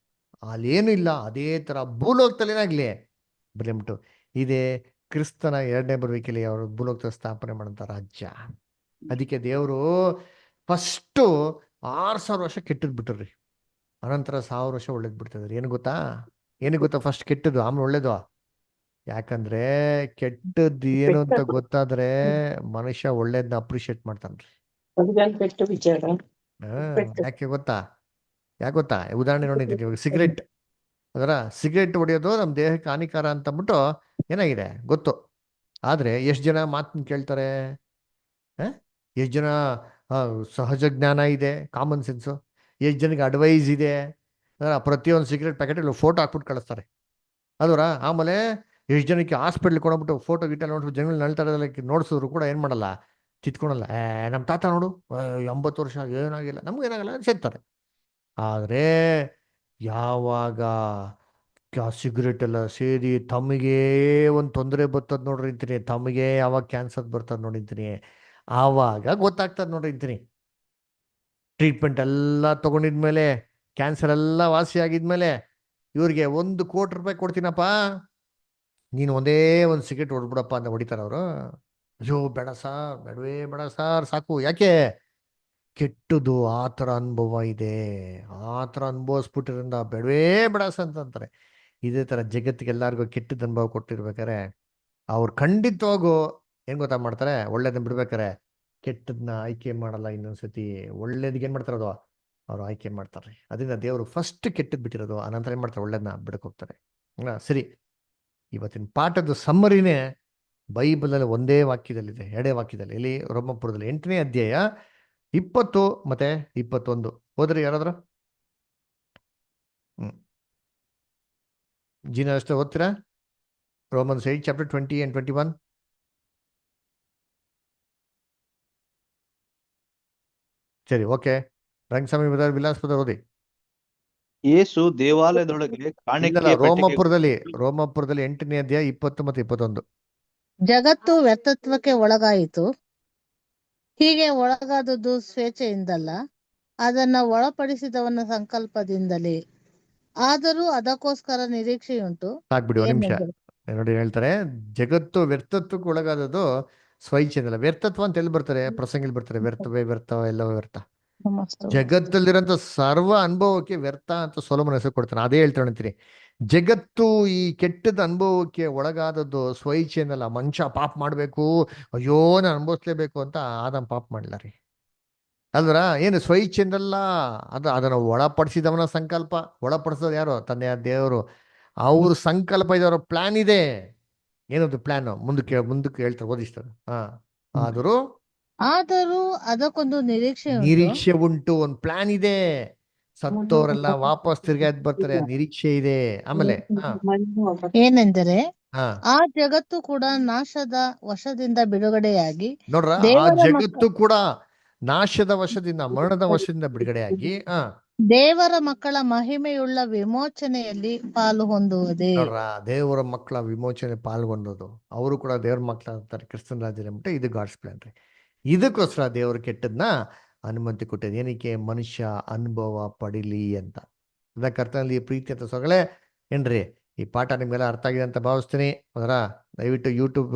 ಅಲ್ಲೇನು ಇಲ್ಲ. ಅದೇ ತರ ಭೂಲೋಕದಲ್ಲಿ ಏನಾಗ್ಲಿ ಬರೀಬಿಟ್ಟು ಇದೇ ಕ್ರಿಸ್ತನ 2ನೇ ಬರುವಿಕೆಯಲ್ಲಿ ಅವರು ಭೂಲೋಕದ ಸ್ಥಾಪನೆ ಮಾಡಂತ ರಾಜ್ಯ. ಅದಕ್ಕೆ ದೇವರು ಫಸ್ಟು 6,000 ವರ್ಷ ಕೆಟ್ಟದ್ ಬಿಟ್ರಿ. ಅನಂತರ 1,000 ವರ್ಷ ಒಳ್ಳೇದ್ ಬಿಡ್ತಿದ್ರಿ. ಏನು ಗೊತ್ತಾ? ಫಸ್ಟ್ ಕೆಟ್ಟದ್ದು, ಆಮೇಲೆ ಒಳ್ಳೇದು. ಯಾಕಂದ್ರೆ ಕೆಟ್ಟದ್ದು ಏನು ಅಂತ ಗೊತ್ತಾದ್ರೆ ಮನುಷ್ಯ ಒಳ್ಳೇದನ್ನ ಅಪ್ರಿಶಿಯೇಟ್ ಮಾಡ್ತಾನ್ರಿ. ಯಾಕೆ ಗೊತ್ತಾ? ಉದಾಹರಣೆ ನೋಡಿದ್ದೀನಿ. ಇವಾಗ ಸಿಗರೇಟ್, ಸಿಗರೇಟ್ ಹೊಡೆಯೋದು ನಮ್ಮ ದೇಹಕ್ಕೆ ಹಾನಿಕಾರ ಅಂತ ಅಂದ್ಬಿಟ್ಟು ಏನಾಗಿದೆ ಗೊತ್ತು. ಆದ್ರೆ ಎಷ್ಟು ಜನ ಮಾತನ್ನ ಕೇಳ್ತಾರೆ? ಎಷ್ಟು ಜನ ಸಹಜ ಜ್ಞಾನ ಇದೆ, ಕಾಮನ್ ಸೆನ್ಸು? ಎಷ್ಟು ಜನಕ್ಕೆ ಅಡ್ವೈಸ್ ಇದೆ? ಪ್ರತಿಯೊಂದು ಸಿಗರೇಟ್ ಪ್ಯಾಕೆಟಲ್ಲಿ ಫೋಟೋ ಹಾಕ್ಬಿಟ್ಟು ಕಳಿಸ್ತಾರೆ. ಅದರ ಆಮೇಲೆ ಎಷ್ಟು ಜನಕ್ಕೆ ಹಾಸ್ಪಿಟ್ಲ್ ಕೊಡೋಗ್ಬಿಟ್ಟು ಫೋಟೋ ಗಿಟ್ಟ ನೋಡ್ಬಿಟ್ಟು ಜನಗಳು ನಳ್ತಾರಲ್ಲ ನೋಡ್ಸಿದ್ರು ಕೂಡ ಏನು ಮಾಡಲ್ಲ, ಚಿತ್ಕೊಳಲ್ಲ. ನಮ್ಮ ತಾತ ನೋಡು 80 ವರ್ಷ ಏನಾಗಿಲ್ಲ, ನಮಗೂ ಏನಾಗಲ್ಲ ಸೇರ್ತಾರೆ. ಆದರೆ ಯಾವಾಗ ಸಿಗರೇಟ್ ಎಲ್ಲ ಸೇರಿ ತಮಗೆ ಒಂದು ತೊಂದರೆ ಬರ್ತದೆ ನೋಡಿರ್ತೀನಿ, ತಮಗೆ ಯಾವಾಗ ಕ್ಯಾನ್ಸರ್ ಬರ್ತದೆ ನೋಡಿರ್ತೀನಿ, ಆವಾಗ ಗೊತ್ತಾಗ್ತದೆ ನೋಡಿರ್ತೀನಿ. ಟ್ರೀಟ್ಮೆಂಟ್ ಎಲ್ಲ ತಗೊಂಡಿದ್ಮೇಲೆ, ಕ್ಯಾನ್ಸರ್ ಎಲ್ಲ ವಾಸಿ ಆಗಿದ್ಮೇಲೆ ಇವ್ರಿಗೆ 1 ಕೋಟಿ ರೂಪಾಯಿ ಕೊಡ್ತೀನಪ್ಪ, ನೀನು ಒಂದೇ ಒಂದು ಸಿಗರೇಟ್ ಹೊಡ್ಬಿಡಪ್ಪ ಅಂತ ಹೊಡಿತಾರೆ ಅವರು. ಅಯ್ಯೋ ಬೇಡ ಸಾರ್, ಬೇಡ ಸಾರ್, ಸಾಕು. ಯಾಕೆ? ಕೆಟ್ಟದು ಆ ಥರ ಅನುಭವ ಇದೆ, ಆ ಥರ ಅನುಭವಿಸ್ಬಿಟ್ಟಿರಿಂದ ಬೇಡ ಅಂತಾರೆ. ಇದೇ ಥರ ಜಗತ್ತಿಗೆ ಎಲ್ಲರಿಗೂ ಕೆಟ್ಟದ ಅನುಭವ ಕೊಟ್ಟಿರ್ಬೇಕಾರೆ ಅವ್ರು ಖಂಡಿತವಾಗೂ ಏನು ಗೊತ್ತಾ ಮಾಡ್ತಾರೆ? ಒಳ್ಳೇದನ್ನ ಬಿಡ್ಬೇಕಾರೆ ಕೆಟ್ಟದನ್ನ ಆಯ್ಕೆ ಮಾಡಲ್ಲ. ಇನ್ನೊಂದ್ಸತಿ ಒಳ್ಳೇದಕ್ಕೆ ಏನು ಮಾಡ್ತಾರೆ? ಅದು ಅವ್ರು ಆಯ್ಕೆ ಮಾಡ್ತಾರೆ. ಅದರಿಂದ ದೇವರು ಫಸ್ಟ್ ಕೆಟ್ಟದ್ದು ಬಿಟ್ಟಿರೋದು, ಆನಂತರ ಏನು ಮಾಡ್ತಾರೆ? ಒಳ್ಳೇದನ್ನ ಬಿಡಕ್ಕೆ ಹೋಗ್ತಾರೆ. ಸರಿ, ಇವತ್ತಿನ ಪಾಠದ ಸಮ್ಮರಿನೇ ಬೈಬಲಲ್ಲಿ ಒಂದೇ ವಾಕ್ಯದಲ್ಲಿದೆ, 2 ವಾಕ್ಯದಲ್ಲಿ. ಇಲ್ಲಿ ರೋಮಾಪುರದಲ್ಲಿ 8ನೇ ಅಧ್ಯಾಯ 20 ಮತ್ತೆ 21 ಹೋದ್ರಿ ಯಾರಾದ್ರೂ? ಜೀನ ಅಷ್ಟೇ ಓದ್ತೀರಾ? Romans 8 chapter 20 and 21. ಸರಿ, ಓಕೆ. ರಂಗಸ್ವಾಮಿ ವಿಲಾಸಪುರ ಓದಿ. ಯೇಸು ದೇವಾಲಯದೊಳಗೆ ಕಾಣಿಕೆಯ ರೋಮಪುರದಲ್ಲಿ 8ನೇ ಅಧ್ಯಾಯ 20 ಮತ್ತು 21. ಜಗತ್ತು ವ್ಯರ್ಥತ್ವಕ್ಕೆ ಒಳಗಾಯಿತು. ಹೀಗೆ ಒಳಗಾದದ್ದು ಸ್ವೇಚ್ಛೆಯಿಂದಲ್ಲ, ಅದನ್ನ ಒಳಪಡಿಸಿದವನ ಸಂಕಲ್ಪದಿಂದಲೇ. ಆದರೂ ಅದಕ್ಕೋಸ್ಕರ ನಿರೀಕ್ಷೆಯುಂಟು. ಸಾಕ್ಬಿಡಿ ಒಂದು ನಿಮಿಷ ನೋಡಿ. ಹೇಳ್ತಾರೆ ಜಗತ್ತು ವ್ಯರ್ಥತ್ವಕ್ಕೆ ಒಳಗಾದದ್ದು ಸ್ವಇಚ್ಛೆಯಿಂದಲ್ಲ. ವ್ಯರ್ಥತ್ವ ಅಂತ ಎಲ್ಲಿ ಬರ್ತಾರೆ? ಪ್ರಸಂಗದಲ್ಲಿ ಬರ್ತಾರೆ. ವ್ಯರ್ಥ ಎಲ್ಲವೂ ವ್ಯರ್ಥ. ಜಗತ್ತಲ್ಲಿರೋಂಥ ಸರ್ವ ಅನುಭವಕ್ಕೆ ವ್ಯರ್ಥ ಅಂತ ಸೊಲೊಮೋನ ಹೆಸರು ಕೊಡ್ತಾನೆ. ಅದೇ ಹೇಳ್ತಾನೆ ಅಂತೀನಿ. ಜಗತ್ತು ಈ ಕೆಟ್ಟದ ಅನುಭವಕ್ಕೆ ಒಳಗಾದದ್ದು ಸ್ವಇಚ್ಛೆಯಿಂದಲ್ಲ. ಮನುಷ್ಯ ಪಾಪ ಮಾಡಬೇಕು, ಅಯ್ಯೋ ನಾನು ಅನುಭವಿಸ್ಲೇಬೇಕು ಅಂತ ಆದಮ್ ಪಾಪ ಮಾಡಲ್ಲ ರೀ. ಅಲ್ವರ? ಏನು ಸ್ವಇಚ್ಛೆಯಿಂದಲ್ಲ, ಅದನ್ನು ಒಳಪಡಿಸಿದವನ ಸಂಕಲ್ಪ. ಒಳಪಡಿಸೋದು ಯಾರು? ತಂದೆಯ ದೇವರು. ಅವ್ರ ಸಂಕಲ್ಪ ಇದೆ, ಅವ್ರ ಪ್ಲಾನ್ ಇದೆ. ಏನದು ಪ್ಲಾನ್? ಮುಂದಕ್ಕೆ ಹೇಳ್ತಾರೆ, ಓದಿಸ್ತಾರೆ. ಆದರೂ ಅದಕ್ಕೊಂದು ನಿರೀಕ್ಷೆ ಉಂಟು. ಒಂದು ಪ್ಲಾನ್ ಇದೆ. ಸತ್ತೋರೆಲ್ಲ ವಾಪಸ್ ತಿರ್ಗಾದ್ ಬರ್ತಾರೆ, ನಿರೀಕ್ಷೆ ಇದೆ. ಆಮೇಲೆ ಏನೆಂದರೆ ಆ ಜಗತ್ತು ಕೂಡ ನಾಶದ ವಶದಿಂದ ಬಿಡುಗಡೆಯಾಗಿ, ನೋಡ್ರ, ಆ ಜಗತ್ತು ಕೂಡ ನಾಶದ ವಶದಿಂದ, ಮರಣದ ವಶದಿಂದ ಬಿಡುಗಡೆಯಾಗಿ ದೇವರ ಮಕ್ಕಳ ಮಹಿಮೆಯುಳ್ಳ ವಿಮೋಚನೆಯಲ್ಲಿ ಪಾಲು ಹೊಂದುವುದೇ. ನೋಡ್ರ, ದೇವರ ಮಕ್ಕಳ ವಿಮೋಚನೆ ಪಾಲ್ಗೊಂಡೋದು, ಅವರು ಕೂಡ ದೇವ್ರ ಮಕ್ಕಳಾಗ್ತಾರೆ ಕ್ರಿಸ್ತನ್ ರಾಜ್ಯದಲ್ಲಿ ಅಂದ್ಬಿಟ್ಟು ಇದು ಗಾಡ್ಸ್ ಪ್ಲಾನ್ ರೀ. ಇದಕ್ಕೋಸ್ಕರ ದೇವರು ಕೆಟ್ಟದ್ನ ಅನುಮತಿ ಕೊಟ್ಟಿದ್ದು, ಏನಕ್ಕೆ? ಮನುಷ್ಯ ಅನುಭವ ಪಡಿಲಿ ಅಂತ. ಅದ ಕರ್ತನಲ್ಲಿ ಪ್ರೀತಿ ಅಂತ ಸೊಗಳೆ ಏನ್ರಿ, ಈ ಪಾಠ ನಿಮ್ಗೆಲ್ಲ ಅರ್ಥ ಆಗಿದೆ ಅಂತ ಭಾವಿಸ್ತೀನಿ. ಅದರ ದಯವಿಟ್ಟು ಯೂಟ್ಯೂಬ್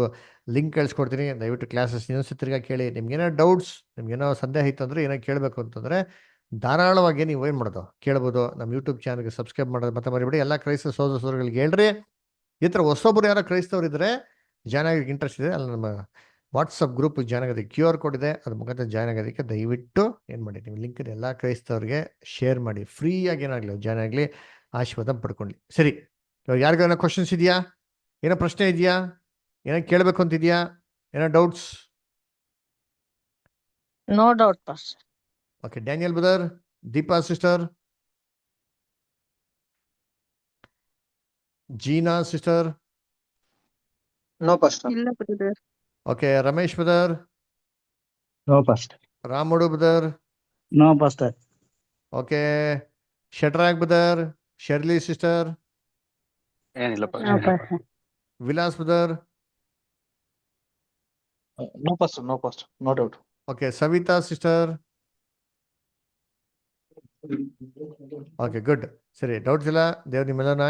ಲಿಂಕ್ ಕಳಿಸ್ಕೊಡ್ತೀನಿ, ದಯವಿಟ್ಟು ಕ್ಲಾಸಸ್ ಇನ್ನೊಂದ್ಸತಿ ತಿರ್ಗಾ ಕೇಳಿ. ನಿಮ್ಗೇನೋ ಡೌಟ್ಸ್, ನಿಮ್ಗೇನೋ ಸಂದೇಹ ಇತ್ತು ಅಂದ್ರೆ, ಏನೋ ಕೇಳಬೇಕು ಅಂತಂದ್ರೆ ಧಾರಾಳವಾಗಿ ನೀವು ಏನು ಮಾಡೋದು ಕೇಳ್ಬೋದು. ನಮ್ಮ ಯೂಟ್ಯೂಬ್ ಚಾನಲ್ಗೆ ಸಬ್ಸ್ಕ್ರೈಬ್ ಮಾಡೋದು ಮತ್ತೆ ಮರಿಬೇಡಿ. ಎಲ್ಲ ಕ್ರೈಸ್ತ ಸೋದರಗಳಿಗೆ ಹೇಳ್ರಿ. ಈ ಥರ ಹೊಸೊಬ್ಬರು ಯಾರೋ ಕ್ರೈಸ್ತವ್ರು ಇದ್ರೆ, ಜಾಯ್ನ್ ಆಗೋಕ್ಕೆ ಇಂಟ್ರೆಸ್ಟ್ ಇದೆ, ಅಲ್ಲಿ ನಮ್ಮ ವಾಟ್ಸಪ್ ಗ್ರೂಪ್ ಜಾಯ್ನ್ ಆಗೋದಕ್ಕೆ QR ಕೋಡ್ ಇದೆ, ಅದ್ರ ಮುಖಾಂತರ ಜಾಯ್ನ್ ಆಗೋದಕ್ಕೆ ದಯವಿಟ್ಟು ಏನು ಮಾಡಿ, ನೀವು ಲಿಂಕ್ ಎಲ್ಲ ಕ್ರೈಸ್ತವ್ರಿಗೆ ಶೇರ್ ಮಾಡಿ. ಫ್ರೀಯಾಗಿ ಏನಾಗಲಿ ಜಾಯ್ನ್ ಆಗಲಿ, ಆಶೀರ್ವಾದ ಪಡ್ಕೊಳ್ಳಿ. ಸರಿ, ಇವಾಗ ಯಾರಿಗೂ ಏನೋ ಕ್ವಶನ್ಸ್ ಇದೆಯಾ? ಏನೋ ಪ್ರಶ್ನೆ ಇದೆಯಾ? ಏನೋ ಕೇಳಬೇಕು ಅಂತಿದೆಯಾ? ಏನೋ doubts? No doubt pastor. Okay, Daniel brother, Deepa sister, Jeena sister, no pastor. ಇಲ್ಲ brother. Okay, Ramesh brother, no pastor. Ramudu brother, no pastor. Okay, Shadrach brother, Shirley sister, ಏನಿಲ್ಲಪ್ಪ. Vilas brother, no pastor, no pastor, no doubt. Okay, Savita sister, okay, good. ಸರಿ, doubts ಇಲ್ಲ. ದೇವ್ರು ನಿಮ್ಮೆಲ್ಲ